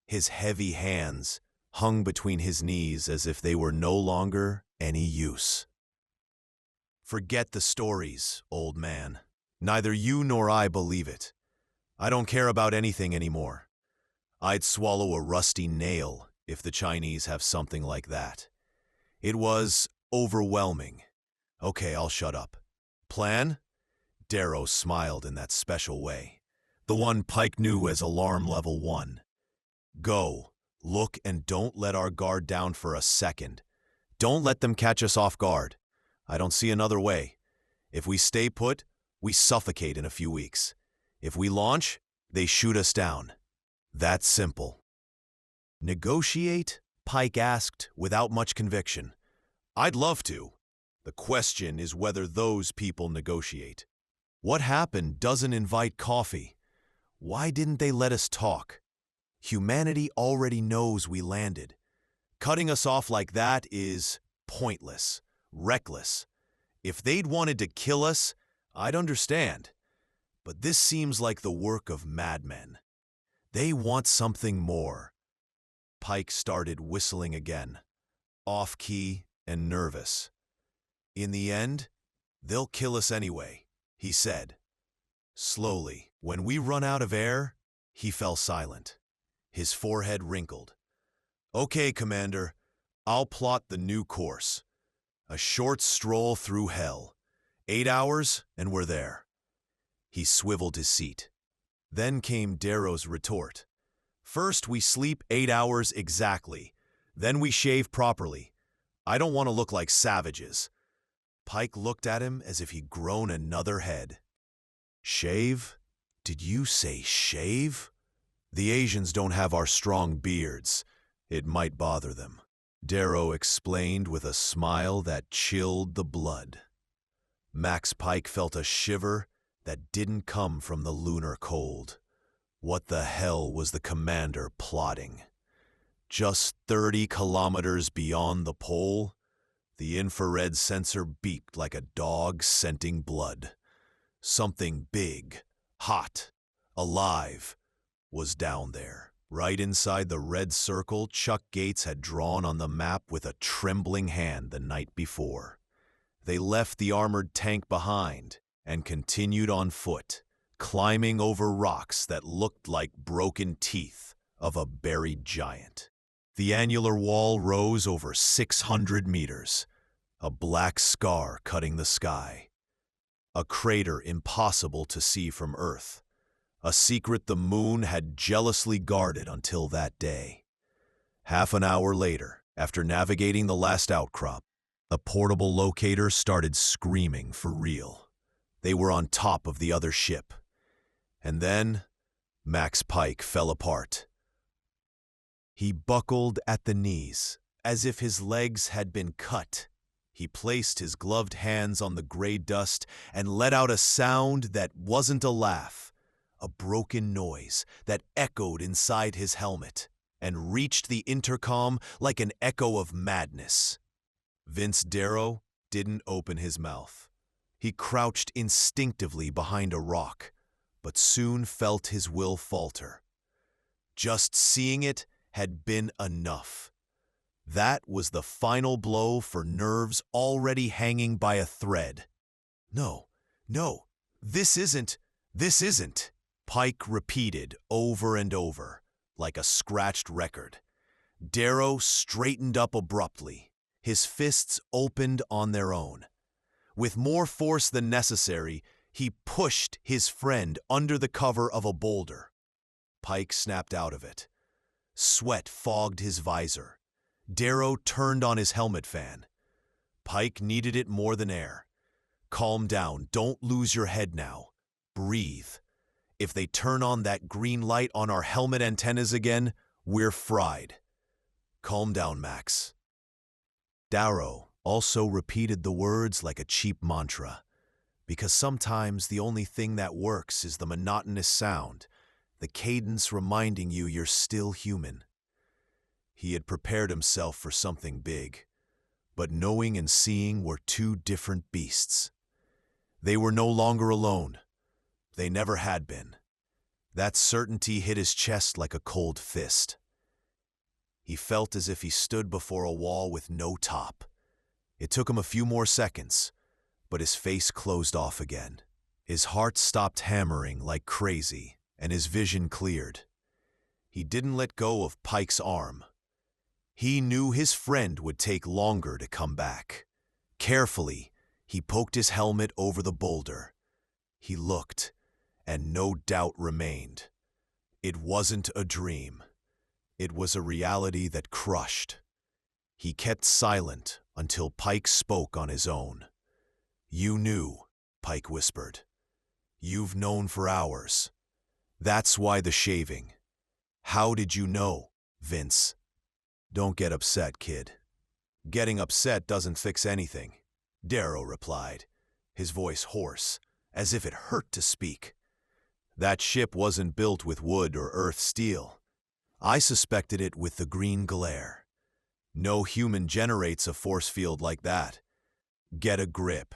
A: His heavy hands hung between his knees as if they were no longer any use. Forget the stories, old man. Neither you nor I believe it. I don't care about anything anymore. I'd swallow a rusty nail if the Chinese have something like that. It was overwhelming. Okay, I'll shut up. Plan? Darrow smiled in that special way. The one Pike knew as Alarm Level 1. Go, look, and don't let our guard down for a second. Don't let them catch us off guard. I don't see another way. If we stay put, we suffocate in a few weeks. If we launch, they shoot us down. That's simple. Negotiate? Pike asked without much conviction. I'd love to. The question is whether those people negotiate. What happened doesn't invite coffee. Why didn't they let us talk? Humanity already knows we landed. Cutting us off like that is pointless, reckless. If they'd wanted to kill us, I'd understand. But this seems like the work of madmen. They want something more. Pike started whistling again, off-key and nervous. In the end, they'll kill us anyway, he said. Slowly, when we run out of air, he fell silent. His forehead wrinkled. Okay, Commander, I'll plot the new course. A short stroll through hell. 8 hours, and we're there. He swiveled his seat. Then came Darrow's retort. First, we sleep 8 hours exactly. Then we shave properly. I don't want to look like savages. Pike looked at him as if he'd grown another head. Shave? Did you say shave? The Asians don't have our strong beards. It might bother them. Darrow explained with a smile that chilled the blood. Max Pike felt a shiver that didn't come from the lunar cold. What the hell was the commander plotting? Just 30 kilometers beyond the pole, the infrared sensor beeped like a dog scenting blood. Something big, hot, alive, was down there. Right inside the red circle Chuck Gates had drawn on the map with a trembling hand the night before. They left the armored tank behind and continued on foot, climbing over rocks that looked like broken teeth of a buried giant. The annular wall rose over 600 meters, a black scar cutting the sky. A crater impossible to see from Earth. A secret the moon had jealously guarded until that day. Half an hour later, after navigating the last outcrop, a portable locator started screaming for real. They were on top of the other ship. And then, Max Pike fell apart. He buckled at the knees, as if his legs had been cut. He placed his gloved hands on the gray dust and let out a sound that wasn't a laugh. A broken noise that echoed inside his helmet. and reached the intercom like an echo of madness. Vince Darrow didn't open his mouth. He crouched instinctively behind a rock, but soon felt his will falter. Just seeing it had been enough. That was the final blow for nerves already hanging by a thread. No, this isn't. Pike repeated over and over, like a scratched record. Darrow straightened up abruptly, his fists opened on their own. With more force than necessary, he pushed his friend under the cover of a boulder. Pike snapped out of it. Sweat fogged his visor. Darrow turned on his helmet fan. Pike needed it more than air. Calm down, don't lose your head now. Breathe. If they turn on that green light on our helmet antennas again, we're fried. Calm down, Max. Darrow also repeated the words like a cheap mantra, because sometimes the only thing that works is the monotonous sound, the cadence reminding you you're still human. He had prepared himself for something big, but knowing and seeing were two different beasts. They were no longer alone. They never had been. That certainty hit his chest like a cold fist. He felt as if he stood before a wall with no top. It took him a few more seconds, but his face closed off again. His heart stopped hammering like crazy, and his vision cleared. He didn't let go of Pike's arm. He knew his friend would take longer to come back. Carefully, he poked his helmet over the boulder. He looked, and no doubt remained. It wasn't a dream. It was a reality that crushed. He kept silent until Pike spoke on his own. "You knew," Pike whispered. "You've known for hours. That's why the shaving." "How did you know, Vince?" "Don't get upset, kid." "Getting upset doesn't fix anything," Darrow replied, his voice hoarse, as if it hurt to speak. "That ship wasn't built with wood or earth steel. I suspected it with the green glare. No human generates a force field like that. Get a grip.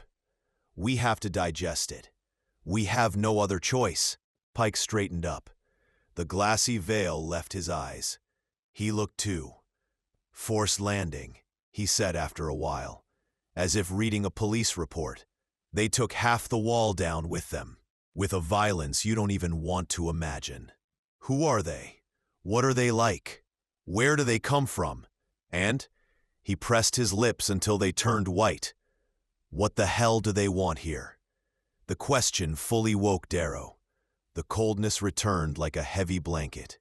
A: We have to digest it. We have no other choice." Pike straightened up. The glassy veil left his eyes. He looked too. "Forced landing," he said after a while, as if reading a police report. "They took half the wall down with them, with a violence you don't even want to imagine. Who are they? What are they like? Where do they come from? And," he pressed his lips until they turned white, "what the hell do they want here?" The question fully woke Darrow. The coldness returned like a heavy blanket.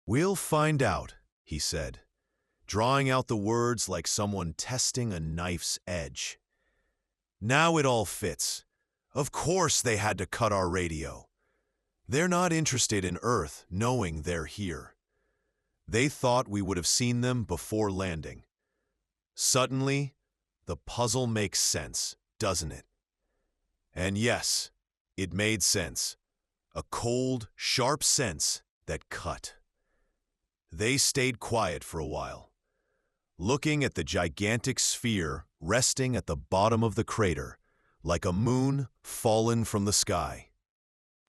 A: "We'll find out," he said, drawing out the words like someone testing a knife's edge. "Now it all fits. Of course they had to cut our radio. They're not interested in Earth knowing they're here. They thought we would have seen them before landing. Suddenly, the puzzle makes sense, doesn't it?" And yes, it made sense. A cold, sharp sense that cut. They stayed quiet for a while, looking at the gigantic sphere resting at the bottom of the crater, like a moon fallen from the sky.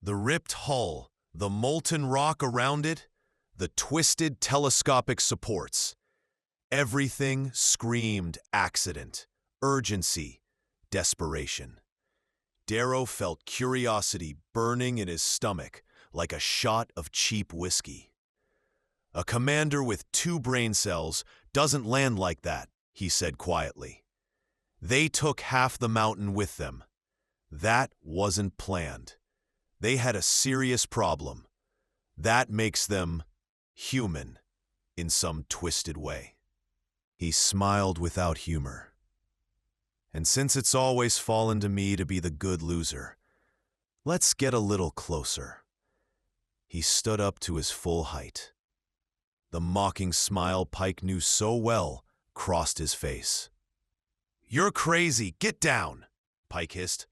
A: The ripped hull, the molten rock around it, the twisted telescopic supports. Everything screamed accident, urgency, desperation. Darrow felt curiosity burning in his stomach like a shot of cheap whiskey. "A commander with 2 brain cells doesn't land like that," he said quietly. "They took half the mountain with them. That wasn't planned. They had a serious problem. That makes them human in some twisted way." He smiled without humor. "And since it's always fallen to me to be the good loser, let's get a little closer." He stood up to his full height. The mocking smile Pike knew so well crossed his face. "You're crazy! Get down!" Pike hissed.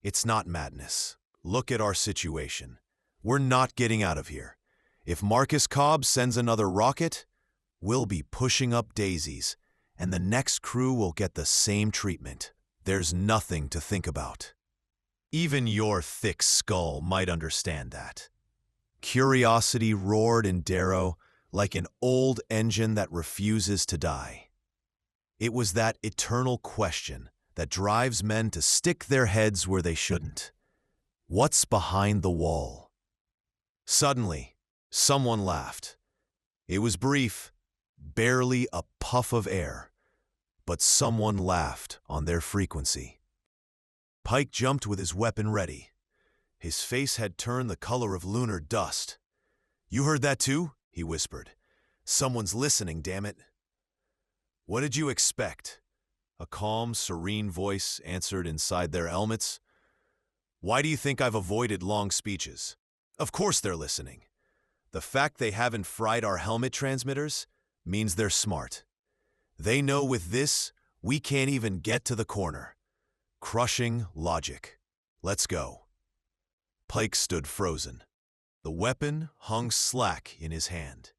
A: "It's not madness. Look at our situation. We're not getting out of here. If Marcus Cobb sends another rocket, we'll be pushing up daisies, and the next crew will get the same treatment. There's nothing to think about. Even your thick skull might understand that. Curiosity roared in Darrow like an old engine that refuses to die. It was that eternal question that drives men to stick their heads where they shouldn't. What's behind the wall? Suddenly, someone laughed. It was brief, barely a puff of air, but someone laughed on their frequency. Pike jumped with his weapon ready. His face had turned the color of lunar dust. "You heard that too?" he whispered. "Someone's listening, damn it." "What did you expect?" A calm, serene voice answered inside their helmets. "Why do you think I've avoided long speeches? Of course they're listening. The fact they haven't fried our helmet transmitters means they're smart. They know with this, we can't even get to the corner. Crushing logic. Let's go." Pike stood frozen. The weapon hung slack in his hand.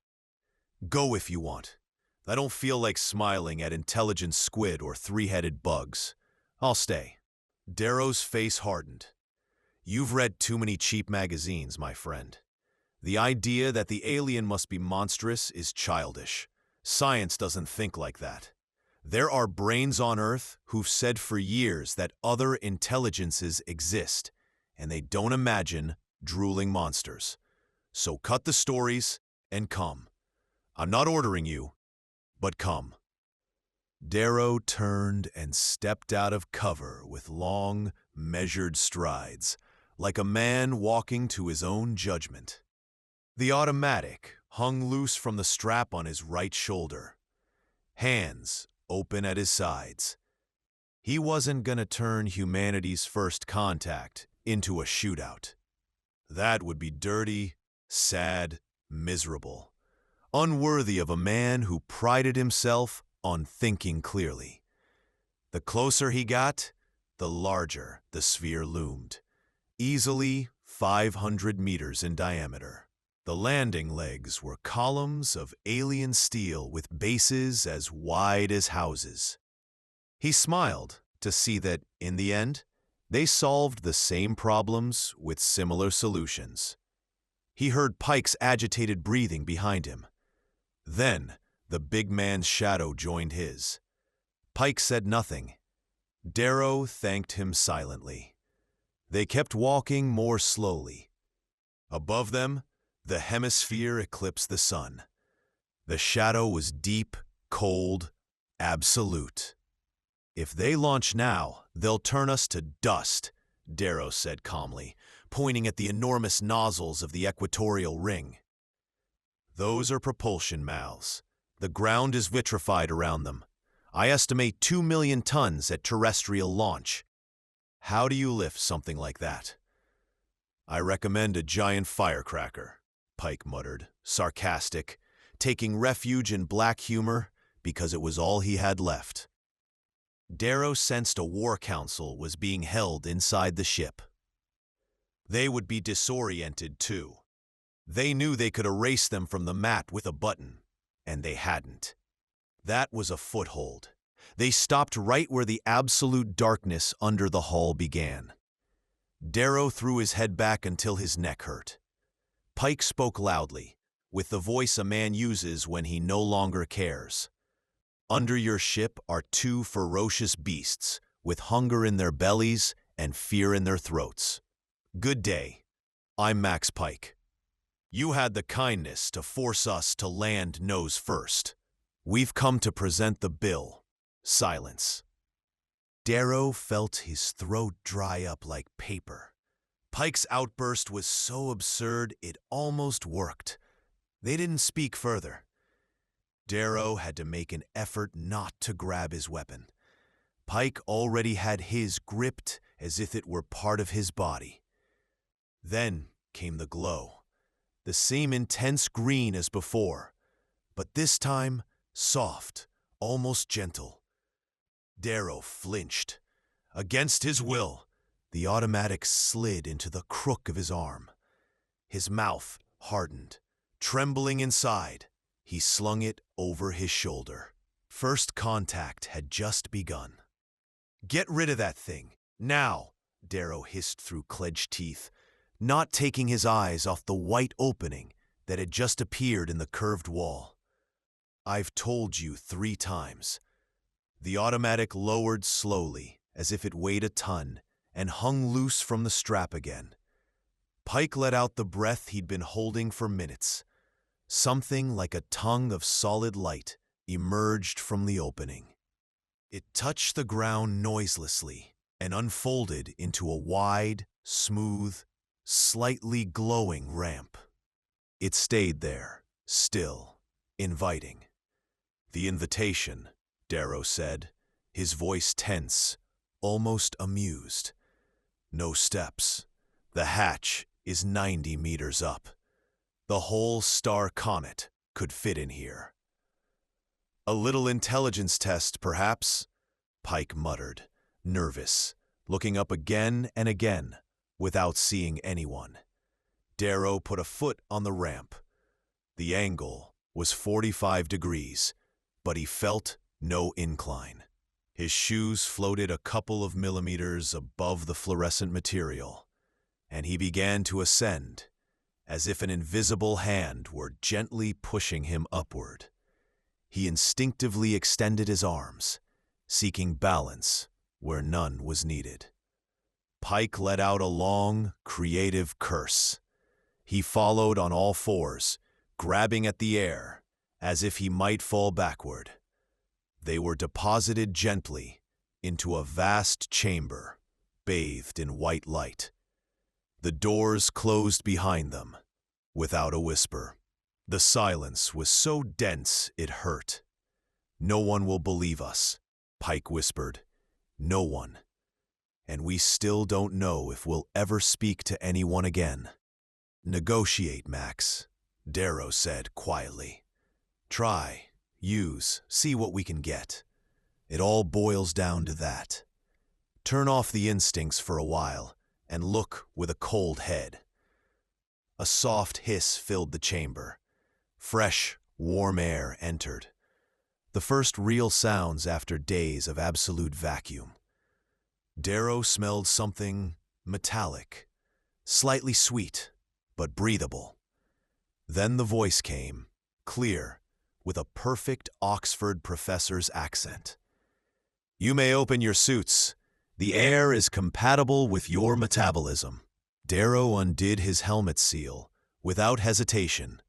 A: "Go if you want. I don't feel like smiling at intelligent squid or three-headed bugs. I'll stay." Darrow's face hardened. "You've read too many cheap magazines, my friend. The idea that the alien must be monstrous is childish. Science doesn't think like that. There are brains on Earth who've said for years that other intelligences exist, and they don't imagine drooling monsters. So cut the stories and come. I'm not ordering you, but come." Darrow turned and stepped out of cover with long, measured strides, like a man walking to his own judgment. The automatic hung loose from the strap on his right shoulder, hands open at his sides. He wasn't gonna turn humanity's first contact into a shootout. That would be dirty, sad, miserable, unworthy of a man who prided himself on thinking clearly. The closer he got, the larger the sphere loomed, easily 500 meters in diameter. The landing legs were columns of alien steel with bases as wide as houses. He smiled to see that, in the end, they solved the same problems with similar solutions. He heard Pike's agitated breathing behind him. Then, the big man's shadow joined his. Pike said nothing. Darrow thanked him silently. They kept walking more slowly. Above them, the hemisphere eclipsed the sun. The shadow was deep, cold, absolute. "If they launch now, they'll turn us to dust," Darrow said calmly, pointing at the enormous nozzles of the equatorial ring. "Those are propulsion mouths. The ground is vitrified around them. I estimate 2 million tons at terrestrial launch. How do you lift something like that?" "I recommend a giant firecracker," Pike muttered, sarcastic, taking refuge in black humor because it was all he had left. Darrow sensed a war council was being held inside the ship. They would be disoriented, too. They knew they could erase them from the map with a button, and they hadn't. That was a foothold. They stopped right where the absolute darkness under the hull began. Darrow threw his head back until his neck hurt. Pike spoke loudly, with the voice a man uses when he no longer cares. "Under your ship are 2 ferocious beasts, with hunger in their bellies and fear in their throats. Good day. I'm Max Pike. You had the kindness to force us to land nose first. We've come to present the bill." Silence. Darrow felt his throat dry up like paper. Pike's outburst was so absurd it almost worked. They didn't speak further. Darrow had to make an effort not to grab his weapon. Pike already had his gripped as if it were part of his body. Then came the glow. The same intense green as before, but this time soft, almost gentle. Darrow flinched. Against his will, the automatic slid into the crook of his arm. His mouth hardened, Trembling inside, he slung it over his shoulder. First contact had just begun. "Get rid of that thing, now," Darrow hissed through clenched teeth, not taking his eyes off the white opening that had just appeared in the curved wall. "I've told you 3 times." The automatic lowered slowly, as if it weighed a ton, and hung loose from the strap again. Pike let out the breath he'd been holding for minutes. Something like a tongue of solid light emerged from the opening. It touched the ground noiselessly and unfolded into a wide, smooth, slightly glowing ramp. It stayed there, still, inviting. "The invitation," Darrow said, his voice tense, almost amused. "No steps. The hatch is 90 meters up. The whole STAR Comet could fit in here." "A little intelligence test, perhaps," Pike muttered, nervous, looking up again and again, without seeing anyone. Darrow put a foot on the ramp. The angle was 45 degrees, but he felt no incline. His shoes floated a couple of millimeters above the fluorescent material, and he began to ascend, as if an invisible hand were gently pushing him upward. He instinctively extended his arms, seeking balance where none was needed. Pike let out a long, creative curse. He followed on all fours, grabbing at the air, as if he might fall backward. They were deposited gently into a vast chamber, bathed in white light. The doors closed behind them, without a whisper. The silence was so dense it hurt. "No one will believe us," Pike whispered. "No one. And we still don't know if we'll ever speak to anyone again." "Negotiate, Max," Darrow said quietly. "Try, use, see what we can get. It all boils down to that. Turn off the instincts for a while and look with a cold head." A soft hiss filled the chamber. Fresh, warm air entered. The first real sounds after days of absolute vacuum. Darrow smelled something metallic, slightly sweet, but breathable. Then the voice came, clear, with a perfect Oxford professor's accent. "You may open your suits. The air is compatible with your metabolism." Darrow undid his helmet seal, without hesitation.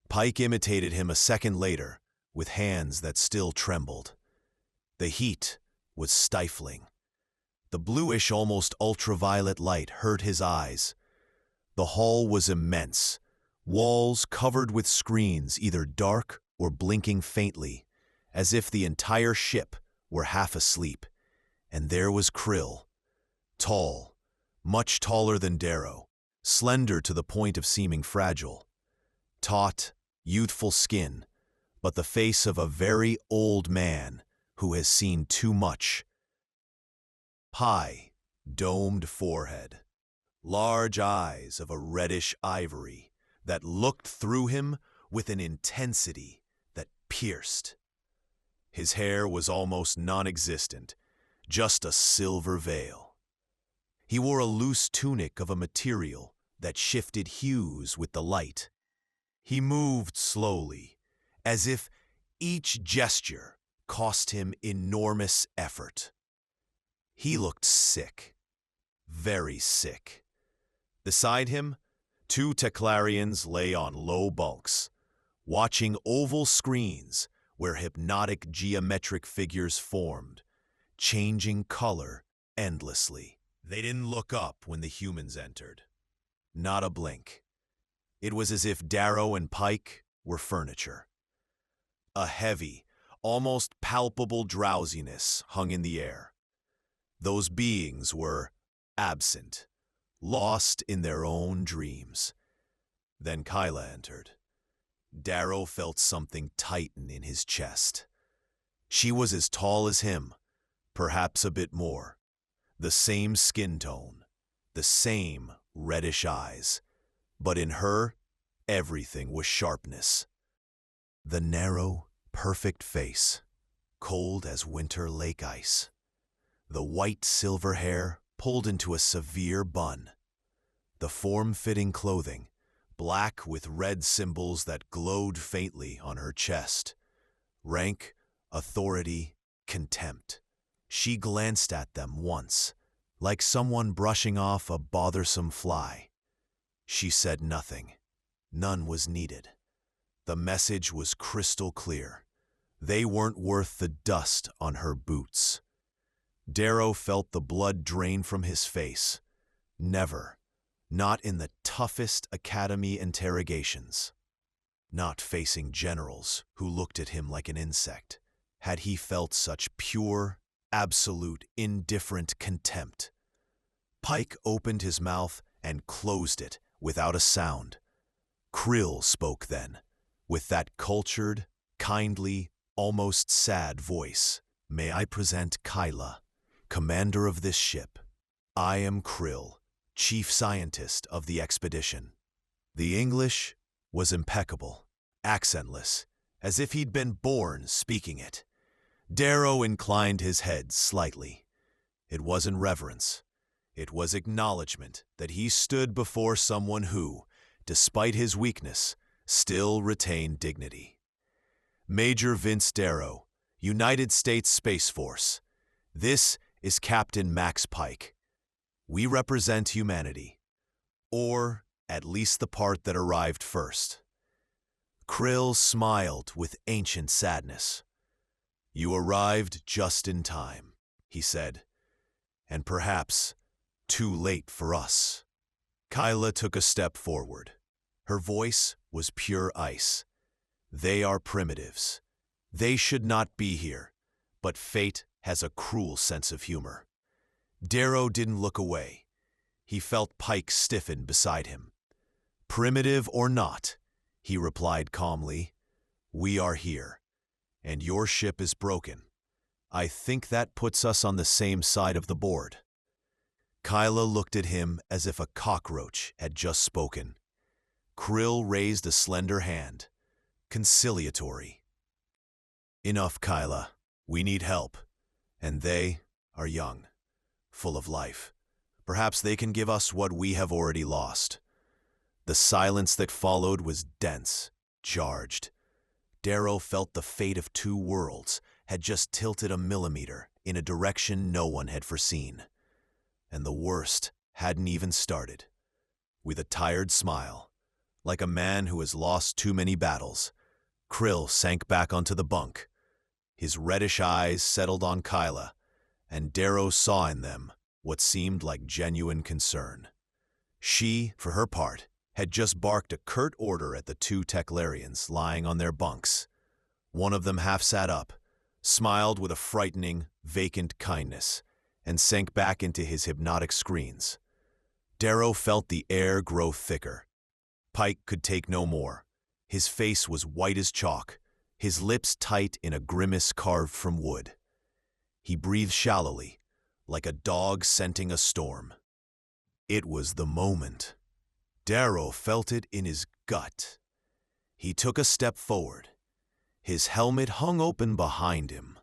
A: Pike imitated him a second later, with hands that still trembled. The heat was stifling. The bluish, almost ultraviolet light hurt his eyes. The hall was immense, walls covered with screens either dark or blinking faintly, as if the entire ship were half asleep. And there was Krill, tall, much taller than Darrow, slender to the point of seeming fragile. Taut, youthful skin, but the face of a very old man who has seen too much. High, domed forehead, large eyes of a reddish ivory that looked through him with an intensity that pierced. His hair was almost non-existent, just a silver veil. He wore a loose tunic of a material that shifted hues with the light. He moved slowly, as if each gesture cost him enormous effort. He looked sick, very sick. Beside him, 2 Teclarians lay on low bulks, watching oval screens where hypnotic geometric figures formed, changing color endlessly. They didn't look up when the humans entered. Not a blink. It was as if Darrow and Pike were furniture. A heavy, almost palpable drowsiness hung in the air. Those beings were absent, lost in their own dreams. Then Kyla entered. Darrow felt something tighten in his chest. She was as tall as him, perhaps a bit more. The same skin tone, the same reddish eyes. But in her, Everything was sharpness. The narrow, perfect face, cold as winter lake ice. The white silver hair pulled into a severe bun. The form-fitting clothing, black with red symbols that glowed faintly on her chest. Rank, authority, contempt. She glanced at them once, like someone brushing off a bothersome fly. She said nothing. None was needed. The message was crystal clear. They weren't worth the dust on her boots. Darrow felt the blood drain from his face. Never, not in the toughest academy interrogations, not facing generals who looked at him like an insect, had he felt such pure, absolute, indifferent contempt. Pike opened his mouth and closed it without a sound. Krill spoke then, with that cultured, kindly, almost sad voice. "May I present Kyla, commander of this ship. I am Krill, chief scientist of the expedition." The English was impeccable, accentless, as if he'd been born speaking it. Darrow inclined his head slightly. It wasn't reverence. It was acknowledgement that he stood before someone who, despite his weakness, still retained dignity. "Major Vince Darrow, United States Space Force. This is Captain Max Pike. We represent humanity, or at least the part that arrived first." Krill smiled with ancient sadness. "You arrived just in time," he said, "and perhaps too late for us." Kyla took a step forward. Her voice was pure ice. "They are primitives. They should not be here, but fate has a cruel sense of humor." Darrow didn't look away. He felt Pike stiffen beside him. "Primitive or not," he replied calmly, "we are here, and your ship is broken. I think that puts us on the same side of the board." Kyla looked at him as if a cockroach had just spoken. Krill raised a slender hand, conciliatory. "Enough, Kyla. We need help, and they are young, full of life. Perhaps they can give us what we have already lost." The silence that followed was dense, charged. Darrow felt the fate of two worlds had just tilted a millimeter in a direction no one had foreseen. And the worst hadn't even started. With a tired smile, like a man who has lost too many battles, Krill sank back onto the bunk. His reddish eyes settled on Kyla, and Darrow saw in them what seemed like genuine concern. She, for her part, had just barked a curt order at the two Teclarians lying on their bunks. One of them half sat up, smiled with a frightening, vacant kindness, and sank back into his hypnotic screens. Darrow felt the air grow thicker. Pike could take no more. His face was white as chalk, his lips tight in a grimace carved from wood. He breathed shallowly, like a dog scenting a storm. It was the moment. Darrow felt it in his gut. He took a step forward. His helmet hung open behind him.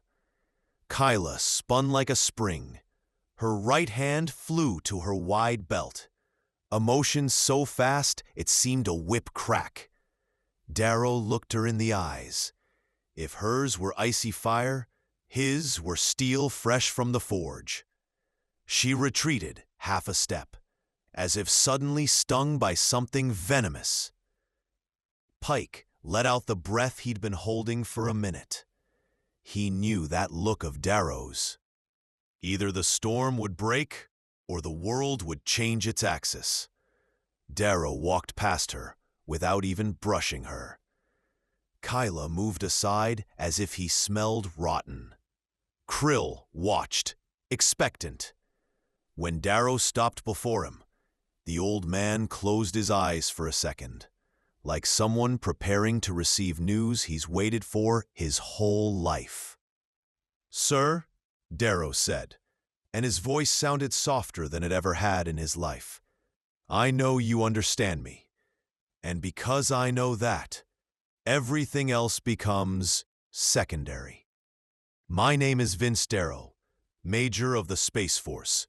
A: Kyla spun like a spring. Her right hand flew to her wide belt, a motion so fast it seemed a whip crack. Darrow looked her in the eyes. If hers were icy fire, his were steel fresh from the forge. She retreated half a step, as if suddenly stung by something venomous. Pike let out the breath he'd been holding for a minute. He knew that look of Darrow's. Either the storm would break, or the world would change its axis. Darrow walked past her, without even brushing her. Kyla moved aside as if he smelled rotten. Krill watched, expectant. When Darrow stopped before him, the old man closed his eyes for a second, like someone preparing to receive news he's waited for his whole life. "Sir," Darrow said, and his voice sounded softer than it ever had in his life, "I know you understand me. And because I know that, everything else becomes secondary. My name is Vince Darrow, Major of the Space Force,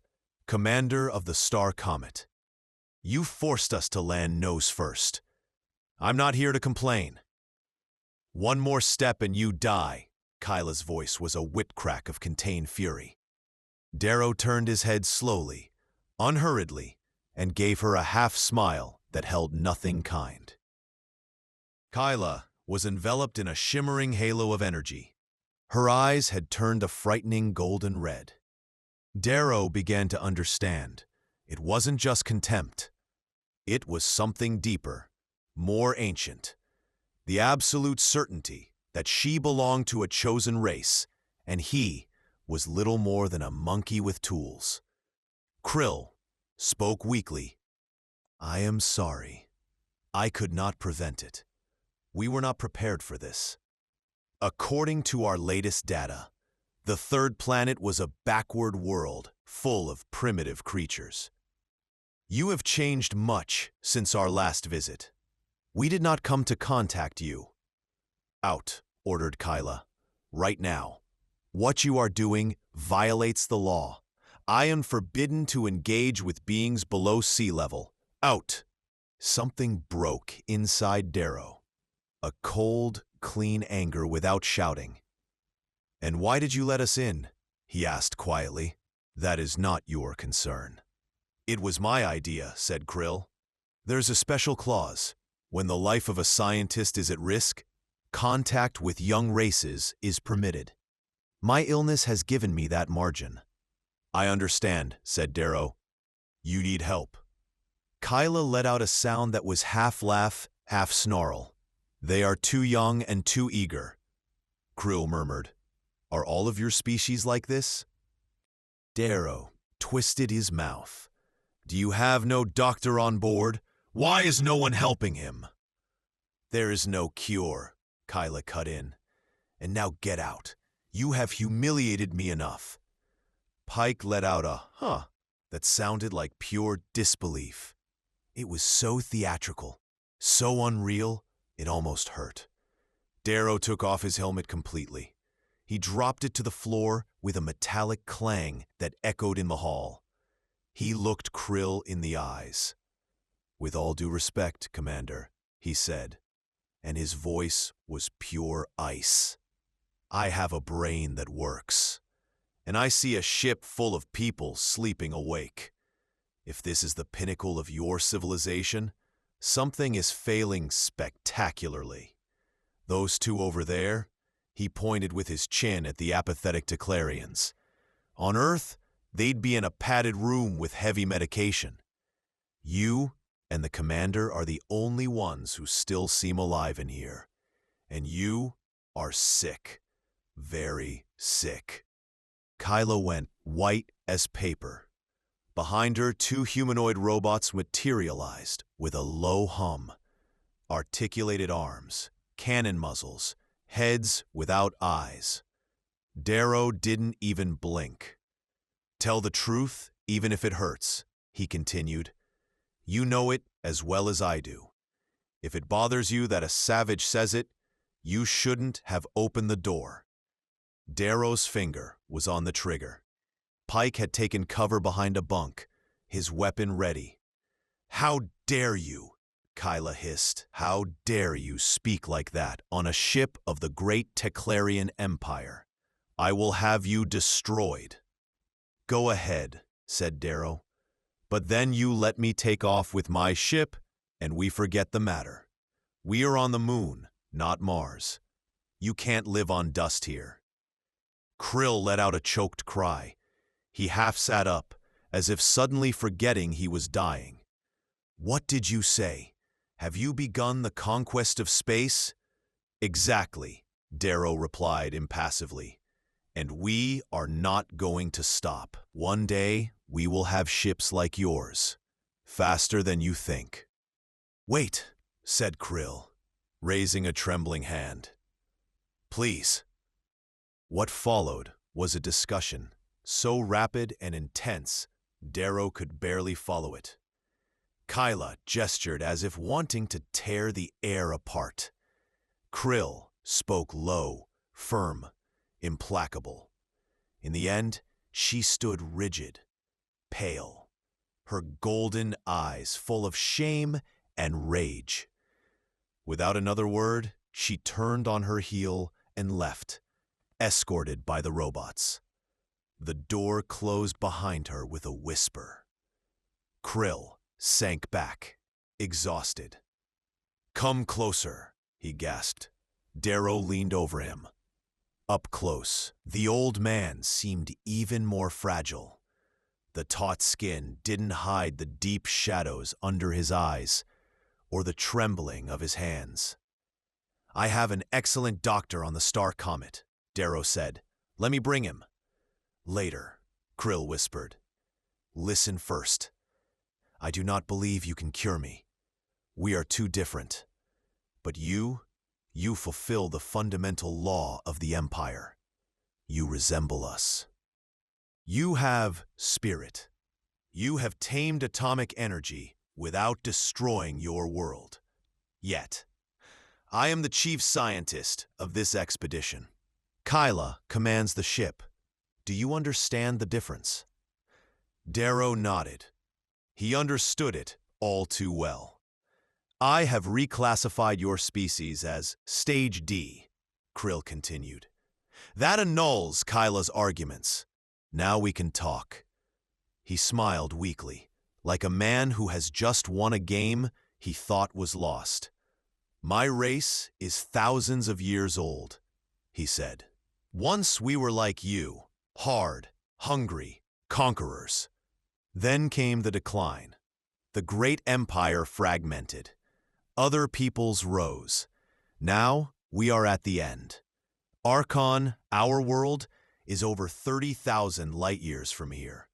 A: Commander of the STAR Comet. You forced us to land nose first. I'm not here to complain. One more step and you die. Kyla's voice was a whip-crack of contained fury. Darrow turned his head slowly, unhurriedly, and gave her a half-smile that held nothing kind. Kyla was enveloped in a shimmering halo of energy. Her eyes had turned a frightening golden red. Darrow began to understand. It wasn't just contempt. It was something deeper, more ancient. The absolute certainty that she belonged to a chosen race, and he was little more than a monkey with tools. Krill spoke weakly. I am sorry. I could not prevent it. We were not prepared for this. According to our latest data, the third planet was a backward world full of primitive creatures. You have changed much since our last visit. We did not come to contact you. Out, ordered Kyla. Right now. What you are doing violates the law. I am forbidden to engage with beings below sea level. Out. Something broke inside Darrow. A cold, clean anger without shouting. And why did you let us in? He asked quietly. That is not your concern. It was my idea, said Krill. There's a special clause. When the life of a scientist is at risk, contact with young races is permitted. My illness has given me that margin. I understand, said Darrow. You need help. Kyla let out a sound that was half laugh, half snarl. They are too young and too eager. Krill murmured. Are all of your species like this? Darrow twisted his mouth. Do you have no doctor on board? Why is no one helping him? There is no cure, Kyla cut in. And now get out. You have humiliated me enough. Pike let out a huh that sounded like pure disbelief. It was so theatrical, so unreal, it almost hurt. Darrow took off his helmet completely. He dropped it to the floor with a metallic clang that echoed in the hall. He looked Krill in the eyes. With all due respect, Commander, he said, and his voice was pure ice. I have a brain that works, and I see a ship full of people sleeping awake. If this is the pinnacle of your civilization, something is failing spectacularly. Those two over there, he pointed with his chin at the apathetic Declarians. On Earth, they'd be in a padded room with heavy medication. You and the Commander are the only ones who still seem alive in here. And you are sick. Very sick. Kyla went white as paper. Behind her, two humanoid robots materialized with a low hum. Articulated arms, cannon muzzles, heads without eyes. Darrow didn't even blink. Tell the truth, even if it hurts, he continued. You know it as well as I do. If it bothers you that a savage says it, you shouldn't have opened the door. Darrow's finger was on the trigger. Pike had taken cover behind a bunk, his weapon ready. How dare you, Kyla hissed. How dare you speak like that on a ship of the great Teclarian Empire? I will have you destroyed. Go ahead, said Darrow. But then you let me take off with my ship, and we forget the matter. We are on the moon, not Mars. You can't live on dust here. Krill let out a choked cry. He half sat up, as if suddenly forgetting he was dying. What did you say? Have you begun the conquest of space? Exactly, Darrow replied impassively. And we are not going to stop. One day, we will have ships like yours, faster than you think. Wait, said Krill, raising a trembling hand. Please. What followed was a discussion, so rapid and intense, Darrow could barely follow it. Kyla gestured as if wanting to tear the air apart. Krill spoke low, firm, implacable. In the end, she stood rigid, pale, her golden eyes full of shame and rage. Without another word, she turned on her heel and left, escorted by the robots. The door closed behind her with a whisper. Krill sank back, exhausted. "Come closer," he gasped. Darrow leaned over him. Up close, the old man seemed even more fragile. The taut skin didn't hide the deep shadows under his eyes or the trembling of his hands. "I have an excellent doctor on the STAR Comet," Darrow said. "Let me bring him." "Later," Krill whispered. "Listen first. I do not believe you can cure me. We are too different. But you fulfill the fundamental law of the Empire. You resemble us. You have spirit. You have tamed atomic energy without destroying your world. Yet, I am the chief scientist of this expedition. Kyla commands the ship. Do you understand the difference?" Darrow nodded. He understood it all too well. "I have reclassified your species as Stage D," Krill continued. "That annuls Kyla's arguments. Now we can talk." He smiled weakly, like a man who has just won a game he thought was lost. "My race is thousands of years old," he said. "Once we were like you, hard, hungry, conquerors. Then came the decline. The great empire fragmented. Other peoples rose. Now we are at the end. Archon, our world, is over 30,000 light-years from here.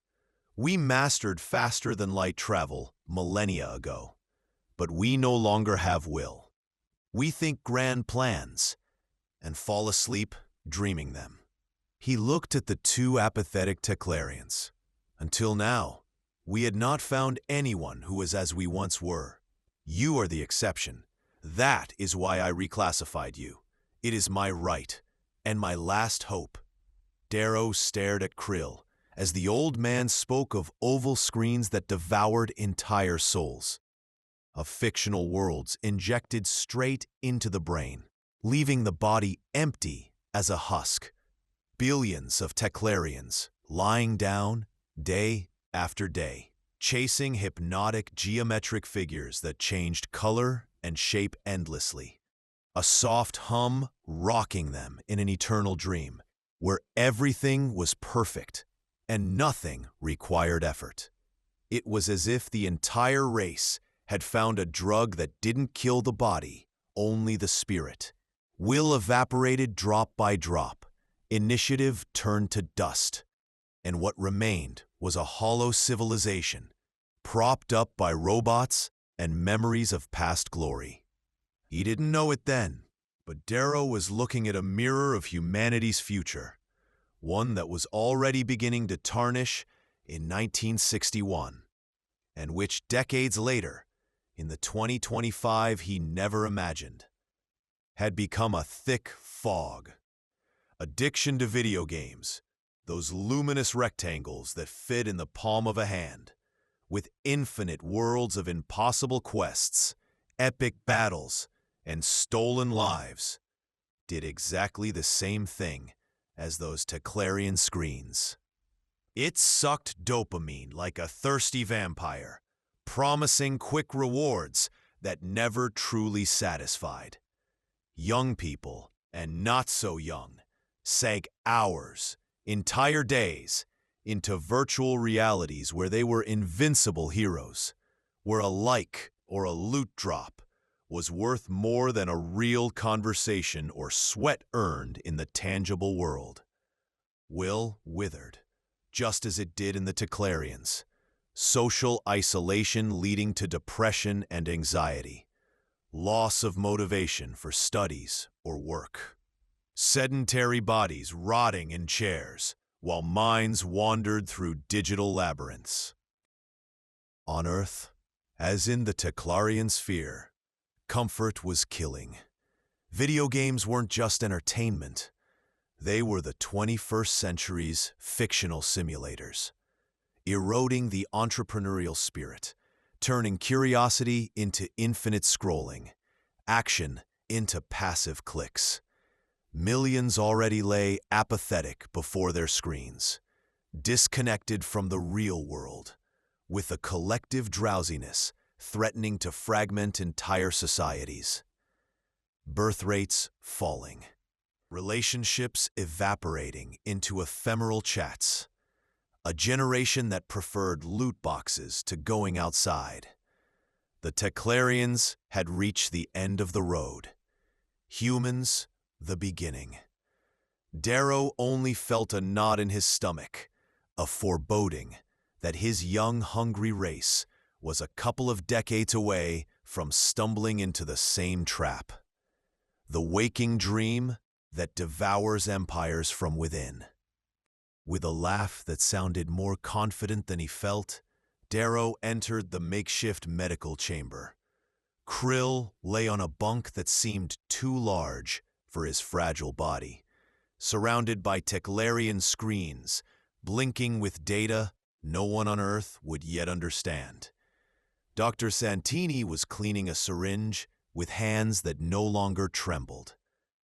A: We mastered faster-than-light travel millennia ago, but we no longer have will. We think grand plans and fall asleep dreaming them." He looked at the two apathetic Teclarians. "Until now, we had not found anyone who was as we once were. You are the exception. That is why I reclassified you. It is my right, and my last hope." Darrow stared at Krill as the old man spoke of oval screens that devoured entire souls, of fictional worlds injected straight into the brain, leaving the body empty as a husk. Billions of Teclarians lying down day after day, chasing hypnotic geometric figures that changed color and shape endlessly. A soft hum rocking them in an eternal dream, where everything was perfect and nothing required effort. It was as if the entire race had found a drug that didn't kill the body, only the spirit. Will evaporated drop by drop. Initiative turned to dust. And what remained was a hollow civilization, propped up by robots and memories of past glory. He didn't know it then, but Darrow was looking at a mirror of humanity's future, one that was already beginning to tarnish in 1961, and which decades later, in the 2025 he never imagined, had become a thick fog. Addiction to video games, those luminous rectangles that fit in the palm of a hand, with infinite worlds of impossible quests, epic battles, and stolen lives, did exactly the same thing as those Teclarian screens. It sucked dopamine like a thirsty vampire, promising quick rewards that never truly satisfied. Young people, and not so young, sank hours, entire days, into virtual realities where they were invincible heroes, where a like or a loot drop was worth more than a real conversation or sweat earned in the tangible world. Will withered, just as it did in the Teclarians, social isolation leading to depression and anxiety, loss of motivation for studies or work, sedentary bodies rotting in chairs, while minds wandered through digital labyrinths. On Earth, As in the Teclarian sphere, comfort was killing. Video games weren't just entertainment. They were the 21st century's fictional simulators, eroding the entrepreneurial spirit, turning curiosity into infinite scrolling, action into passive clicks. Millions already lay apathetic before their screens, disconnected from the real world, with a collective drowsiness threatening to fragment entire societies. Birth rates falling, relationships evaporating into ephemeral chats, a generation that preferred loot boxes to going outside. The Teclarians had reached the end of the road. Humans, the beginning. Darrow only felt a knot in his stomach, a foreboding that his young, hungry race was a couple of decades away from stumbling into the same trap. The waking dream that devours empires from within. With a laugh that sounded more confident than he felt, Darrow entered the makeshift medical chamber. Krill lay on a bunk that seemed too large for his fragile body, surrounded by Teclarian screens, blinking with data no one on Earth would yet understand. Dr. Santini was cleaning a syringe with hands that no longer trembled.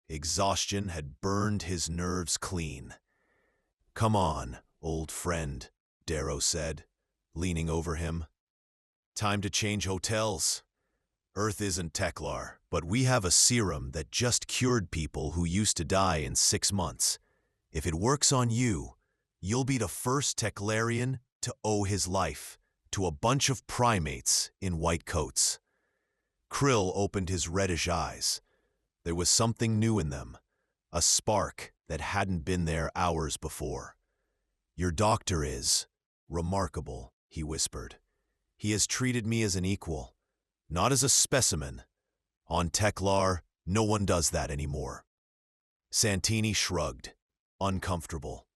A: Exhaustion had burned his nerves clean. "Come on, old friend," Darrow said, leaning over him. "Time to change hotels. Earth isn't Teclar, but we have a serum that just cured people who used to die in 6 months. If it works on you, you'll be the first Teclarian to owe his life to a bunch of primates in white coats." Krill opened his reddish eyes. There was something new in them, a spark that hadn't been there hours before. "Your doctor is remarkable," he whispered. "He has treated me as an equal, not as a specimen. On Teclar, no one does that anymore." Santini shrugged, uncomfortable.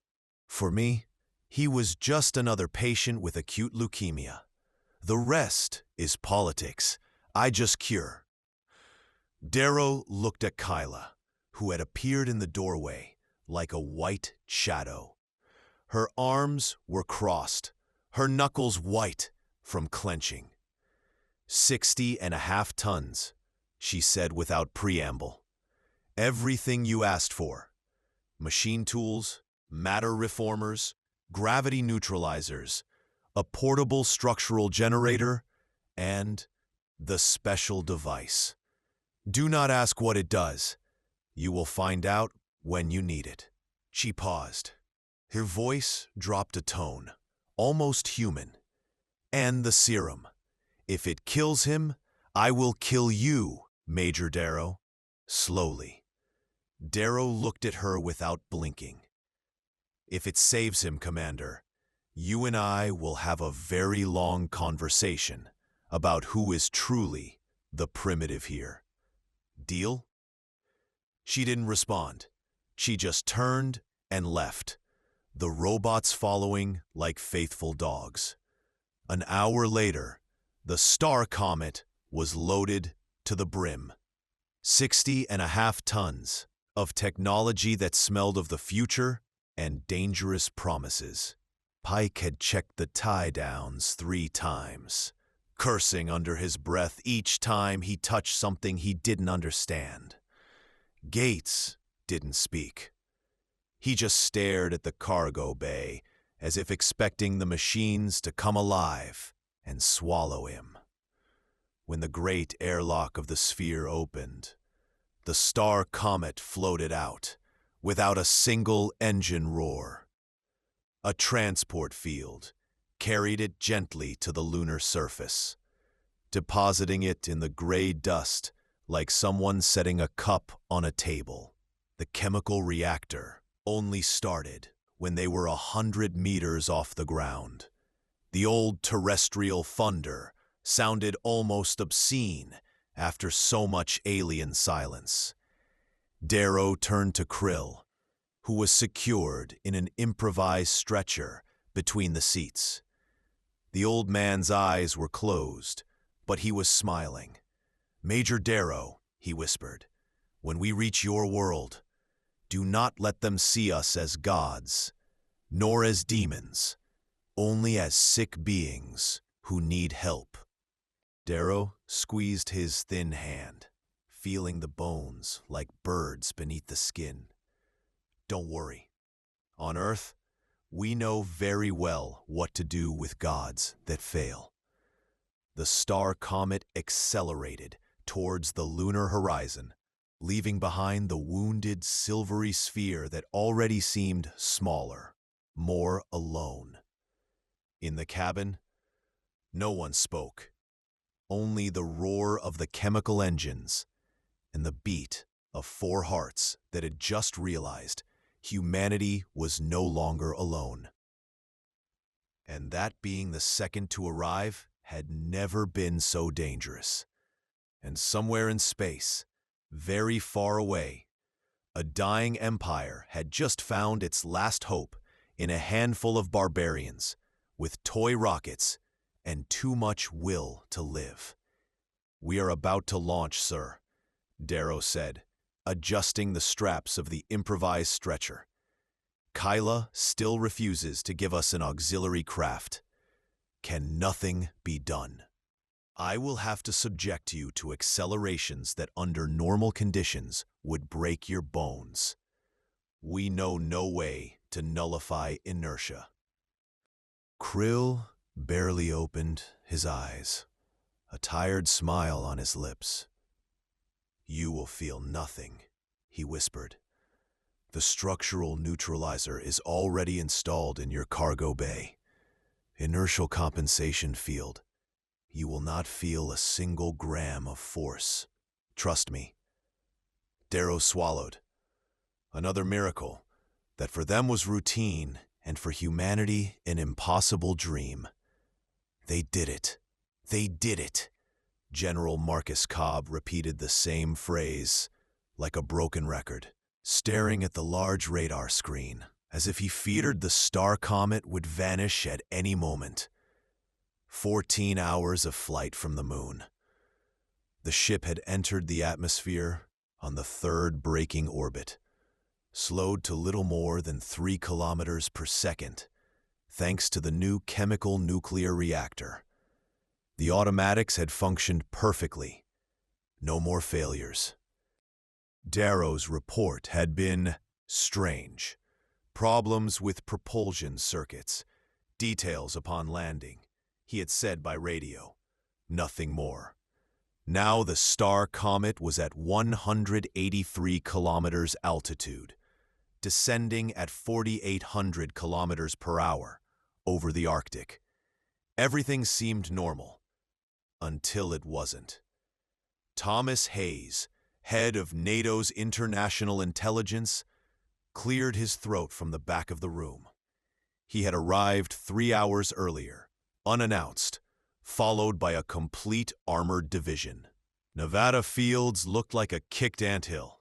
A: "For me, he was just another patient with acute leukemia. The rest is politics. I just cure." Darrow looked at Kyla, who had appeared in the doorway like a white shadow. Her arms were crossed, her knuckles white from clenching. 60.5 tons, she said without preamble. "Everything you asked for. Machine tools, matter reformers, gravity neutralizers, a portable structural generator, and the special device. Do not ask what it does. You will find out when you need it." She paused. Her voice dropped a tone, almost human. "And the serum. If it kills him, I will kill you, Major Darrow." Slowly. Darrow looked at her without blinking. "If it saves him, Commander, you and I will have a very long conversation about who is truly the primitive here. Deal?" She didn't respond. She just turned and left, the robots following like faithful dogs. An hour later, the STAR Comet was loaded to the brim. 60.5 tons of technology that smelled of the future and dangerous promises. Pike had checked the tie-downs 3 times, cursing under his breath each time he touched something he didn't understand. Gates didn't speak. He just stared at the cargo bay as if expecting the machines to come alive and swallow him. When the great airlock of the sphere opened, the STAR Comet floated out without a single engine roar. A transport field carried it gently to the lunar surface, depositing it in the gray dust like someone setting a cup on a table. The chemical reactor only started when they were 100 meters off the ground. The old terrestrial thunder sounded almost obscene after so much alien silence. Darrow turned to Krill, who was secured in an improvised stretcher between the seats. The old man's eyes were closed, But he was smiling. "Major Darrow," he whispered, "when we reach your world, do not let them see us as gods, nor as demons, only as sick beings who need help." Darrow squeezed his thin hand, feeling the bones like birds beneath the skin. "Don't worry. On Earth, we know very well what to do with gods that fail." The STAR Comet accelerated towards the lunar horizon, leaving behind the wounded silvery sphere that already seemed smaller, more alone. In the cabin, no one spoke. Only the roar of the chemical engines and the beat of four hearts that had just realized humanity was no longer alone. And that being the second to arrive had never been so dangerous. And somewhere in space, very far away, a dying empire had just found its last hope in a handful of barbarians with toy rockets and too much will to live. "We are about to launch, sir," Darrow said, adjusting the straps of the improvised stretcher. "Kyla still refuses to give us an auxiliary craft. Can nothing be done? I will have to subject you to accelerations that under normal conditions would break your bones. We know no way to nullify inertia." Krill barely opened his eyes, a tired smile on his lips. "You will feel nothing," he whispered. "The structural neutralizer is already installed in your cargo bay. Inertial compensation field. You will not feel a single gram of force. Trust me." Darrow swallowed. Another miracle that for them was routine and for humanity an impossible dream. "They did it. They did it." General Marcus Cobb repeated the same phrase, like a broken record, staring at the large radar screen, as if he feared the STAR Comet would vanish at any moment. 14 hours of flight from the moon. The ship had entered the atmosphere on the third braking orbit, slowed to little more than 3 kilometers per second, thanks to the new chemical nuclear reactor. The automatics had functioned perfectly. No more failures. Darrow's report had been strange. Problems with propulsion circuits. Details upon landing. He had said by radio. Nothing more. Now the STAR Comet was at 183 kilometers altitude, descending at 4,800 kilometers per hour over the Arctic. Everything seemed normal, until it wasn't. Thomas Hayes, head of NATO's International Intelligence, cleared his throat from the back of the room. He had arrived 3 hours earlier, unannounced, followed by a complete armored division. Nevada fields looked like a kicked anthill.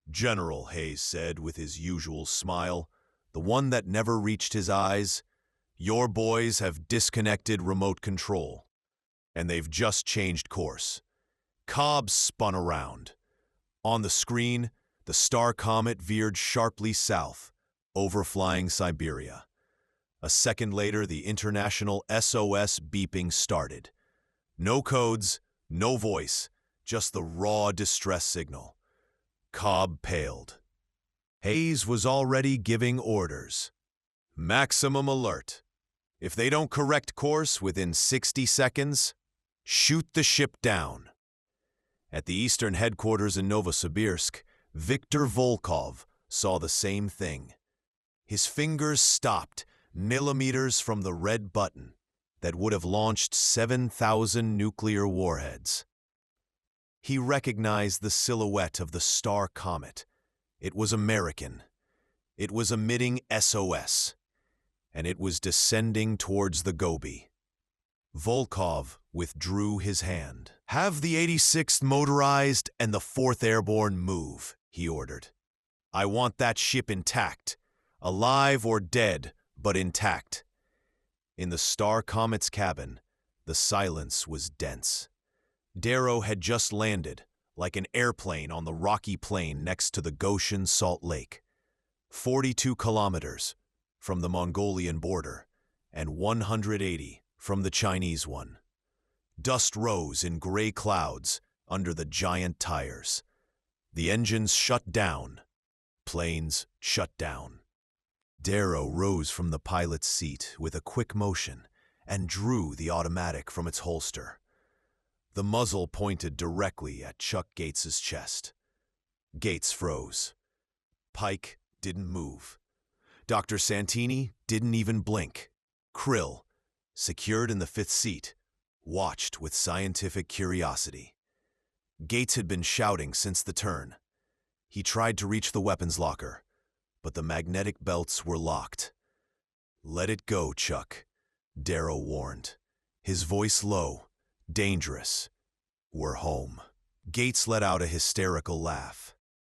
A: "General," Hayes said with his usual smile, the one that never reached his eyes, "your boys have disconnected remote control, and they've just changed course." Cobb spun around. On the screen, the STAR Comet veered sharply south, overflying Siberia. A second later, the international SOS beeping started. No codes, no voice, just the raw distress signal. Cobb paled. Hayes was already giving orders. "Maximum alert. If they don't correct course within 60 seconds, shoot the ship down." At the eastern headquarters in Novosibirsk, Viktor Volkov saw the same thing. His fingers stopped millimeters from the red button that would have launched 7,000 nuclear warheads. He recognized the silhouette of the STAR Comet. It was American. It was emitting SOS, and it was descending towards the Gobi. Volkov withdrew his hand. "Have the 86th motorized and the 4th Airborne move," he ordered. "I want that ship intact, alive or dead, but intact." In the STAR Comet's cabin, The silence was dense. Darrow had just landed, like an airplane on the rocky plain next to the Goshen Salt Lake. 42 kilometers from the Mongolian border, and 180 from the Chinese one. Dust rose in gray clouds under the giant tires. The engines shut down. Planes shut down. Darrow rose from the pilot's seat with a quick motion and drew the automatic from its holster. The muzzle pointed directly at Chuck Gates's chest. Gates froze. Pike didn't move. Dr. Santini didn't even blink. Krill, secured in the fifth seat, watched with scientific curiosity. Gates had been shouting since the turn. He tried to reach the weapons locker, but the magnetic belts were locked. "Let it go, Chuck," Darrow warned, his voice low, dangerous. "We're home." Gates let out a hysterical laugh.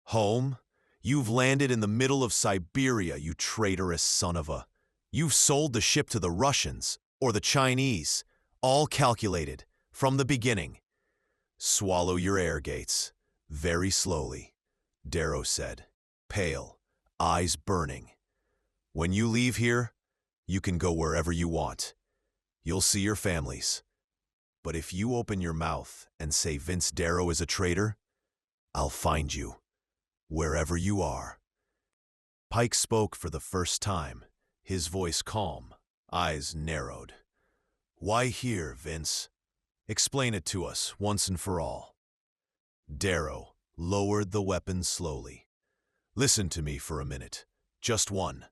A: "Home? You've landed in the middle of Siberia, you traitorous son of a... You've sold the ship to the Russians, or the Chinese, all calculated, from the beginning." "Swallow your air, Gates. Very slowly," Darrow said, pale, eyes burning. "When you leave here, you can go wherever you want. You'll see your families. But if you open your mouth and say Vince Darrow is a traitor, I'll find you, wherever you are." Pike spoke for the first time, his voice calm, eyes narrowed. "Why here, Vince? Explain it to us once and for all." Darrow lowered the weapon slowly. "Listen to me for a minute, just one.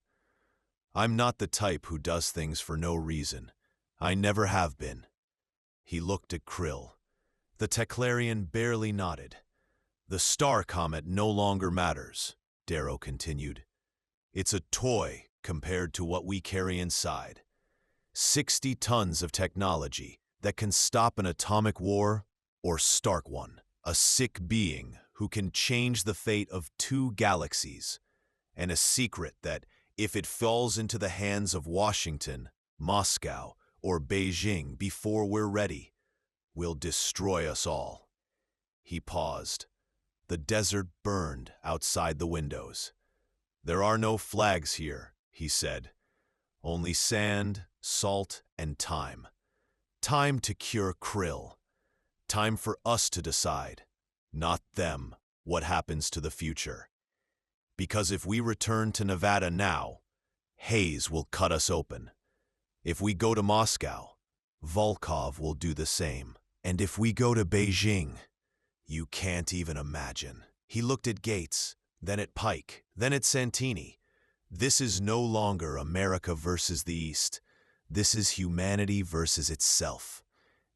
A: I'm not the type who does things for no reason. I never have been." He looked at Krill. The Teclarian barely nodded. "The STAR Comet no longer matters," Darrow continued. "It's a toy compared to what we carry inside. 60 tons of technology that can stop an atomic war or start one. A sick being who can change the fate of 2 galaxies. And a secret that, if it falls into the hands of Washington, Moscow, or Beijing before we're ready, will destroy us all." He paused. The desert burned outside the windows. "There are no flags here," he said. "Only sand, salt, and time. Time to cure Krill. Time for us to decide, not them, what happens to the future. Because if we return to Nevada now, Hayes will cut us open. If we go to Moscow, Volkov will do the same. And if we go to Beijing, you can't even imagine." He looked at Gates, then at Pike, then at Santini. "This is no longer America versus the East. This is humanity versus itself,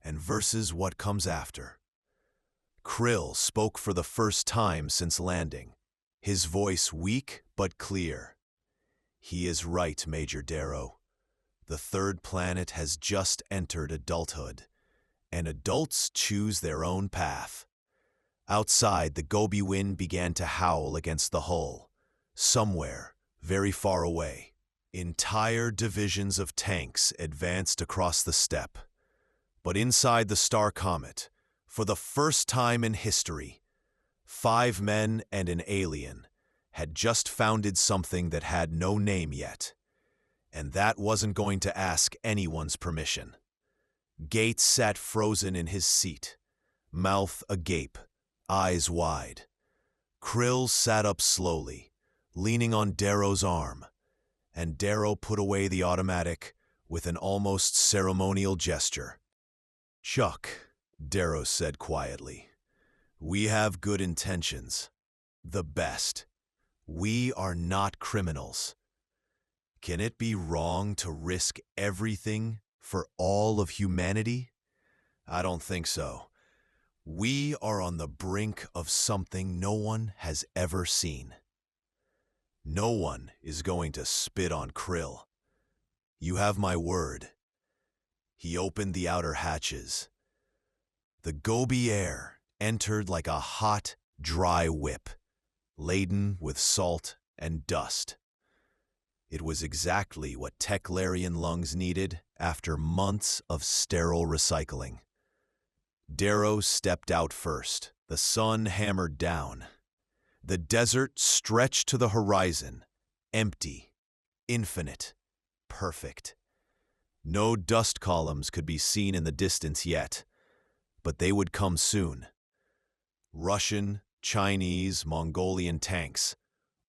A: and versus what comes after." Krill spoke for the first time since landing, his voice weak but clear. "He is right, Major Darrow. The third planet has just entered adulthood, and adults choose their own path." Outside, the Gobi wind began to howl against the hull. Somewhere, very far away, entire divisions of tanks advanced across the steppe. But inside the STAR Comet, for the first time in history, 5 men and an alien had just founded something that had no name yet. And that wasn't going to ask anyone's permission. Gates sat frozen in his seat, mouth agape, eyes wide. Krill sat up slowly, leaning on Darrow's arm, and Darrow put away the automatic with an almost ceremonial gesture. "Chuck," Darrow said quietly, "we have good intentions. The best. We are not criminals. Can it be wrong to risk everything for all of humanity? I don't think so. We are on the brink of something no one has ever seen. No one is going to spit on Krill. You have my word." He opened the outer hatches. The Gobi air entered like a hot, dry whip, laden with salt and dust. It was exactly what Teclarian lungs needed after months of sterile recycling. Darrow stepped out first. The sun hammered down. The desert stretched to the horizon, empty, infinite, perfect. No dust columns could be seen in the distance yet, but they would come soon. Russian, Chinese, Mongolian tanks,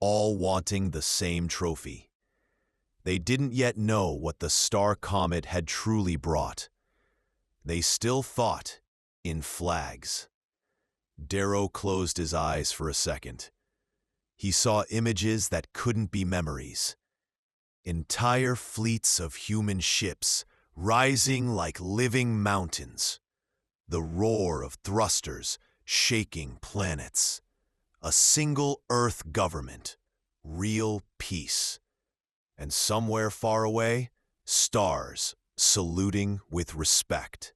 A: all wanting the same trophy. They didn't yet know what the STAR Comet had truly brought. They still thought in flags. Darrow closed his eyes for a second. He saw images that couldn't be memories. Entire fleets of human ships rising like living mountains. The roar of thrusters shaking planets. A single Earth government. Real peace. And somewhere far away, stars saluting with respect.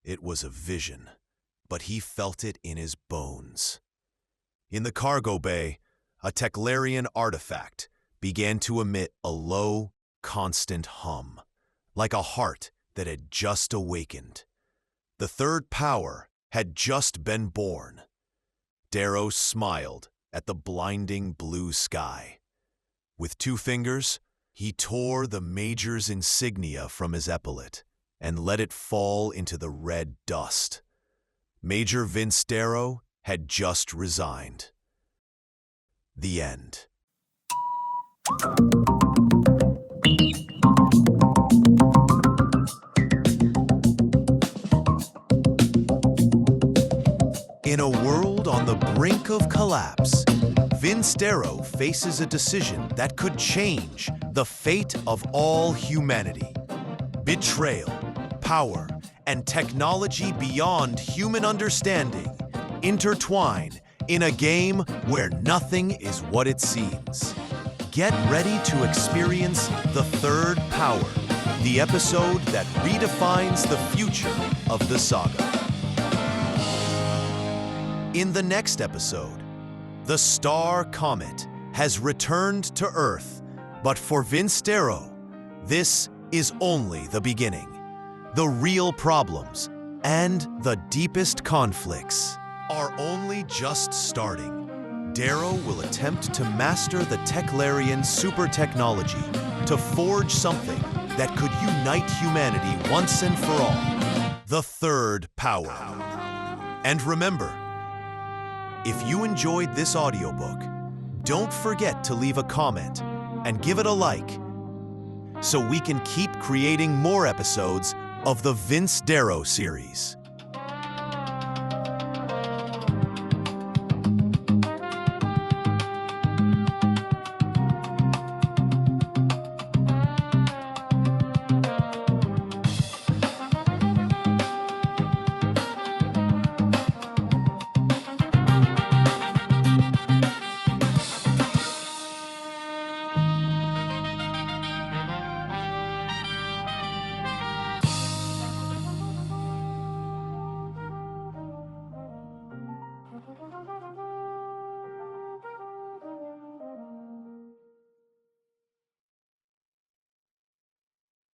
A: It was a vision, but he felt it in his bones. In the cargo bay, a Teclarian artifact began to emit a low, constant hum, like a heart that had just awakened. The third power had just been born. Darrow smiled at the blinding blue sky. With 2 fingers, he tore the Major's insignia from his epaulet and let it fall into the red dust. Major Vince Darrow had just resigned. The end. In a world on the brink of collapse, Vince Darrow faces a decision that could change the fate of all humanity. Betrayal, power, and technology beyond human understanding intertwine in a game where nothing is what it seems. Get ready to experience The Third Power, the episode that redefines the future of the saga. In the next episode, the STAR Comet has returned to Earth, but for Vince Darrow, this is only the beginning. The real problems and the deepest conflicts are only just starting. Darrow will attempt to master the Teclarian super technology to forge something that could unite humanity once and for all. The Third Power. And remember, if you enjoyed this audiobook, don't forget to leave a comment and give it a like so we can keep creating more episodes of the Vince Darrow series.